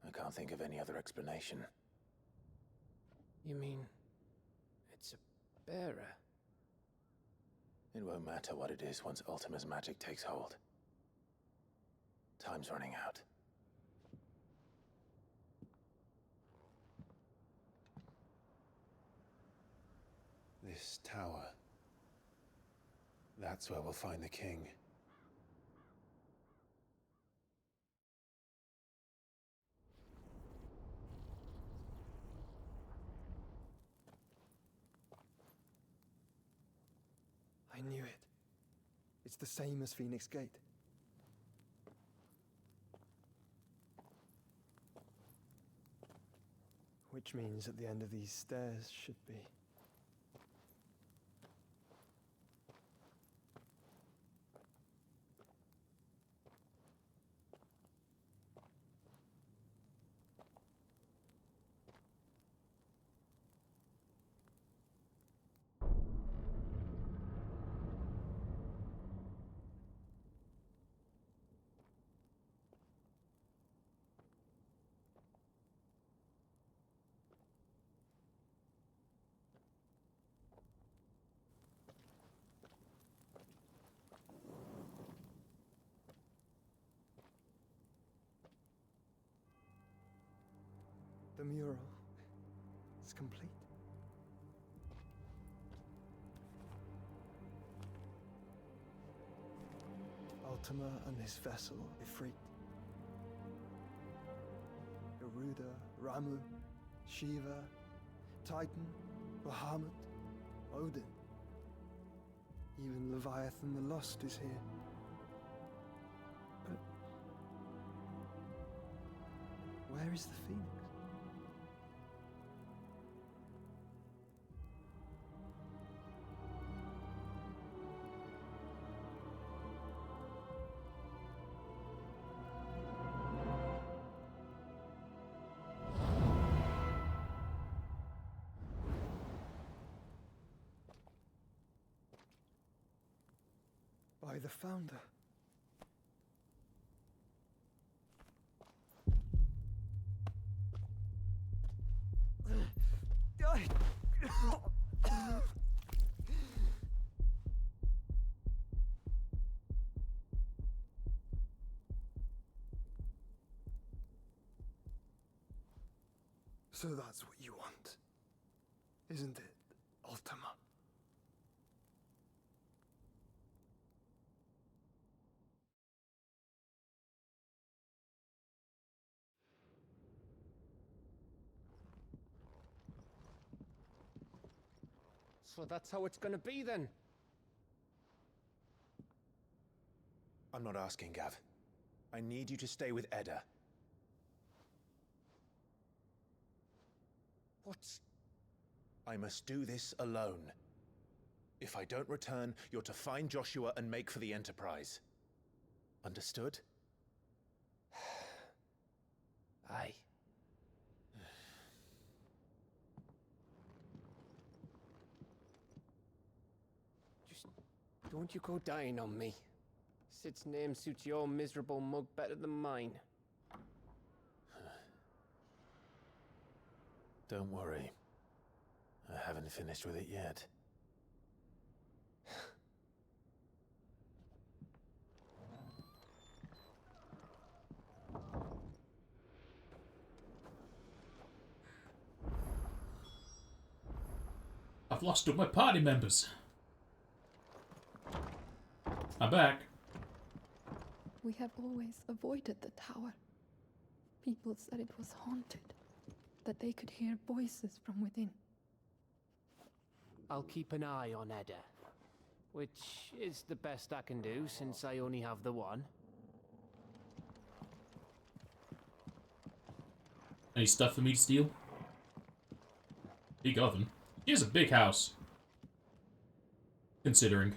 I can't think of any other explanation. You mean... it's a bearer? It won't matter what it is once Ultima's magic takes hold. Time's running out. This tower. That's where we'll find the king. I knew it. It's the same as Phoenix Gate. Which means at the end of these stairs should be... The mural is complete. Ultima and his vessel, Ifrit. Garuda, Ramu, Shiva, Titan, Bahamut, Odin. Even Leviathan the Lost is here. But where is the Phoenix? By the Founder. So that's what you want, isn't it, Ultima? So that's how it's gonna be then? I'm not asking, Gav. I need you to stay with Edda. What's... I must do this alone. If I don't return, you're to find Joshua and make for the Enterprise. Understood? Aye. Don't you go dying on me. Sid's name suits your miserable mug better than mine. Don't worry. I haven't finished with it yet. I've lost all my party members. I'm back. We have always avoided the tower. People said it was haunted, that they could hear voices from within. I'll keep an eye on Edda, which is the best I can do since I only have the one. Any stuff for me to steal? Big oven. Here's a big house. Considering.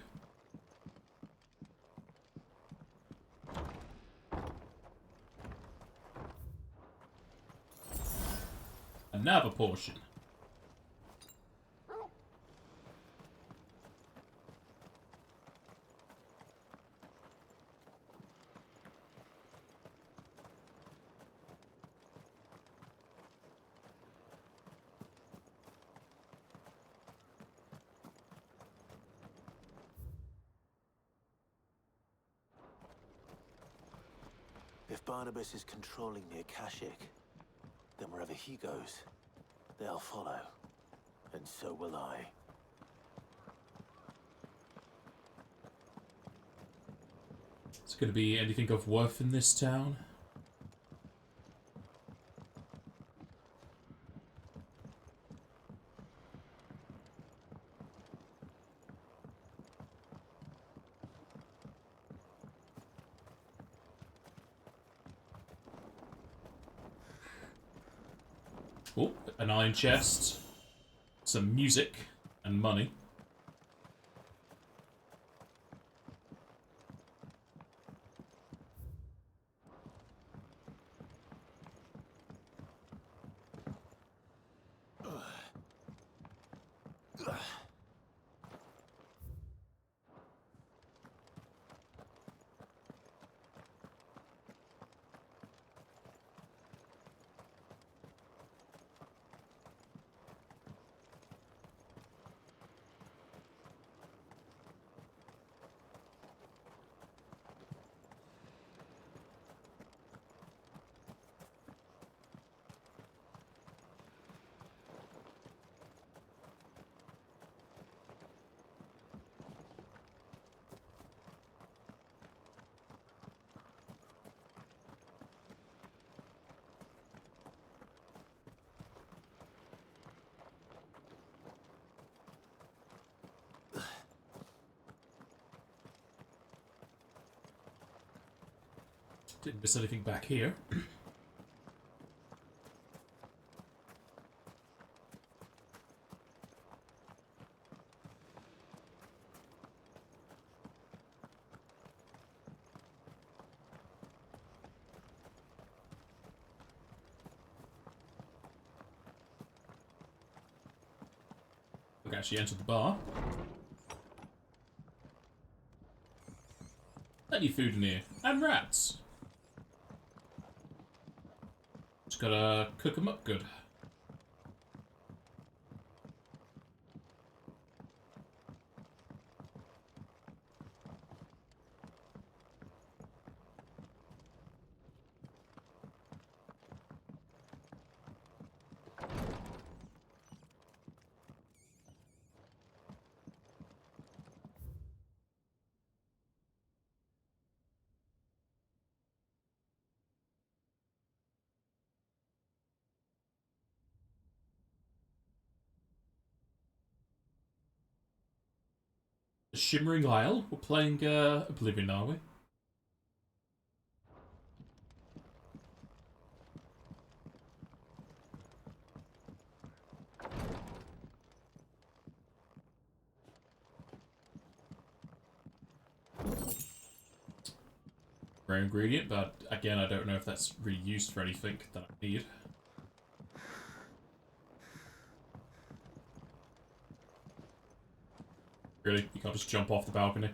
Another portion. If Barnabas is controlling the Akashic, then wherever he goes, they'll follow. And so will I. Is going to be anything of worth in this town? Oh, an iron chest, some music, and money. Didn't miss anything back here. Look, actually entered the bar. Plenty of food in here. And rats. Just gotta cook them up good. Shimmering Isle. We're playing Oblivion, are we? Rare ingredient, but again, I don't know if that's really used for anything that I need. Really? You can't just jump off the balcony?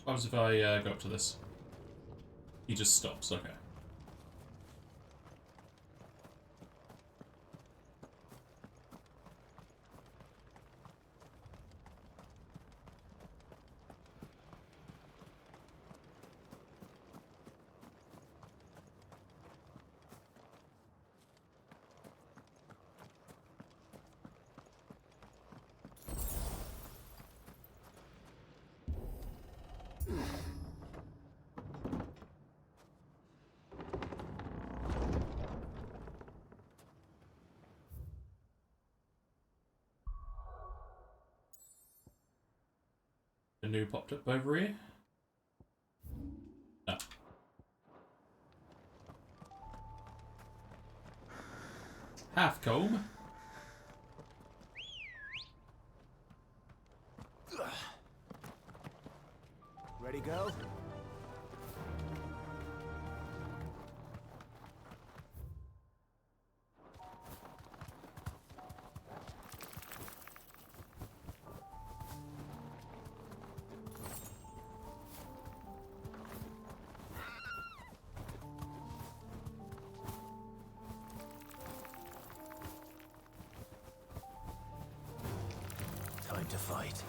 What happens if I go up to this? He just stops, okay. A new popped up over here. No. Half comb. Ready, go? Time to fight.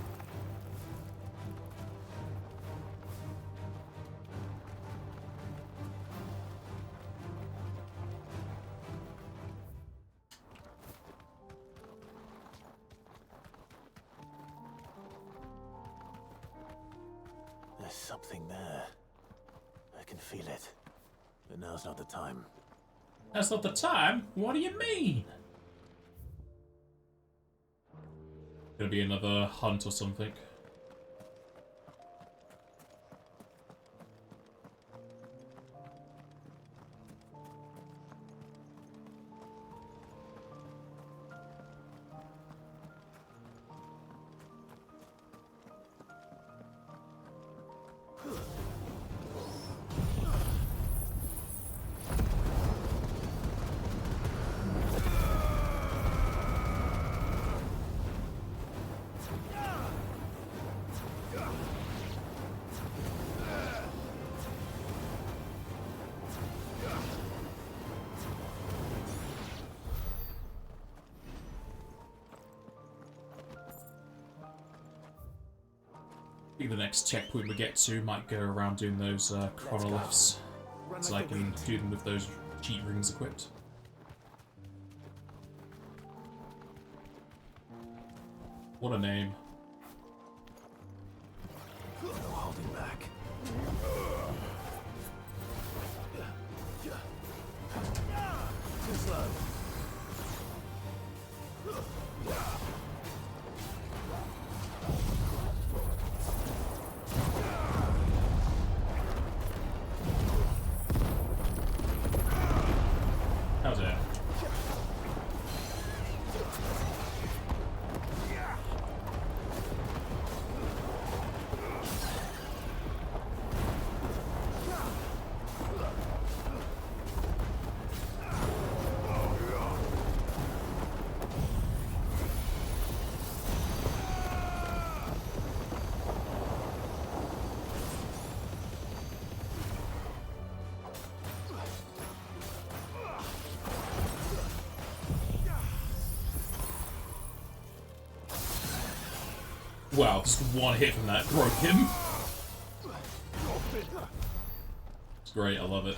There's something there. I can feel it. But now's not the time. That's not the time? What do you mean? Gonna be another hunt or something. I think the next checkpoint we get to might go around doing those chronoliths, so I can do them with those cheat rings equipped. What a name. No holding back. Too slow. How's that? Wow, just one hit from that broke him. It's great, I love it.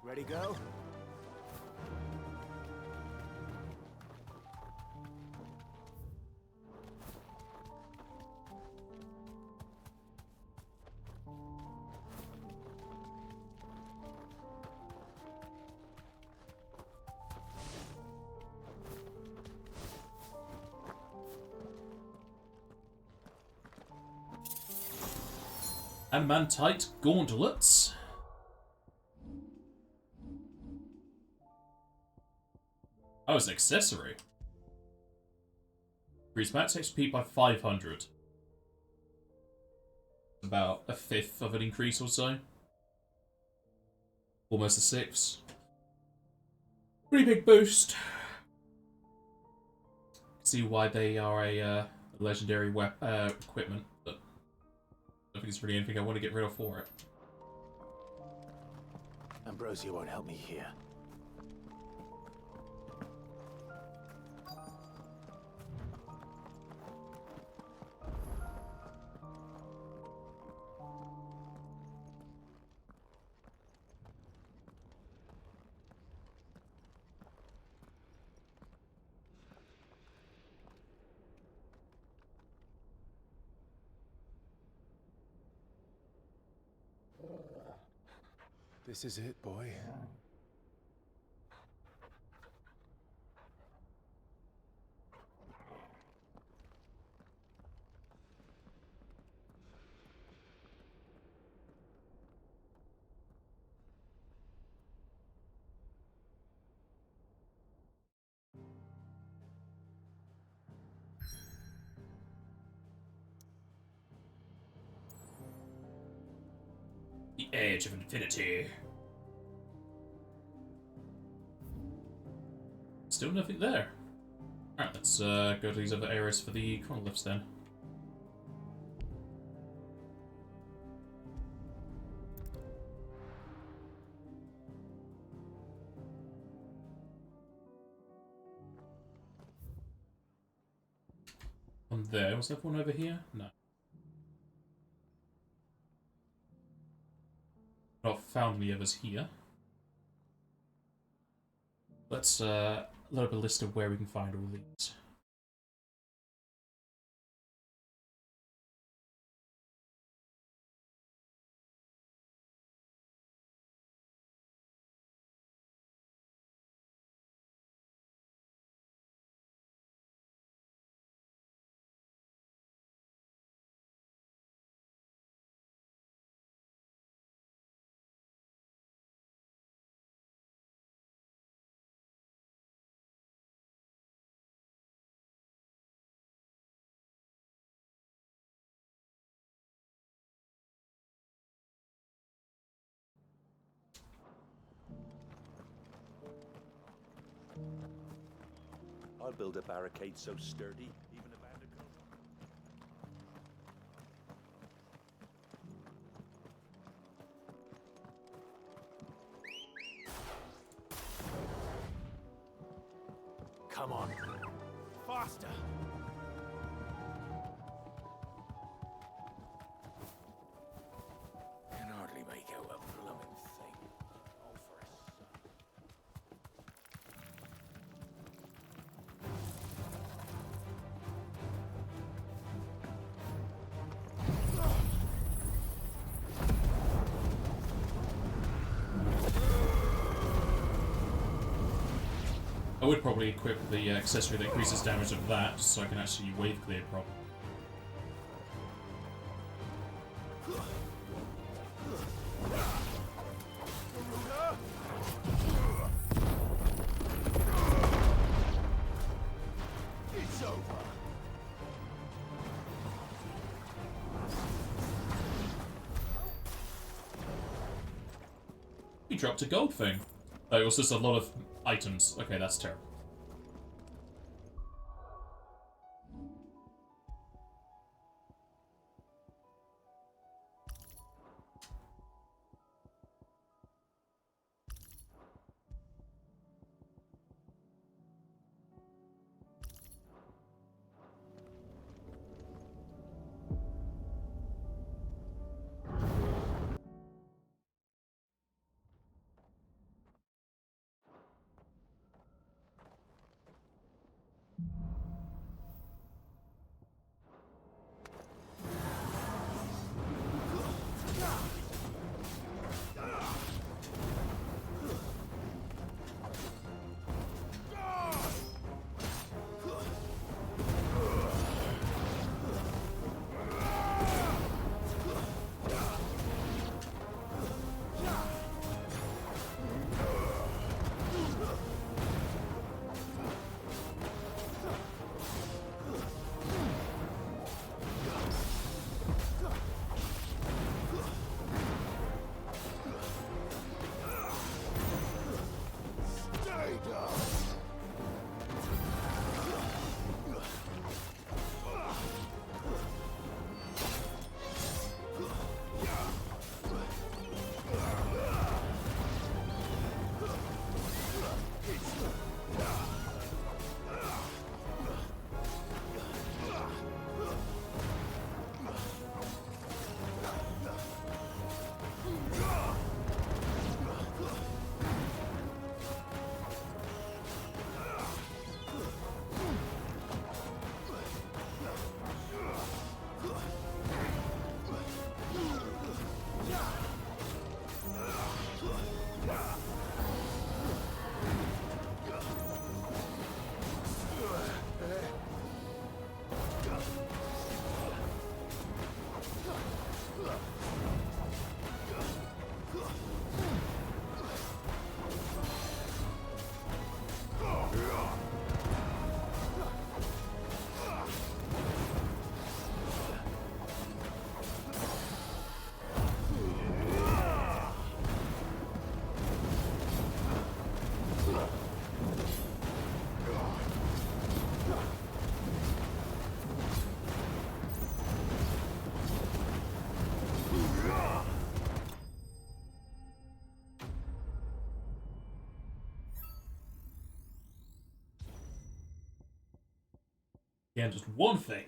Ready, go? Adamantite gauntlets. Oh, it's an accessory. Increase max XP by 500. About a fifth of an increase or so. Almost a sixth. Pretty big boost. See why they are a legendary equipment, but I don't think it's really anything I want to get rid of for it. Ambrosia won't help me here. This is it, boy. The Edge of Infinity. Still nothing there. Alright, let's go to these other areas for the chronoglyphs then. One there. Was there one over here? No. Not found any others here. Let's load up a list of where we can find all these. I'll build a barricade so sturdy, even a bandicoot. Come on. Faster! Can hardly make out a blooming thing. Oh, for a I would probably equip the accessory that increases damage of that, so I can actually wave clear properly. It's over. He dropped a gold thing. Oh, it was just a lot of items. Okay, that's terrible. again, just one thing.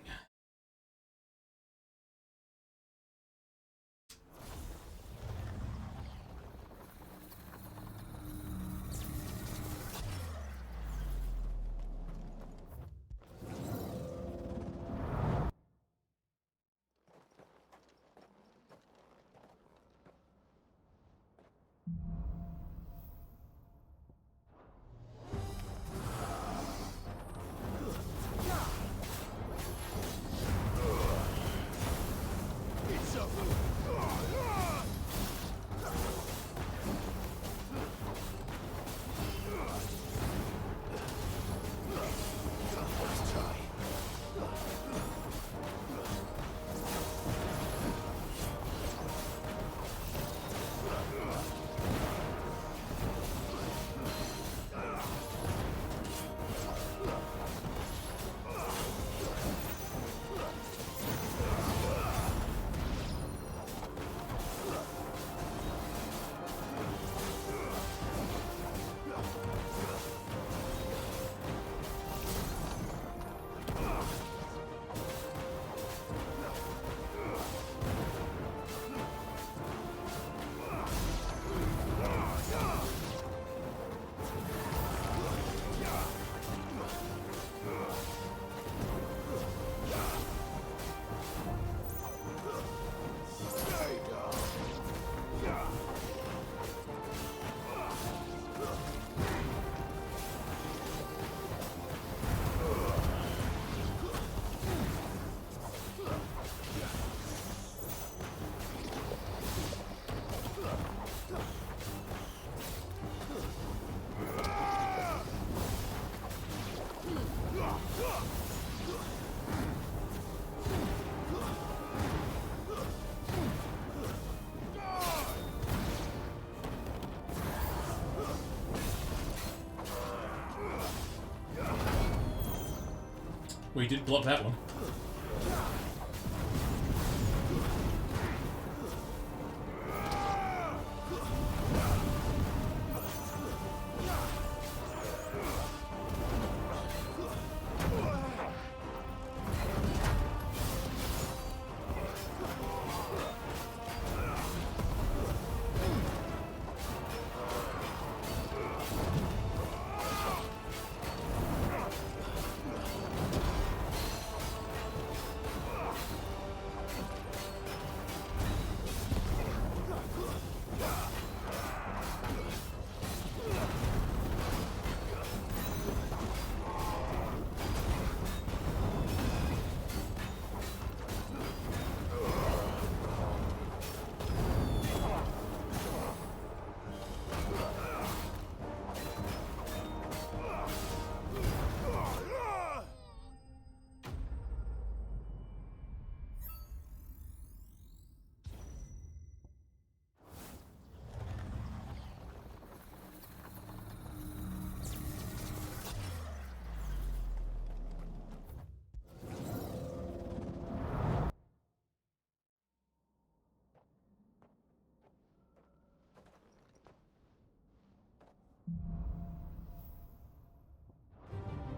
Well, you didn't block that one.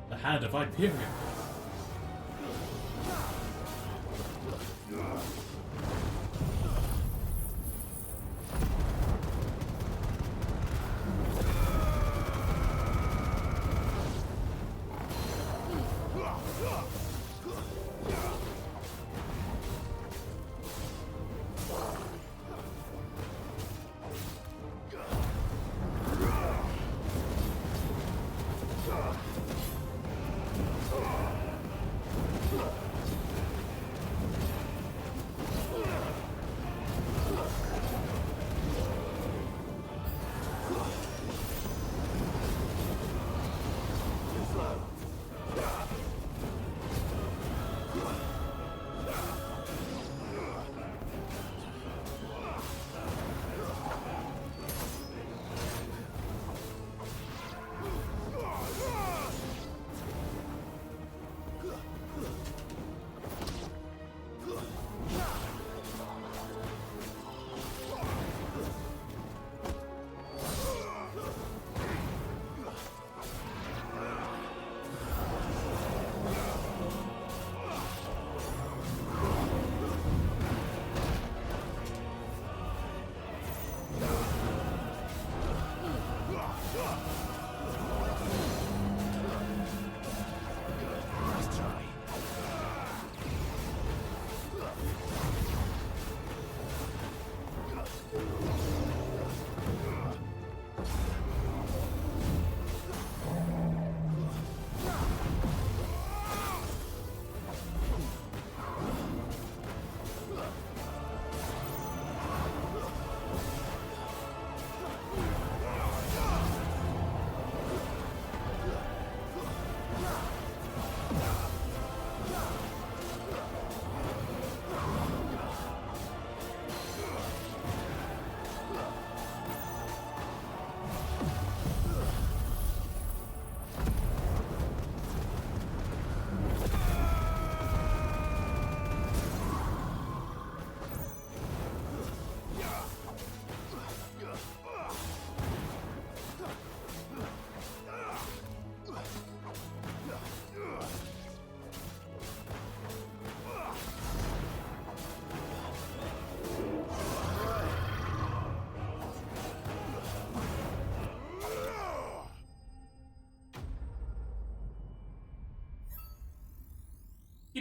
The Hand of Hyperion.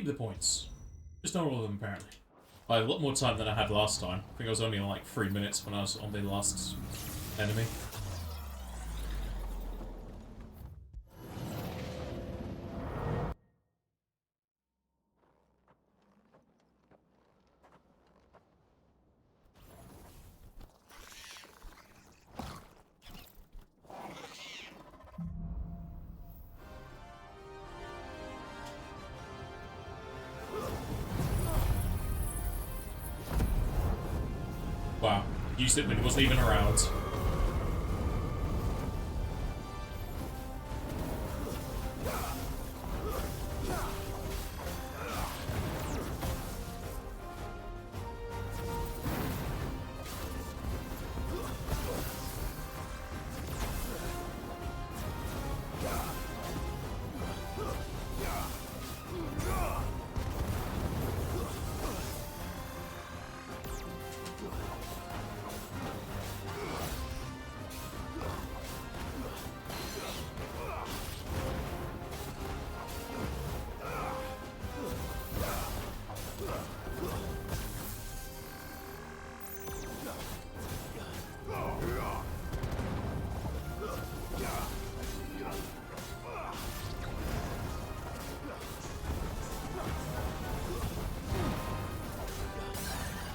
the points. Just not all of them, apparently. I had a lot more time than I had last time. I think I was only on like 3 minutes when I was on the last enemy. Wow, used it when he wasn't even around.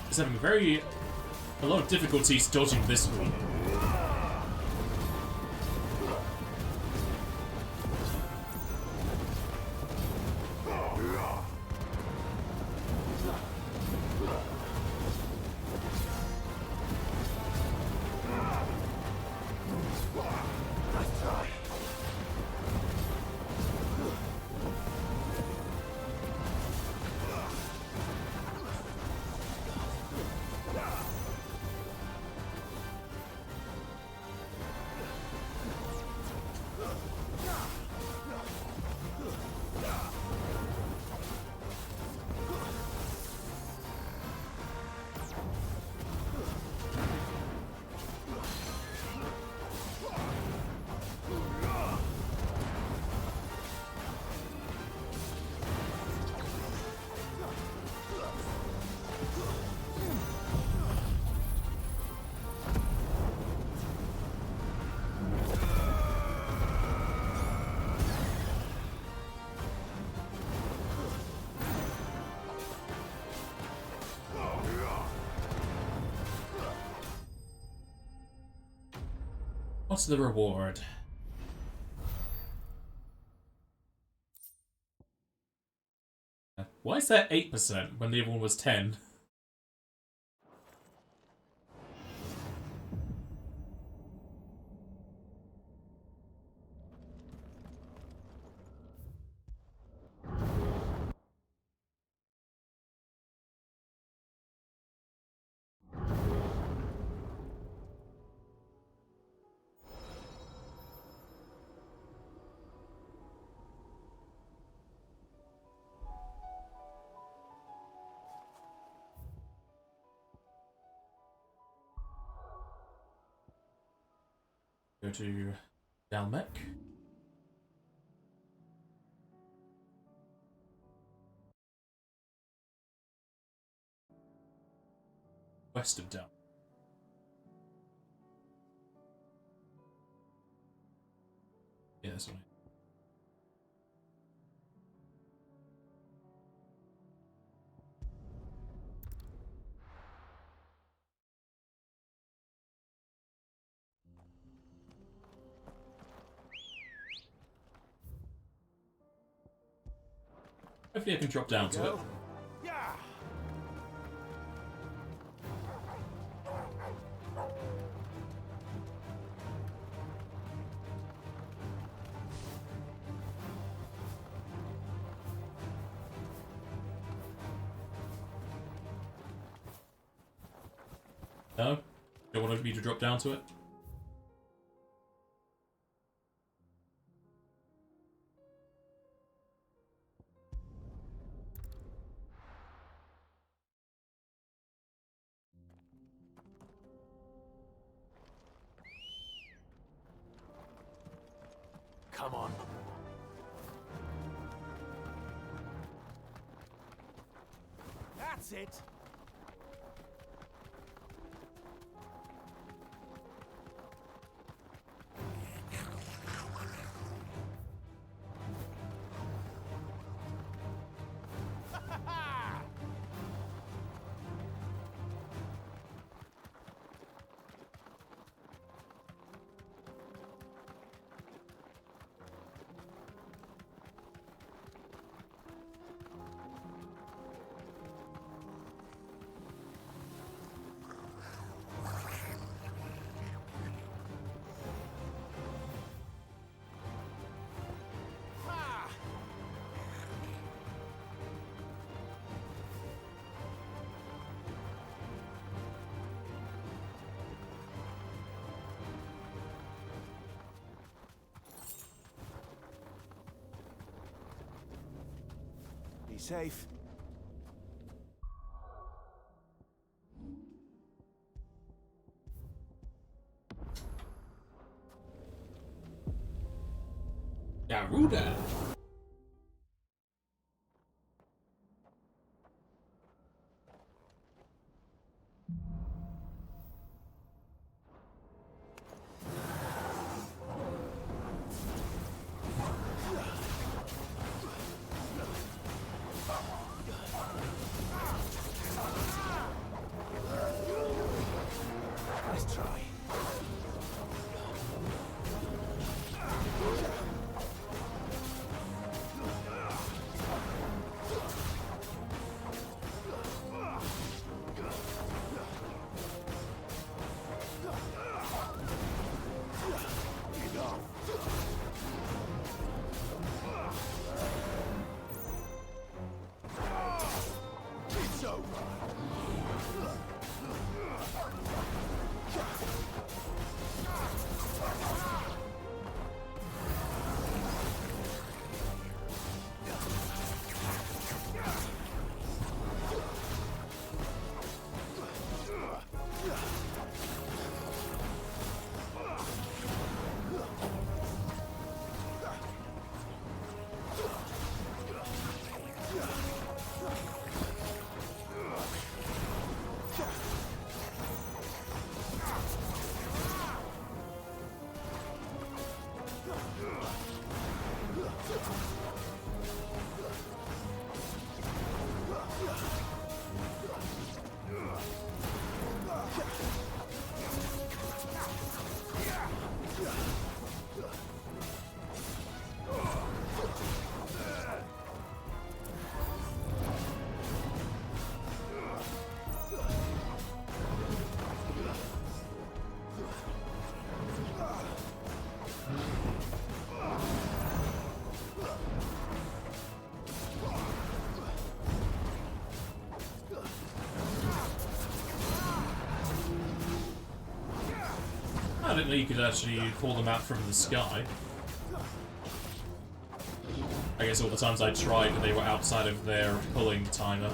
He's having a lot of difficulties dodging this one. What's the reward? Why is that 8% when the other one was 10? Go to Dalmec. West of Dalmec. Yeah, that's right. Hopefully I can drop down to it. No? Don't want me to drop down to it? Come on. it? Be safe. Garuda. Let's try. It's over. I didn't know you could actually call them out from the sky. I guess all the times I tried, they were outside of their pulling timer.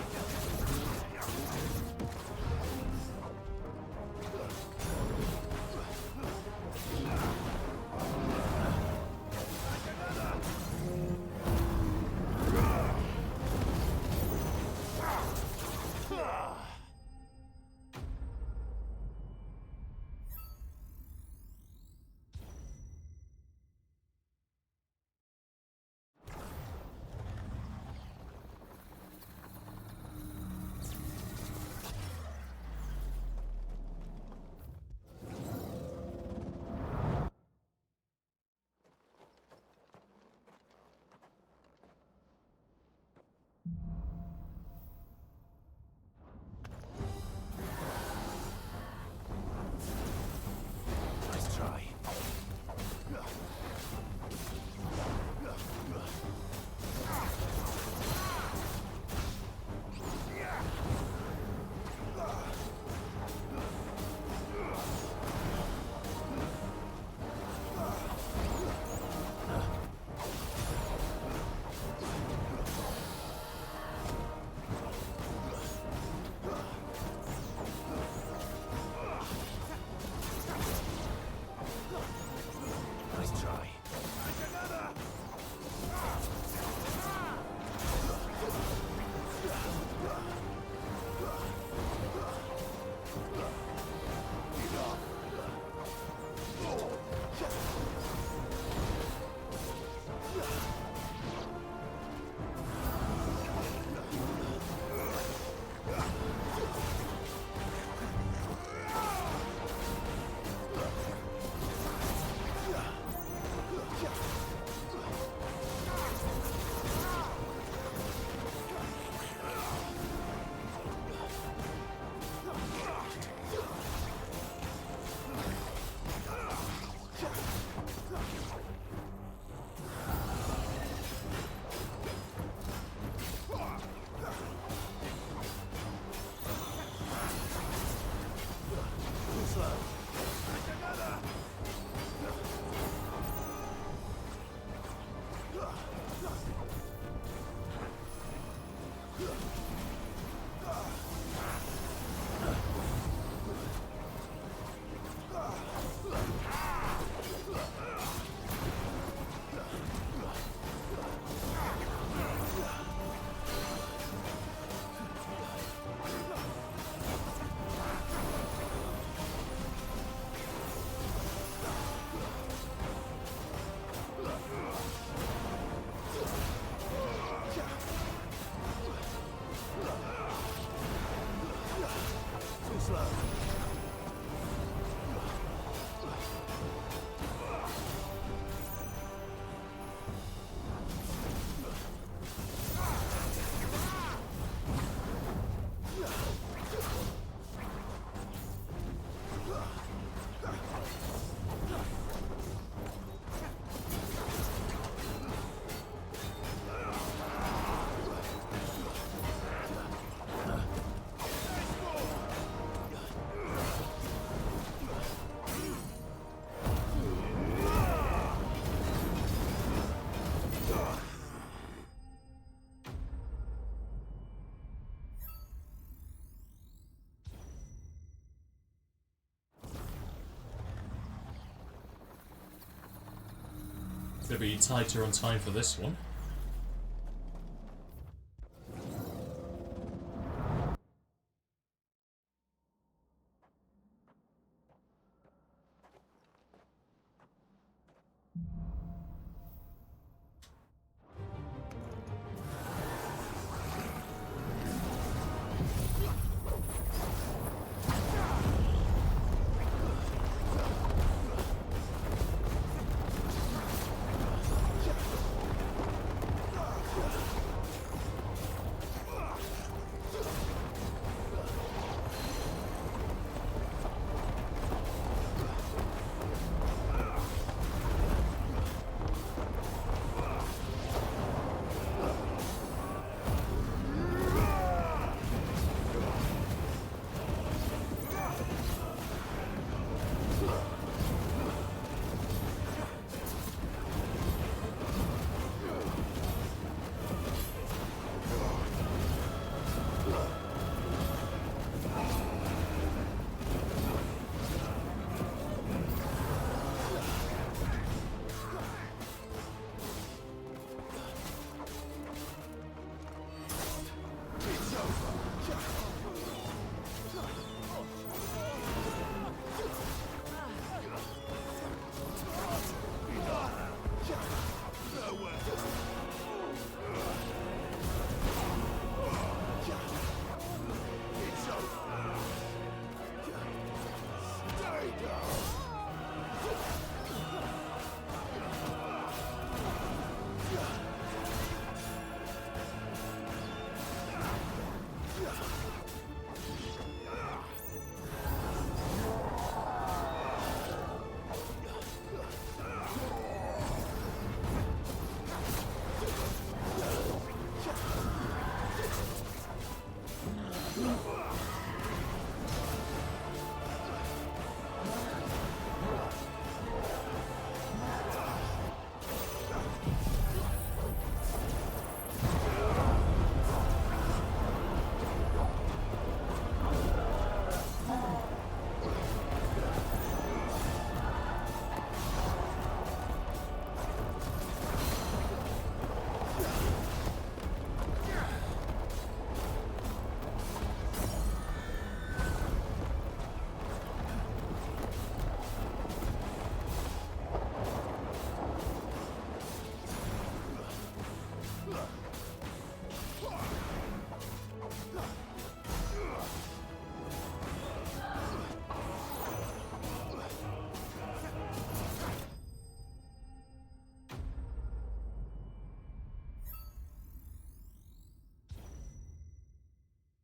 Gonna be tighter on time for this one.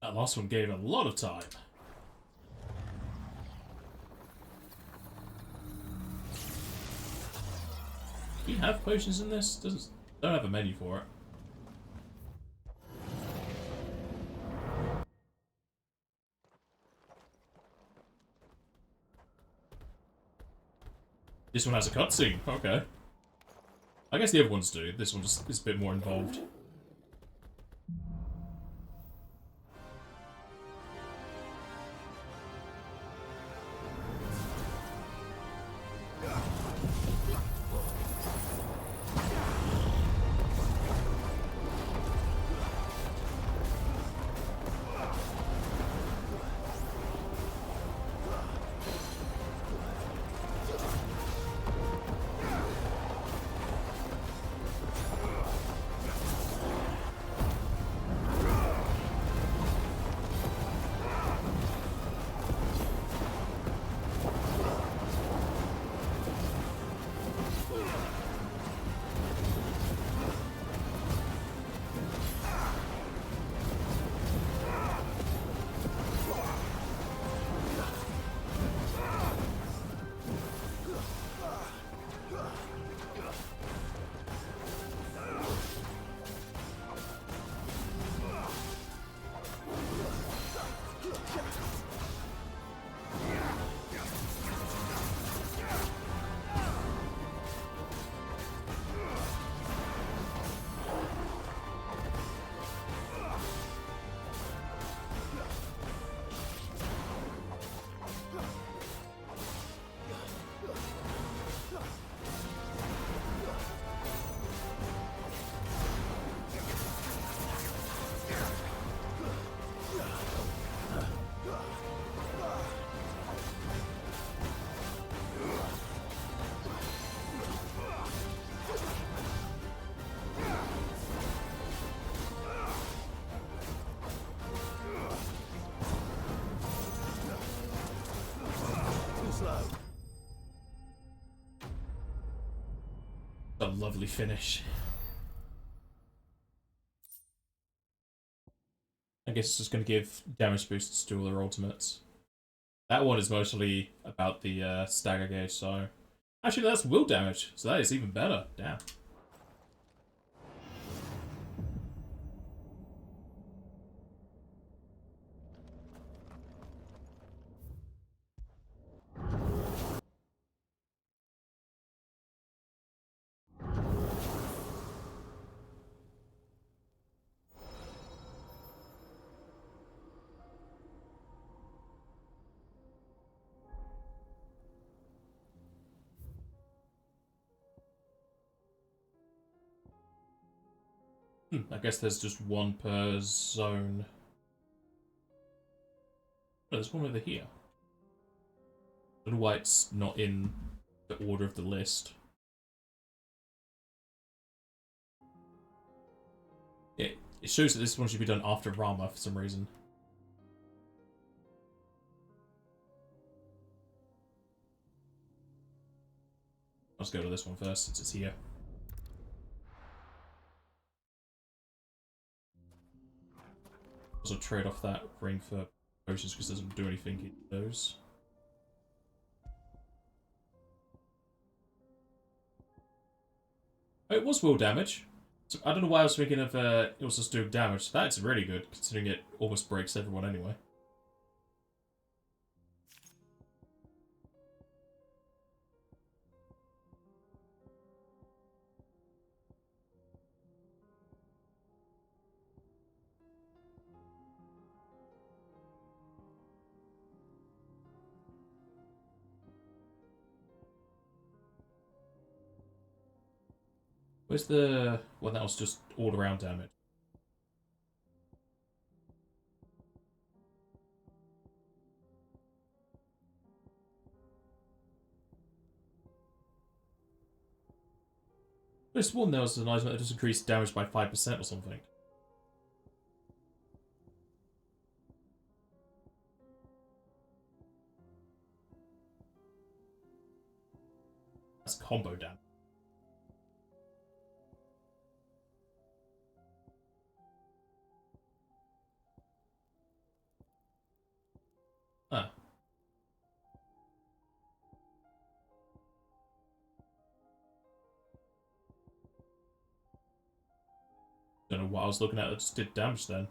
That last one gave a lot of time. Do you have potions in this? Don't have a menu for it. This one has a cutscene. Okay. I guess the other ones do. This one just is a bit more involved. A lovely finish. I guess it's just going to give damage boosts to all their ultimates. That one is mostly about the stagger gauge, so... Actually, that's will damage, so that is even better. Damn. I guess there's just one per zone. Oh, there's one over here. I don't know why it's not in the order of the list. It shows that this one should be done after Rama for some reason. Let's go to this one first since it's here. Also trade off that ring for potions because it doesn't do anything in those. Oh, it was will damage. So I don't know why I was thinking of it was just doing damage. That's really good considering it almost breaks everyone anyway. Where's the one that was just all around damage? This one there was an item that just increased damage by 5% or something. That's combo damage. Ah. Don't know what I was looking at that just did damage then.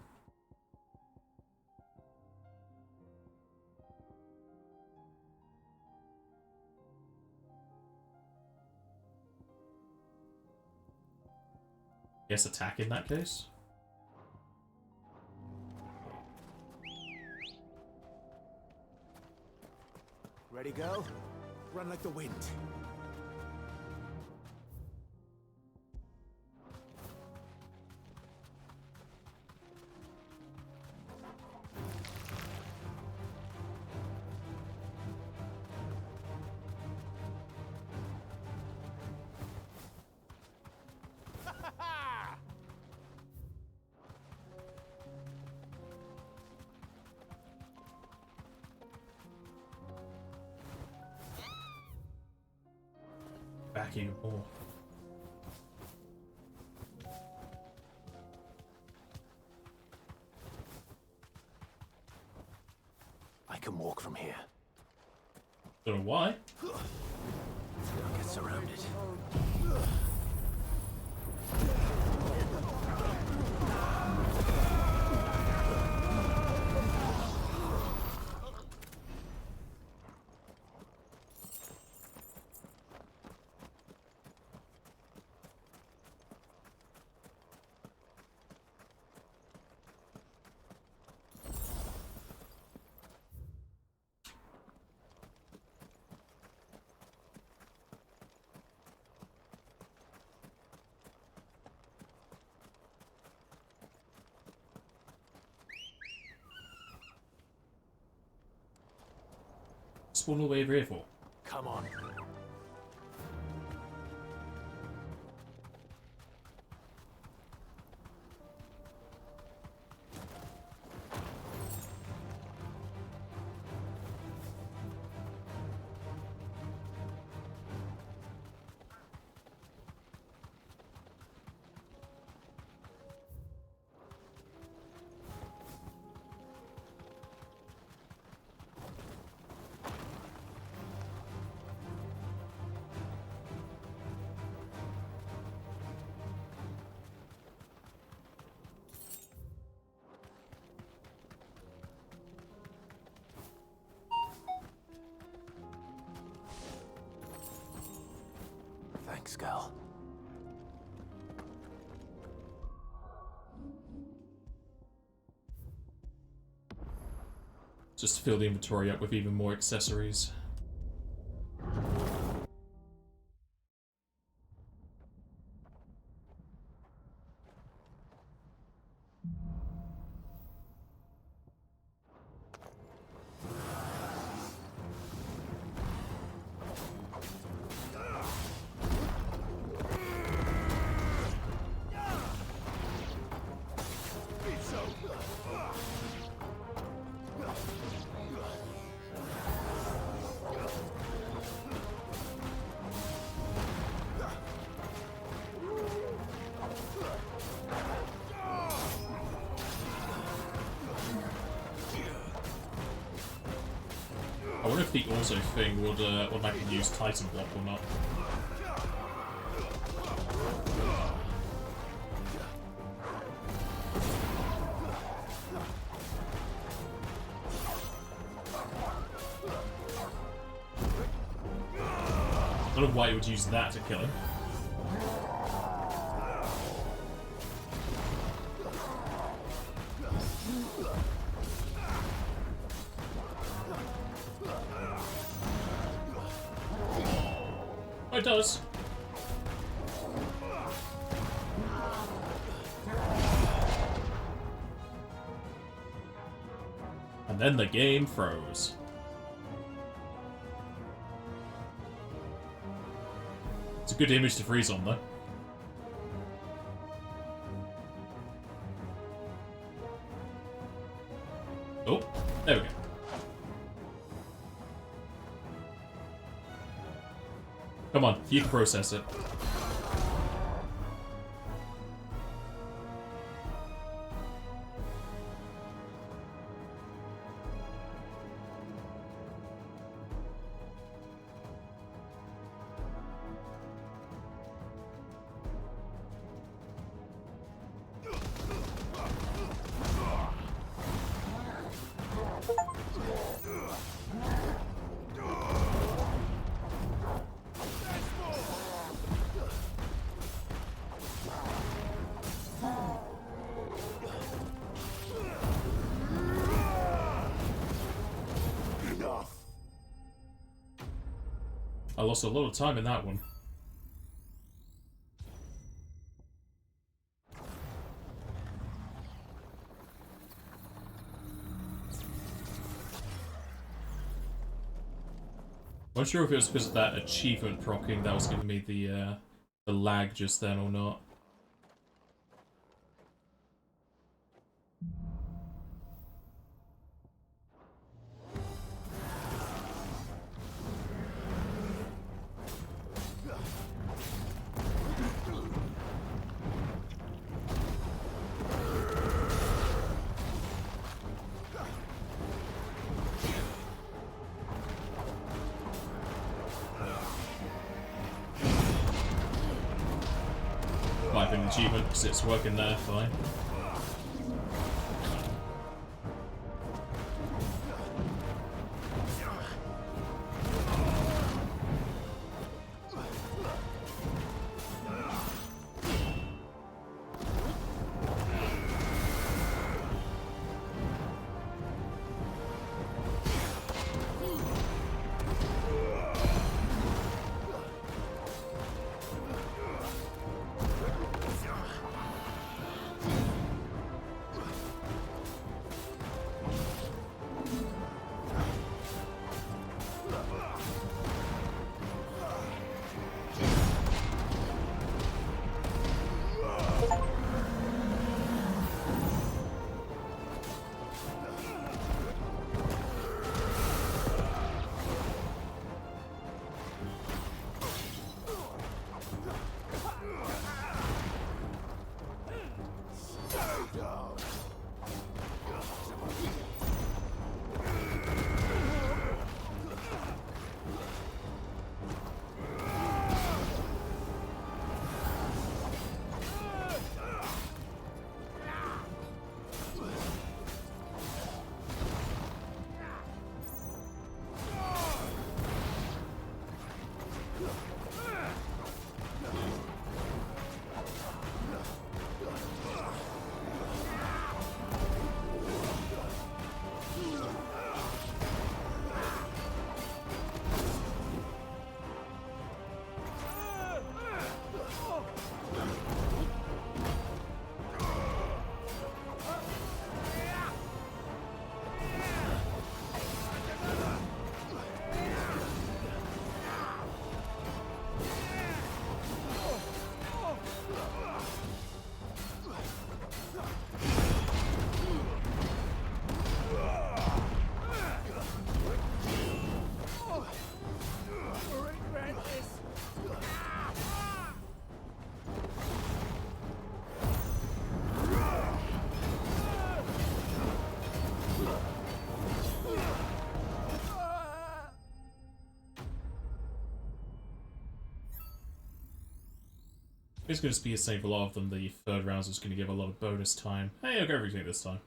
Guess attack in that case. Ready, go? Run like the wind. Back even more. I can walk from here. Don't know why. Don't get surrounded. Spawn all the way over here for? Come on. Thanks, girl. Just to fill the inventory up with even more accessories. I wonder if the auto thing would make it use Titan block or not. I don't know why it would use that to kill him. Oh, it does. And then the game froze. It's a good image to freeze on, though. Oh, there we go. Come on, you can process it. I lost a lot of time in that one. I'm not sure if it was because of that achievement proccing that was giving me the lag just then or not. Might have been an achievement because it's working there, fine. It's going to be the same for a lot of them. The third round is going to give a lot of bonus time. Hey, I'll get everything this time.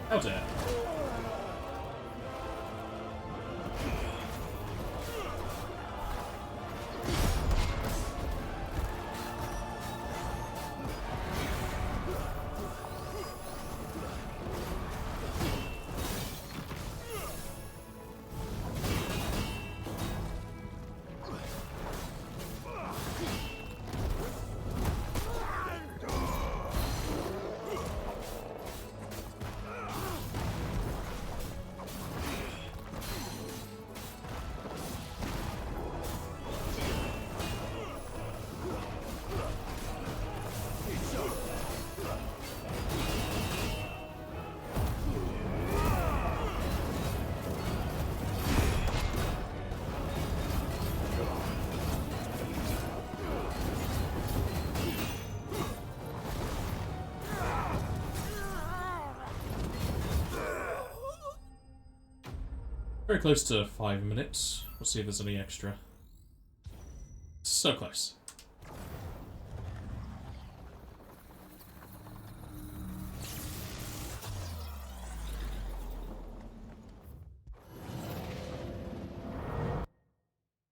How dare. Very close to 5 minutes. We'll see if there's any extra. So close.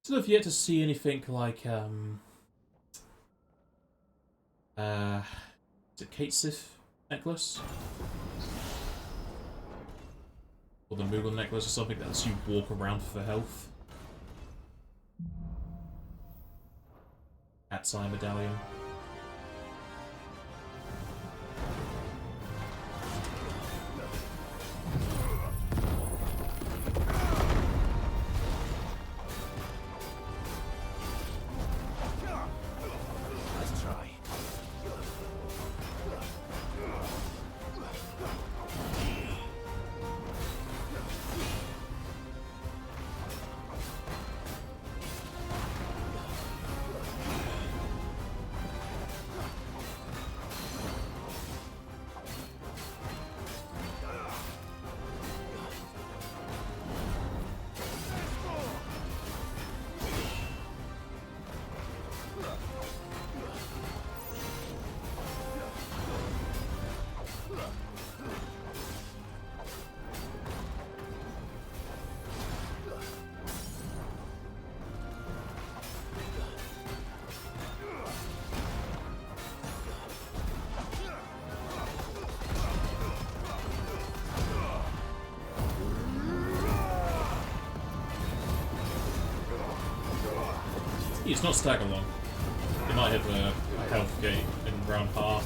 Still have yet to see anything like is it Kate Sith necklace? Or the Moogle necklace or something that lets you walk around for health. Cat's Eye medallion. Let's try. it's not stagger long. It might have a health gate in round half.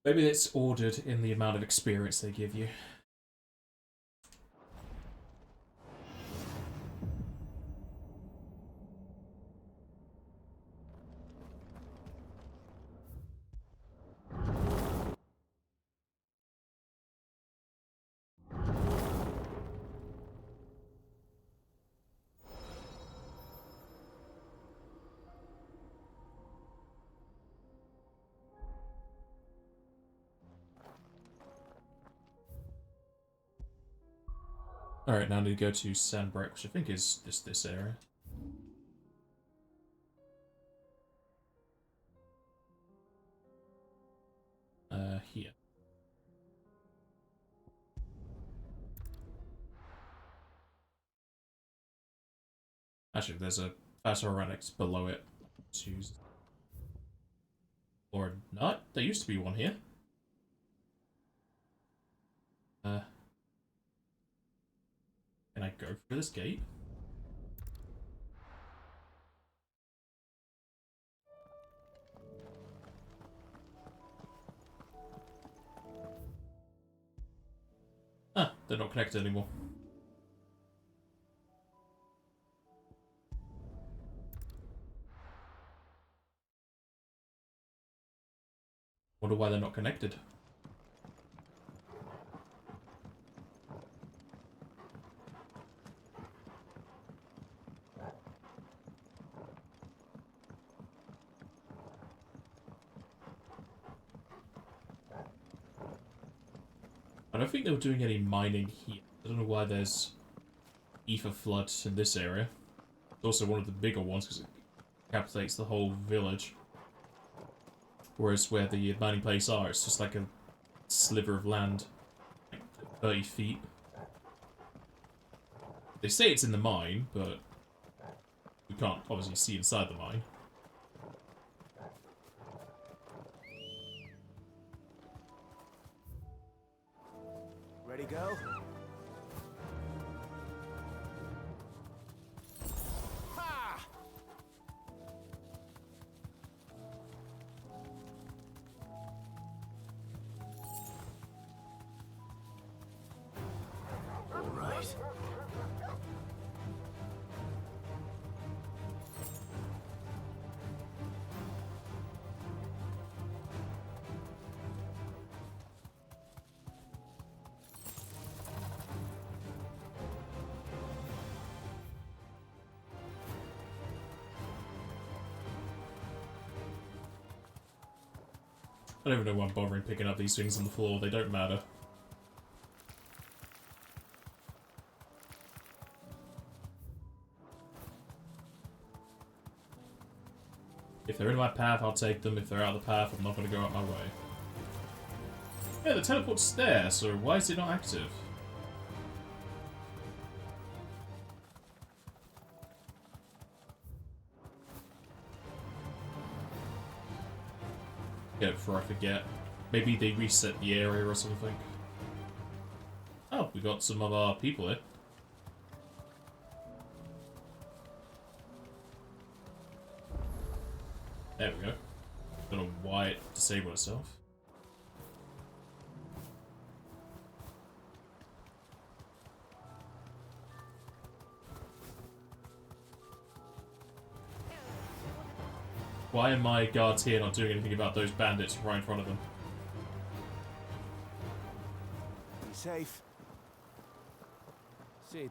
Maybe it's ordered in the amount of experience they give you. Alright, now I need to go to Sandbreak, which I think is this area. Here. Actually, there's a Phasauronyx below it. Choose. Or not. There used to be one here. Can I go through this gate? Ah, they're not connected anymore. Wonder why they're not connected. I don't think they were doing any mining here. I don't know why there's ether flood in this area. It's also one of the bigger ones because it encapsulates the whole village. Whereas where the mining places are, it's just like a sliver of land, like 30 feet. They say it's in the mine, but we can't obviously see inside the mine. Ready, go? Ha! All right. I don't even know why I'm bothering picking up these things on the floor. They don't matter. If they're in my path, I'll take them. If they're out of the path, I'm not going to go out my way. Yeah, the teleport's there, so why is it not active? Get it before I forget. Maybe they reset the area or something. Oh, we got some of our people here. There we go. Don't know why it disabled itself. Why are my guards here not doing anything about those bandits right in front of them? Be safe. Sid,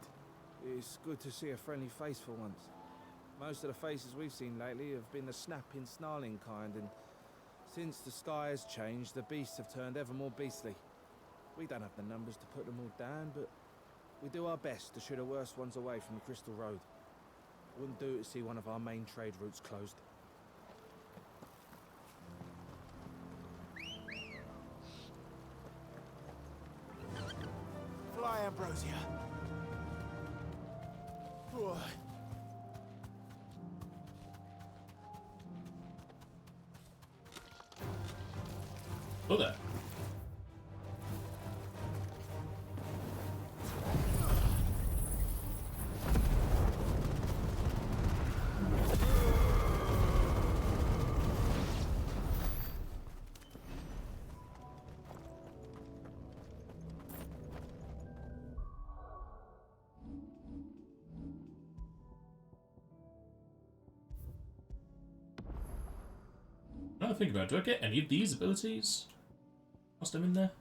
it's good to see a friendly face for once. Most of the faces we've seen lately have been the snapping, snarling kind, and since the sky has changed, the beasts have turned ever more beastly. We don't have the numbers to put them all down, but we do our best to shoo the worst ones away from the Crystal Road. Wouldn't do to see one of our main trade routes closed. Fly, Ambrosia. Whoa. Oh there. Now I think about it, do I get any of these abilities whilst I'm in there?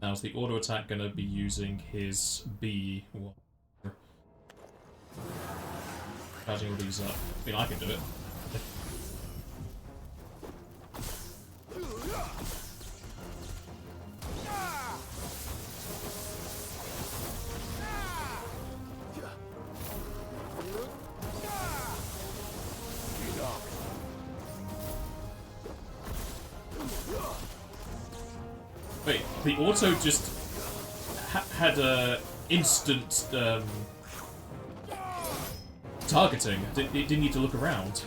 Now, is the auto attack going to be using his B? Charging all these up. I mean, I can do it. Wait, the auto just had a instant targeting. It didn't need to look around.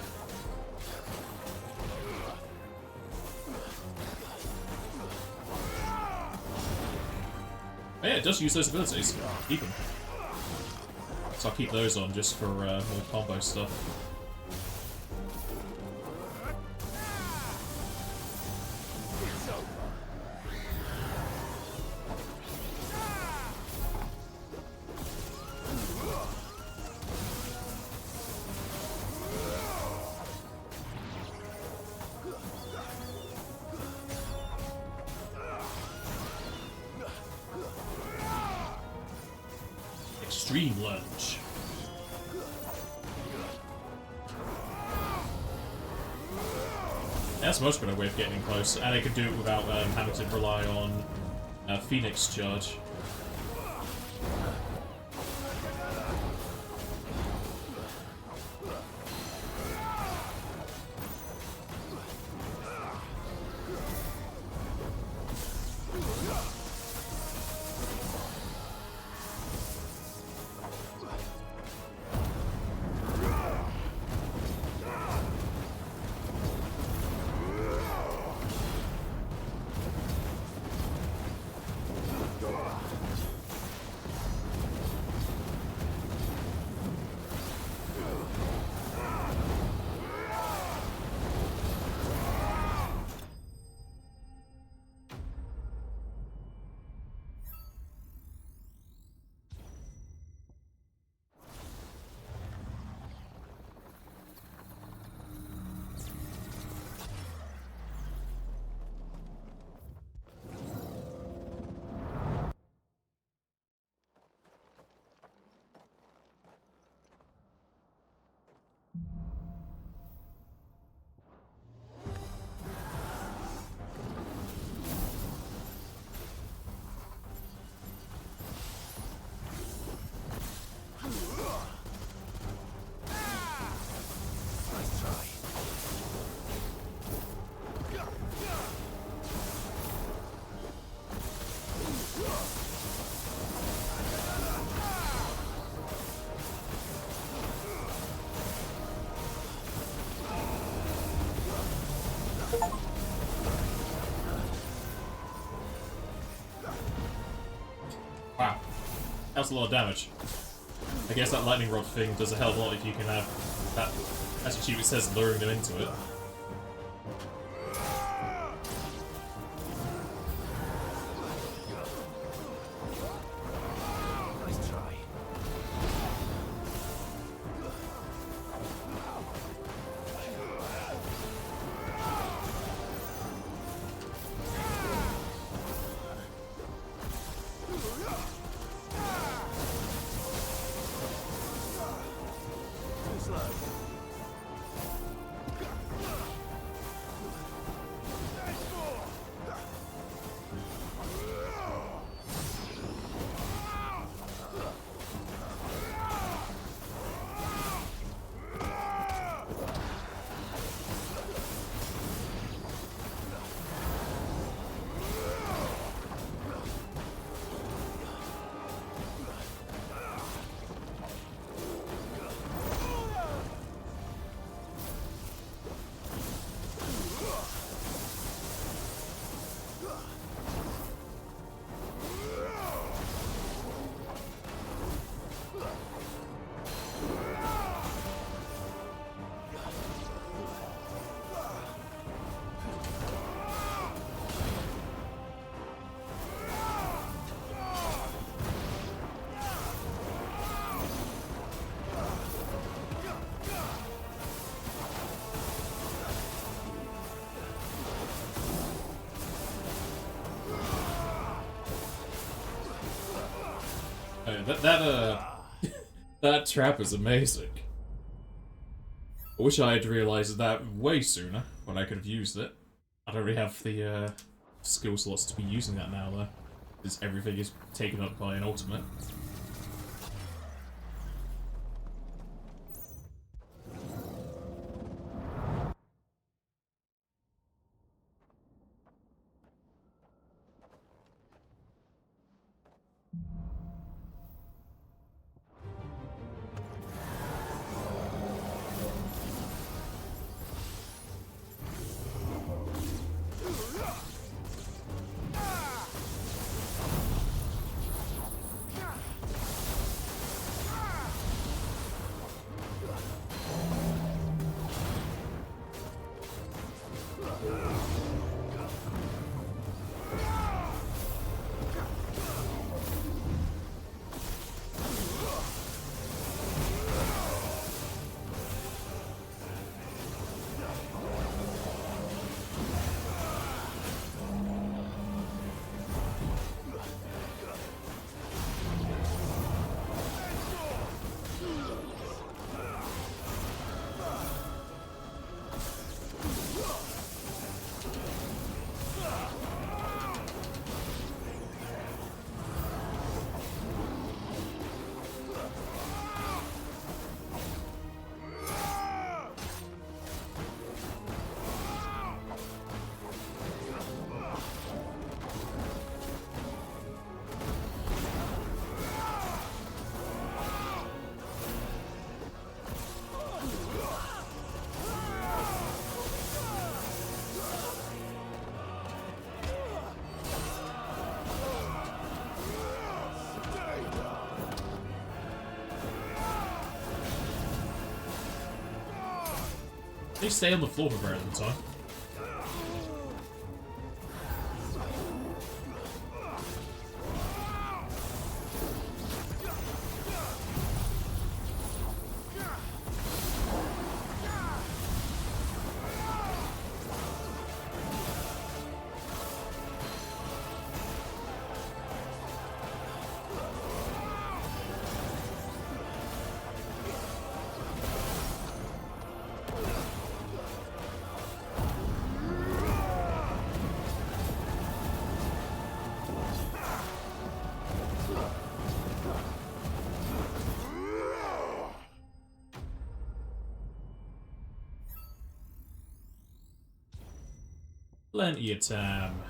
Oh, yeah, it does use those abilities. Keep them. So I'll keep those on just for more combo stuff. Extreme lunge. That's a much better way of getting in close, and I could do it without having to rely on Phoenix charge. That's a lot of damage. I guess that lightning rod thing does a hell of a lot if you can have that, as it says, luring them into it. That trap is amazing. I wish I had realised that way sooner, when I could have used it. I don't really have the skill slots to be using that now, though, because everything is taken up by an ultimate. They stay on the floor for very little time. Plenty of time.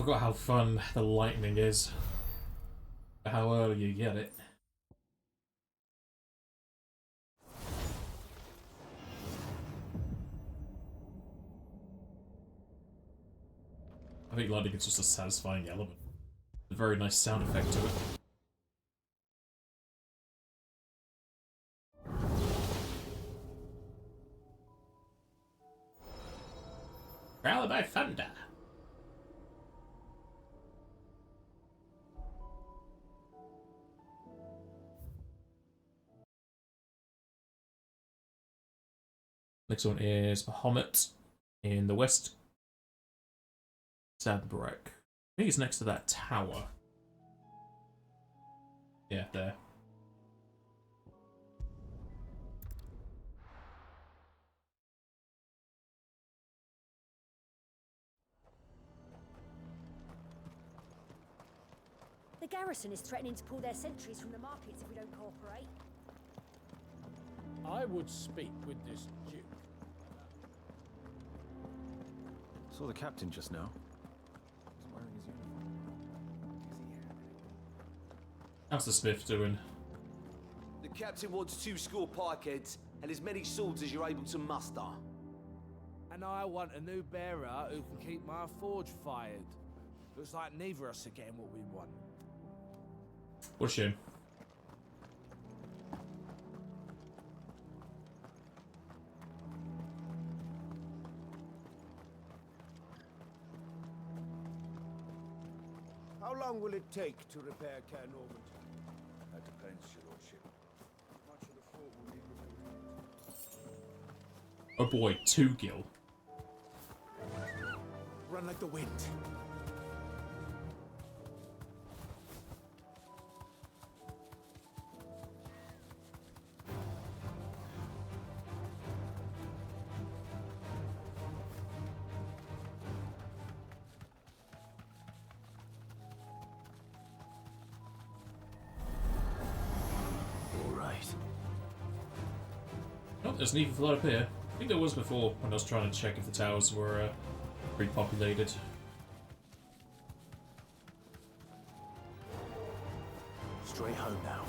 forgot how fun the lightning is. How early you get it. I think lightning is just a satisfying element. A very nice sound effect to it. Trial by thunder. Next one is Bahamut in the west. Sadbrek. I think it's next to that tower. Yeah, there. The garrison is threatening to pull their sentries from the markets if we don't cooperate. I would speak with this duke. Saw the captain just now. He's wearing his uniform. How's the smith doing? The captain wants 2 score pikeheads and as many swords as you're able to muster. And I want a new bearer who can keep my forge fired. Looks like neither of us are getting what we want. What a shame. How long will it take to repair Caer Normand? That depends, your lordship. Much of the fort will need rebuilding. Oh boy, 2 gil. Run like the wind. There's an even flood up here. I think there was before when I was trying to check if the towers were repopulated. Straight home now.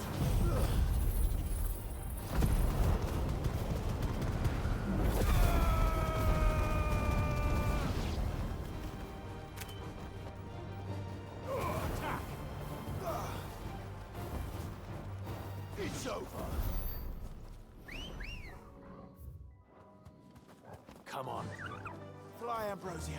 It's over. Come on. Fly, Ambrosia.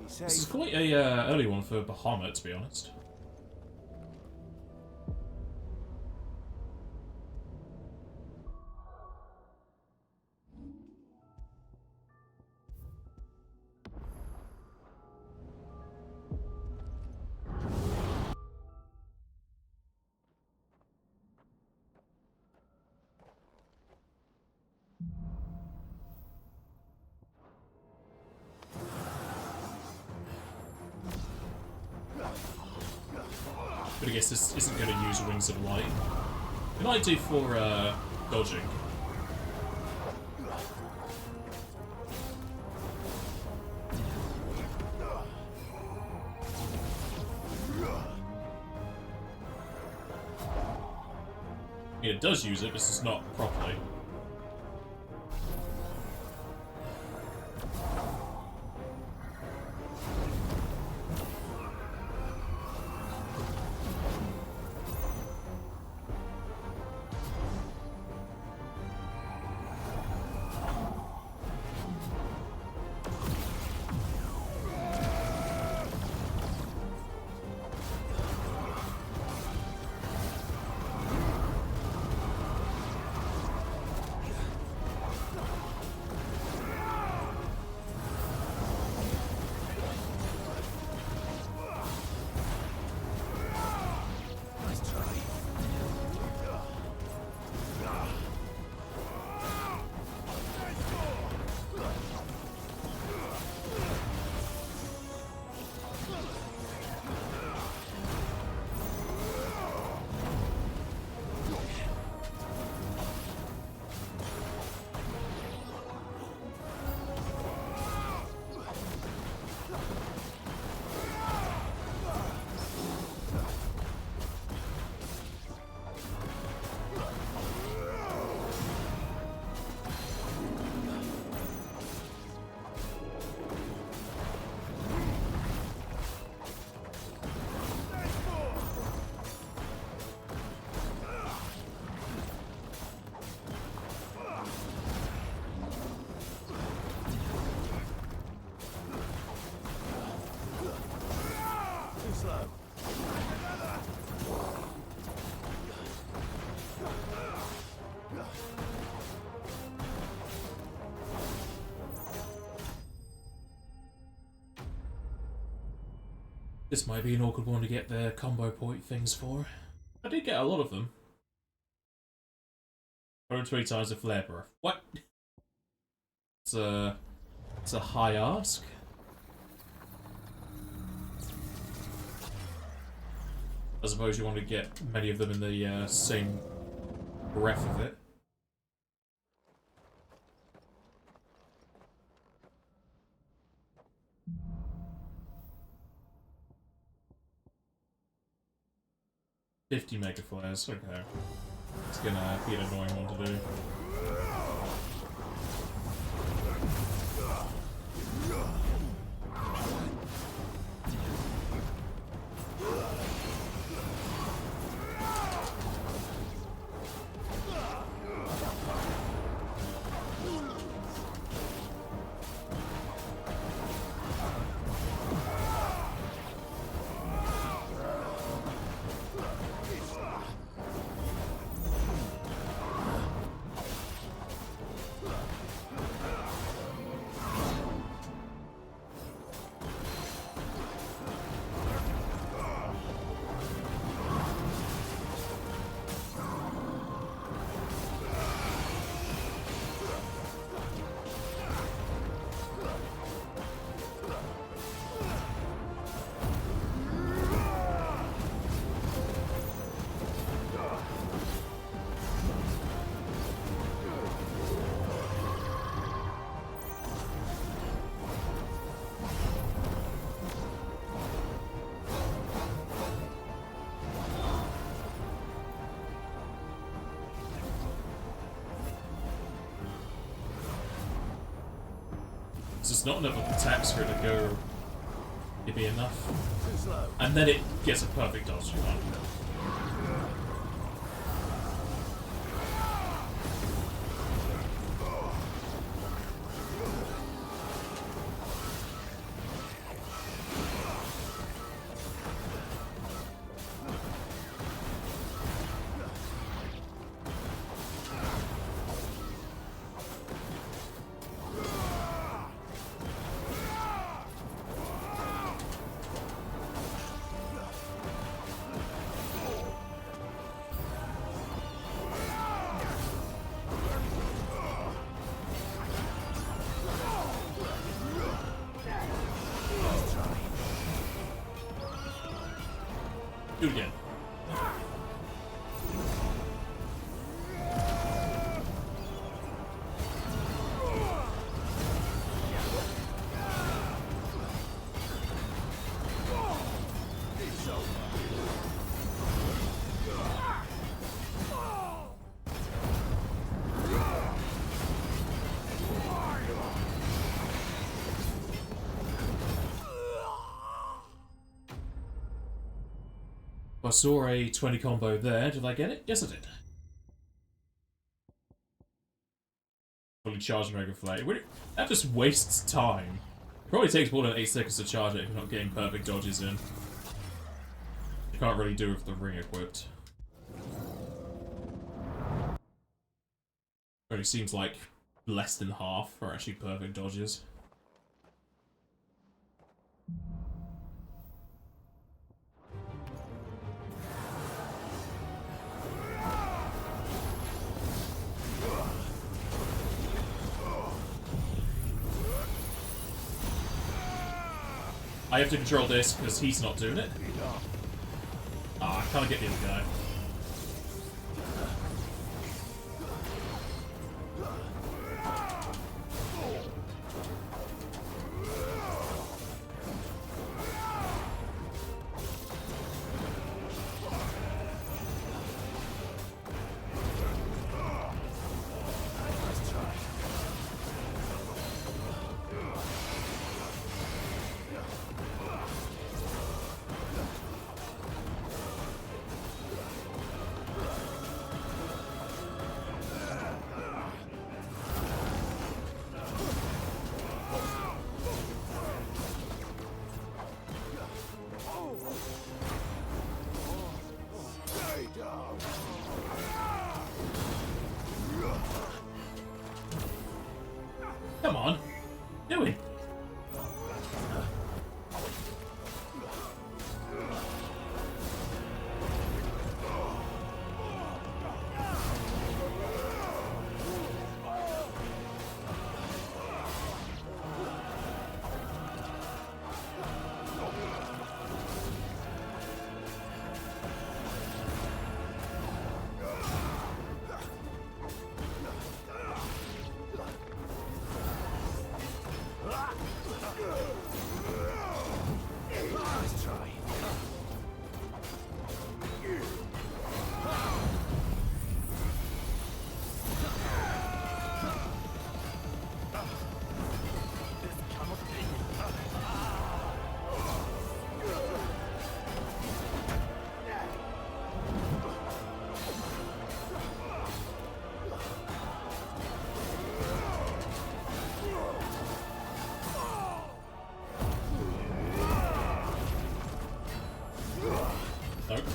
This is quite a early one for Bahamut, to be honest. But I guess this isn't going to use Wings of Light. It might do for dodging. I mean, it does use it, but it's just not properly. This might be an awkward one to get the combo point things for. I did get a lot of them. 120 times the flare breath. What? It's a high ask. I suppose you want to get many of them in the same breath of it. $50 mega flares, okay. It's gonna be an annoying one to do. It's just not enough attacks for it to go. It'd be enough. And then it gets a perfect dodge. Do it again. I saw a 20 combo there. Did I get it? Yes, I did. Fully charged Mega Flare. That just wastes time. It probably takes more than 8 seconds to charge it if you're not getting perfect dodges in. You can't really do it with the ring equipped. Only seems like less than half are actually perfect dodges. I have to control this because he's not doing it. Ah, I can't get the other guy.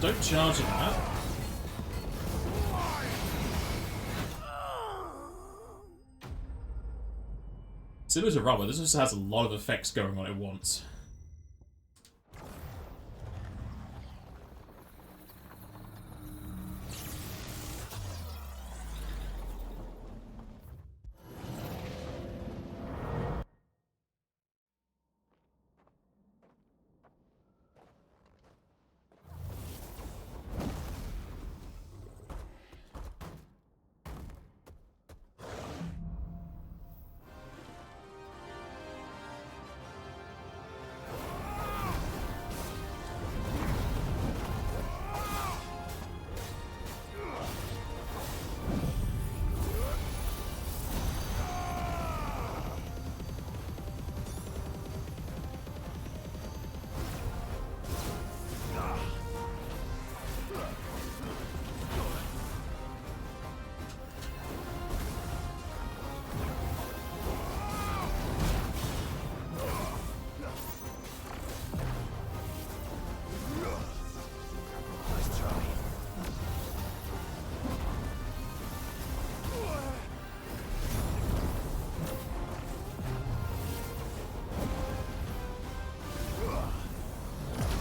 Don't charge at that. Similar to rubber, this just has a lot of effects going on at once.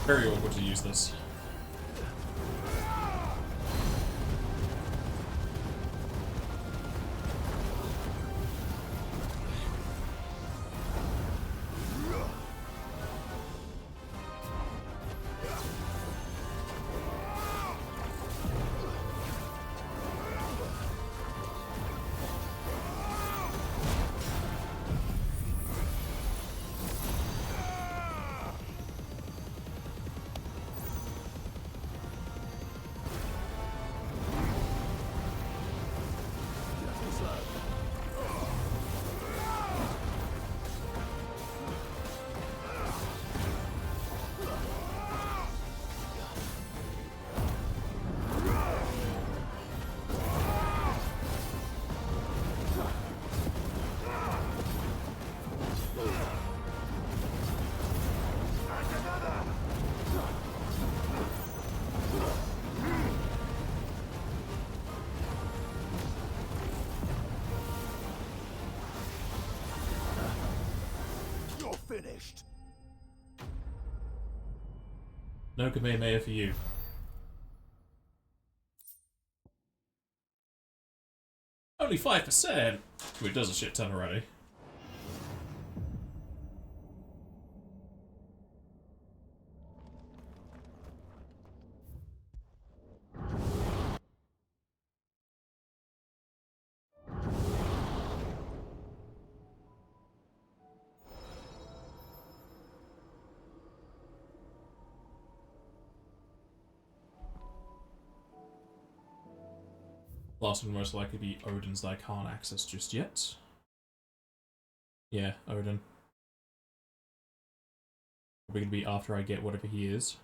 Very awkward to use this. Finished. No Kamehameha for you. Only 5%? It does a shit ton already. Last one will most likely be Odin's that I can't access just yet. Yeah, Odin. Probably gonna be after I get whatever he is.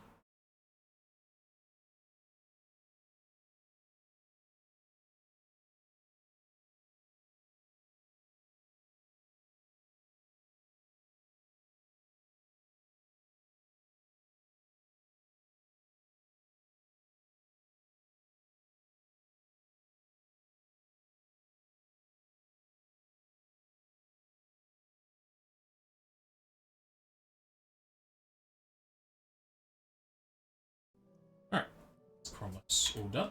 Alright. Promise all done.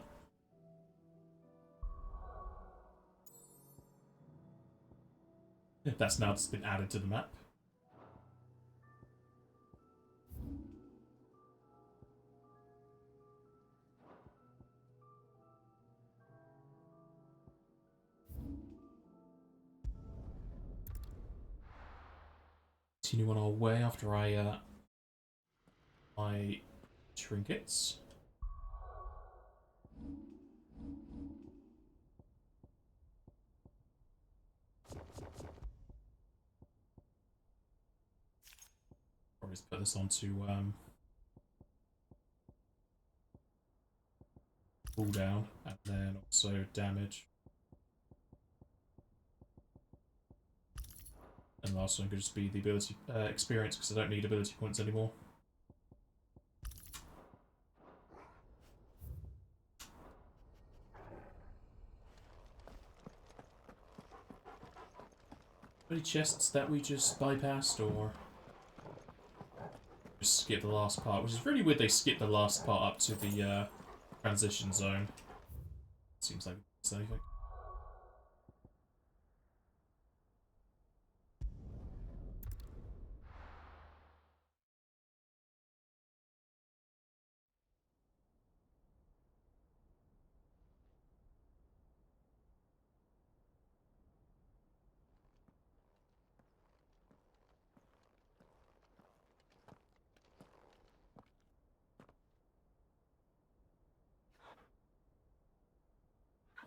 That's now just been added to the map. Continue on our way after I my trinkets. Probably just put this onto cooldown and then also damage. And the last one could just be the ability experience because I don't need ability points anymore. Any chests that we just bypassed, or just skip the last part? Which is really weird they skipped the last part up to the transition zone. Seems like it's anything.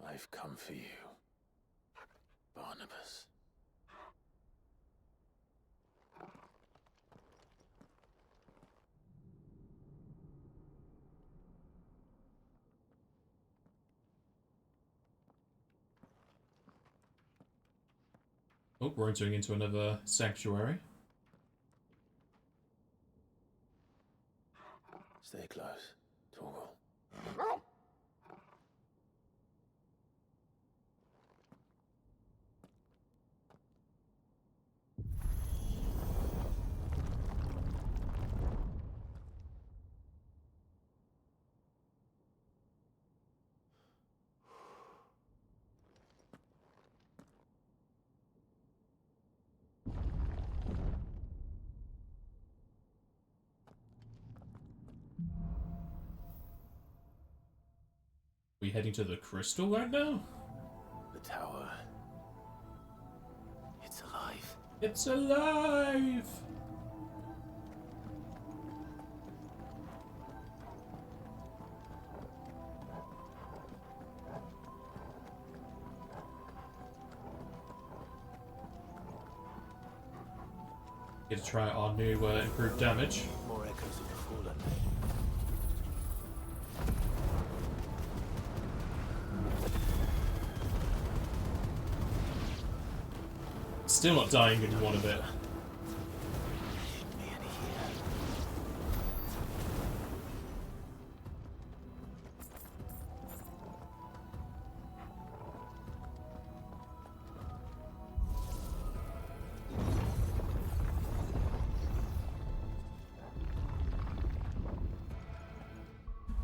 I've come for you, Barnabas. Oh, we're entering into another sanctuary. Stay close, Torgal. Are we heading to the crystal right now? The tower. It's alive. It's alive! Get to try our new improved damage. More echoes of the fallen. Still not dying in one of it.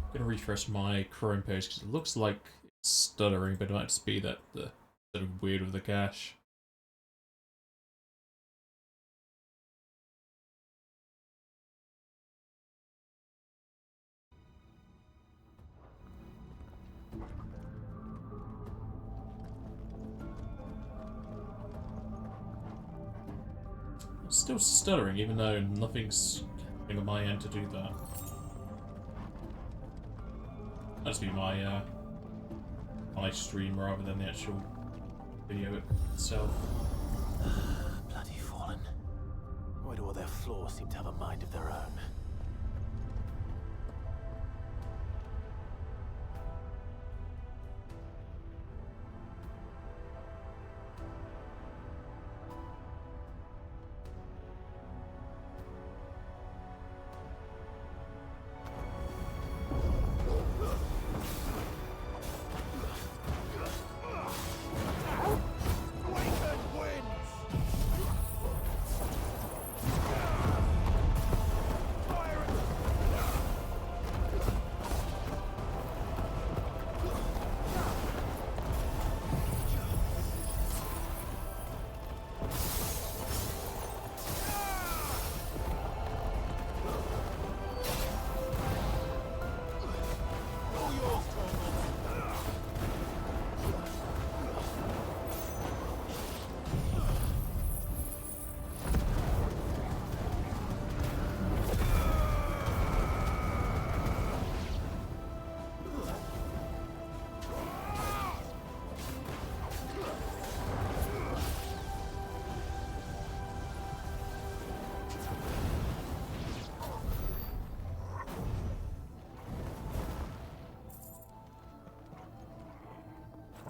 I'm gonna refresh my Chrome page because it looks like it's stuttering, but it might just be that the sort of weird with the cache. Still stuttering, even though nothing's happening on my end to do that. That'd be my live stream rather than the actual video itself. Bloody fallen. Why do all their flaws seem to have a mind of their own?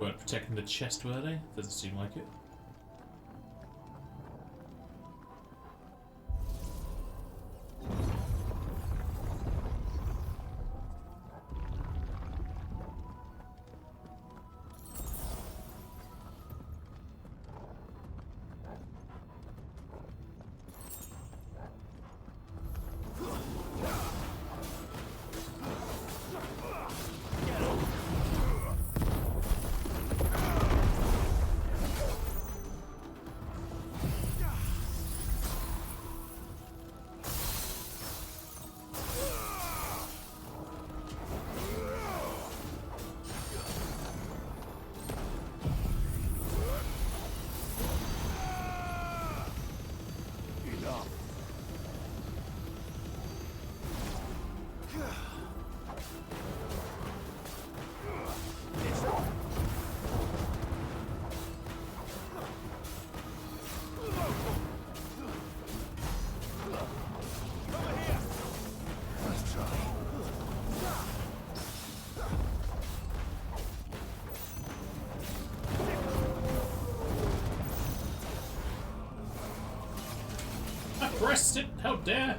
Weren't protecting the chest, were they? Doesn't seem like it. arrest it! How dare!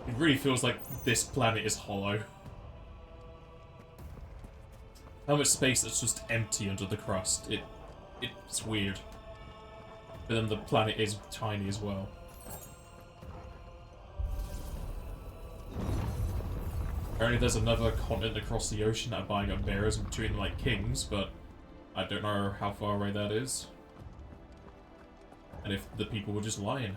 It really feels like this planet is hollow. How much space that's just empty under the crust. It's weird. But then the planet is tiny as well. Apparently there's another continent across the ocean that are buying up bears and treating them like kings, but I don't know how far away that is. And if the people were just lying.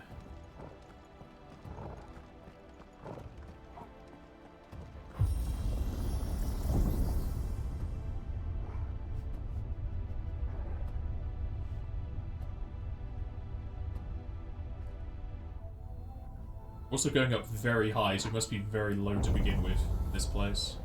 Also going up very high, so it must be very low to begin with, this place.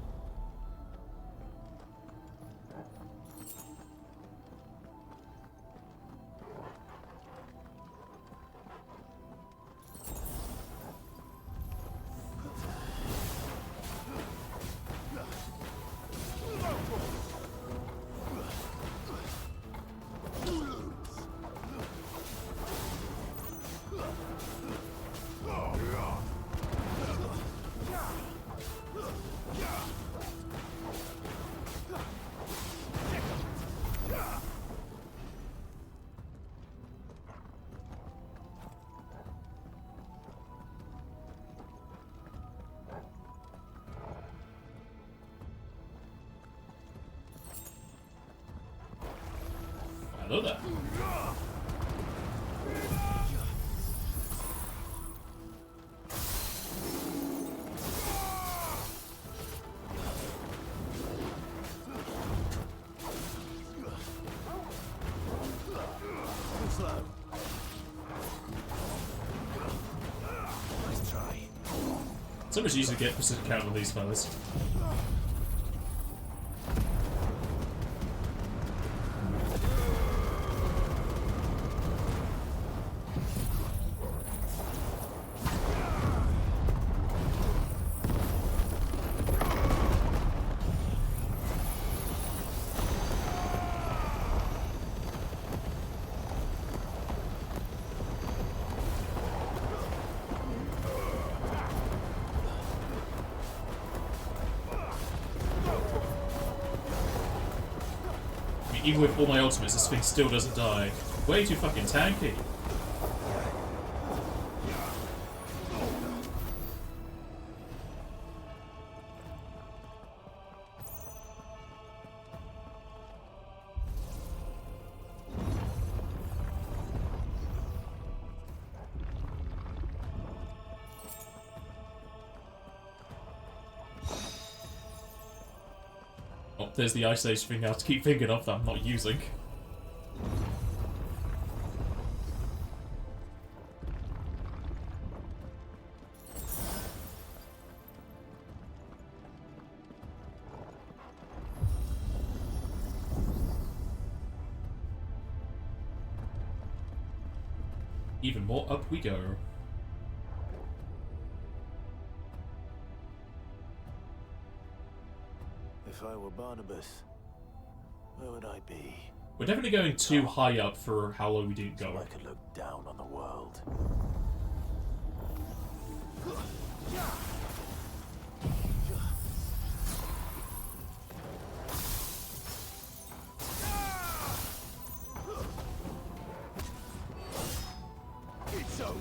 Hello there. Slow. Nice try. So much easier to get percent count on these fellas. Even with all my ultimates, this thing still doesn't die. Way too fucking tanky. Oh, there's the Ice Age thing I have to keep thinking of that I'm not using. Even more up we go. If I were Barnabas, where would I be? We're definitely going too high up for how low we didn't go. So I could look down on the world. It's over.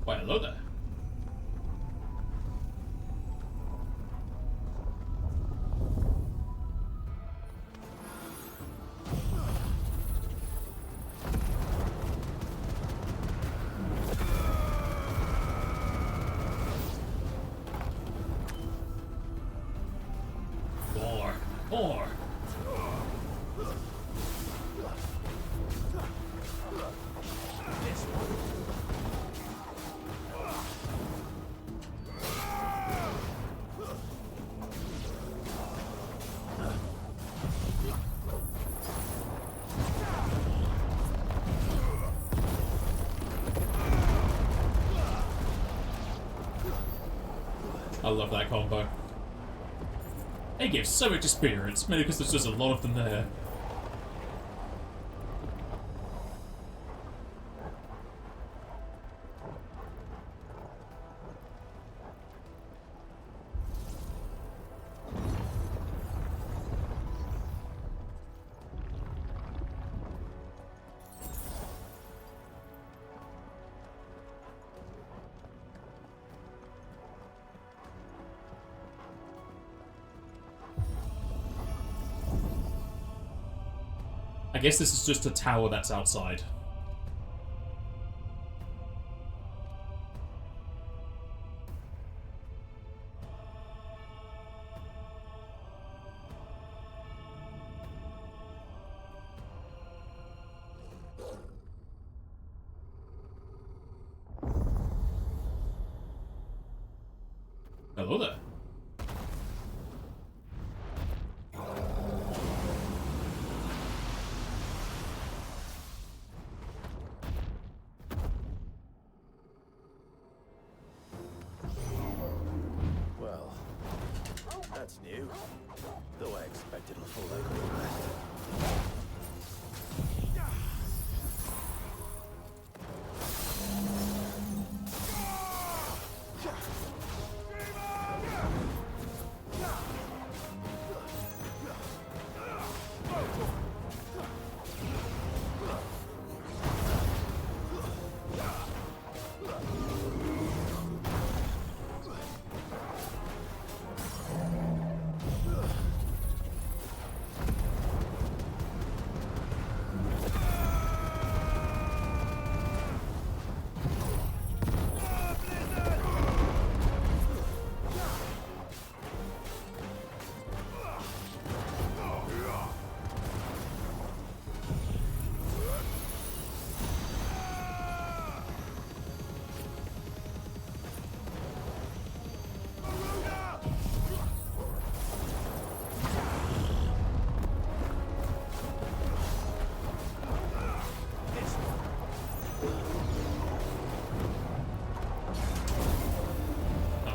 Why, hello there. More! I love that combo. It gives so much experience, mainly because there's just a lot of them there. I guess this is just a tower that's outside. Hello there. Well, that's new. Though I expect it'll fall like all the rest.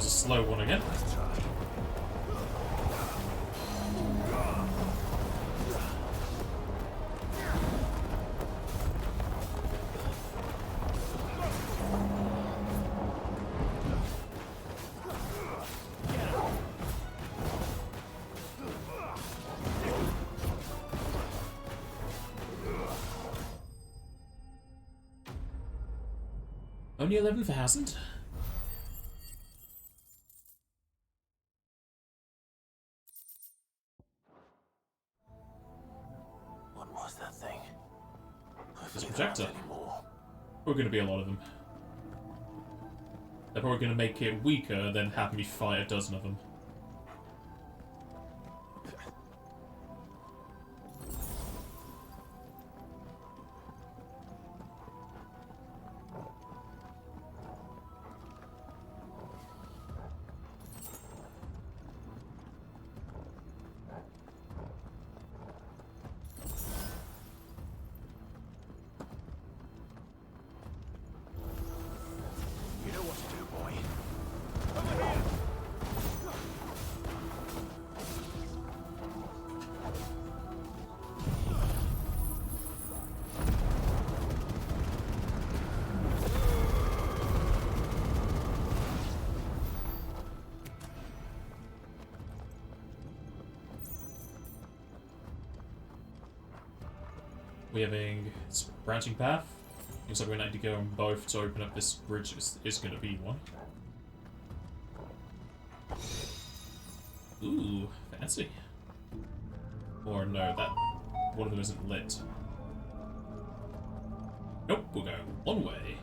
Slow one again. Only 11,000? This projector. We're going to be a lot of them. They're probably going to make it weaker than have me fight a dozen of them. We're having this branching path. Looks like we need to go on both to open up this bridge. Is going to be one. Ooh, fancy. Or no, that one of them isn't lit. Nope, we're going one way.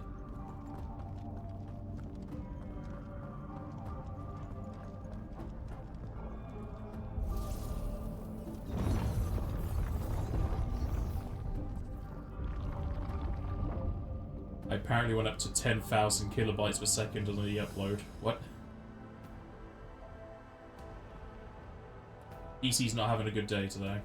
I apparently went up to 10,000 kilobytes per second on the upload. What? PC's not having a good day today.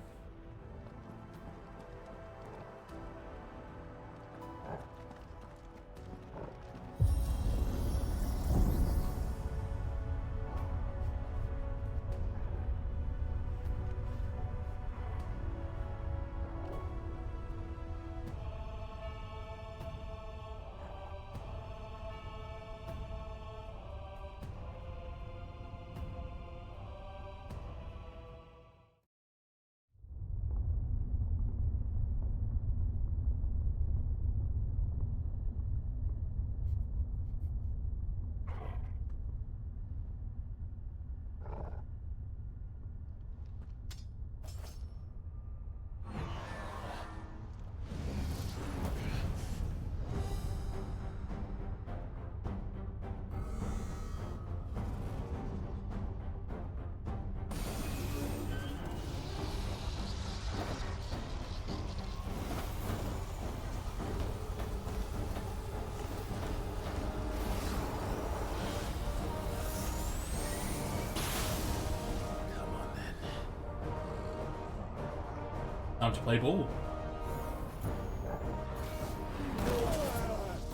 Time to play ball.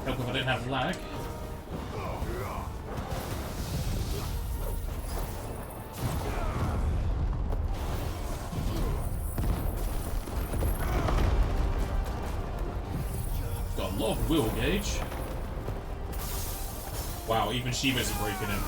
Help if I didn't have lag. Got a lot of will gauge. Wow, even Shiva's breaking him.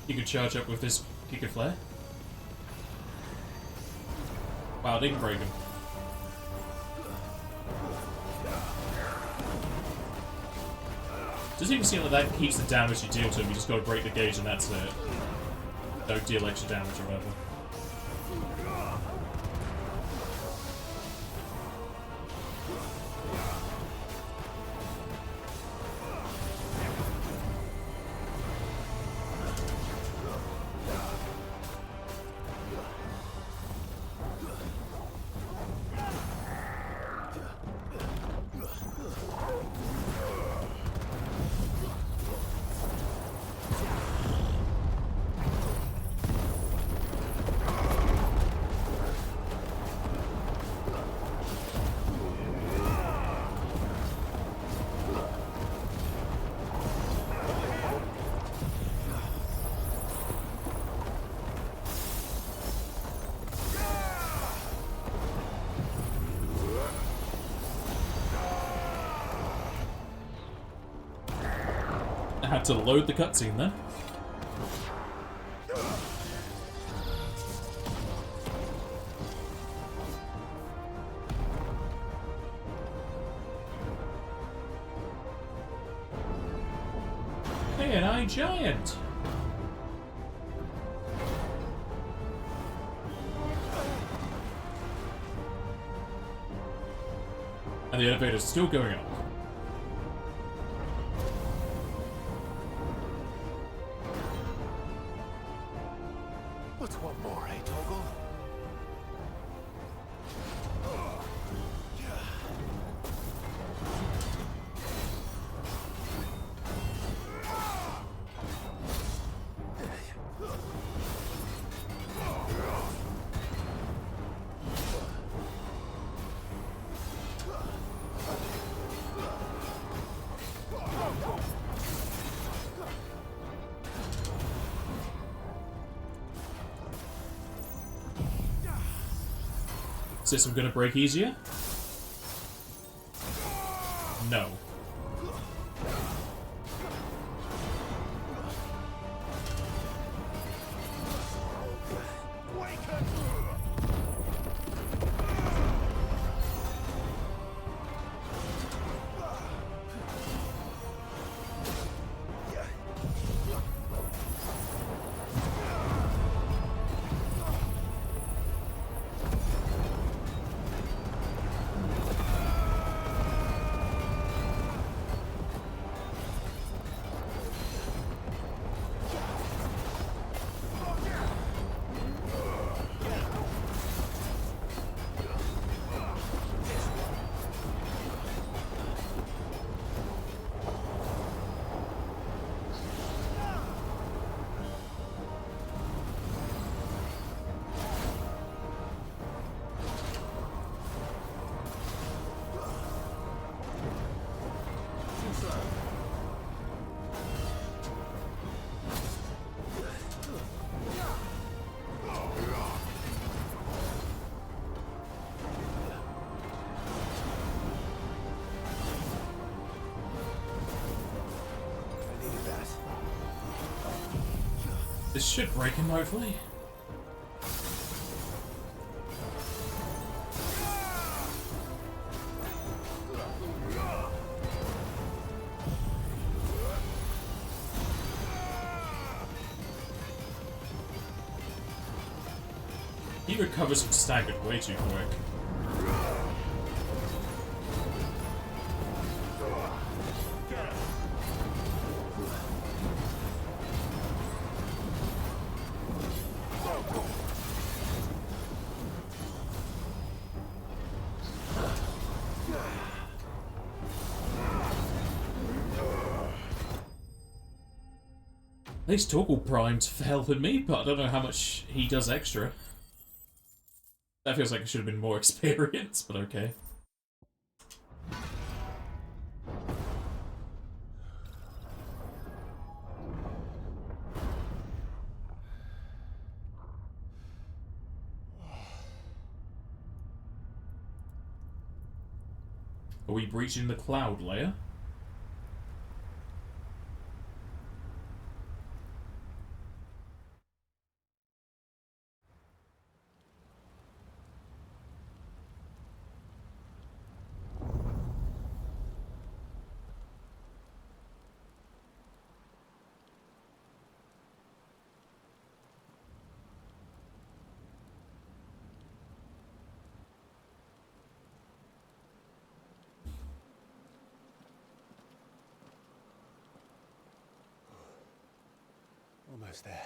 You could charge up with this kick and flare. Wow, I didn't break him. Doesn't even seem like that keeps the damage you deal to him. You just gotta break the gauge and that's it. Don't deal extra damage or whatever. I had to load the cutscene then. Hey, an eye giant! And the elevator's still going up. What's one more, eh, Toggle? System gonna break easier? No. This should break him, hopefully. He recovers from staggered way too quick. At least Torgal primed for helping me, but I don't know how much he does extra. That feels like I should have been more experienced, but okay. Are we breaching the cloud layer? Almost there.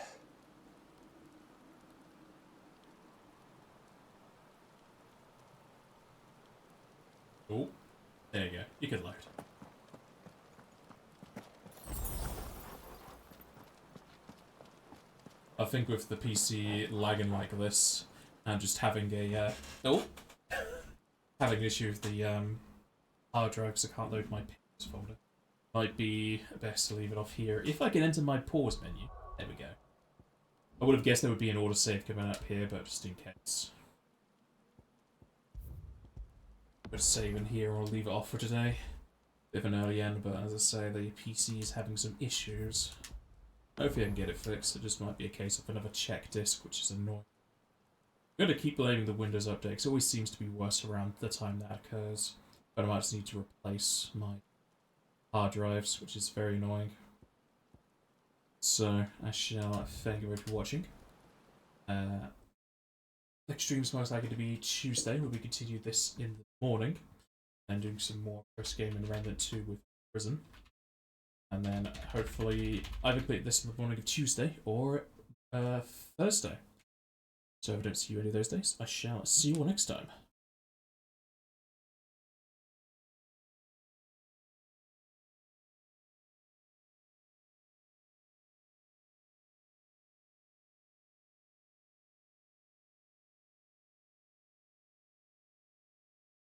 Oh, there you go. You can load. I think with the PC lagging like this and just having a having an issue with the hard drive because I can't load my pins folder, might be best to leave it off here. If I can enter my pause menu, there we go. I would have guessed there would be an autosave coming up here, but just in case. But save in here or leave it off for today. Bit of an early end, but as I say, the PC is having some issues. Hopefully I can get it fixed. It just might be a case of another check disk, which is annoying. I'm going to keep blaming the Windows update, because it always seems to be worse around the time that occurs. But I might just need to replace my hard drives, which is very annoying. So, I shall thank you for watching. Next stream's most likely to be Tuesday, where we continue this in the morning. And doing some more first game in Remnant 2 with Prison. And then, hopefully, either complete this in the morning of Tuesday, or Thursday. So if I don't see you any of those days, I shall see you all next time.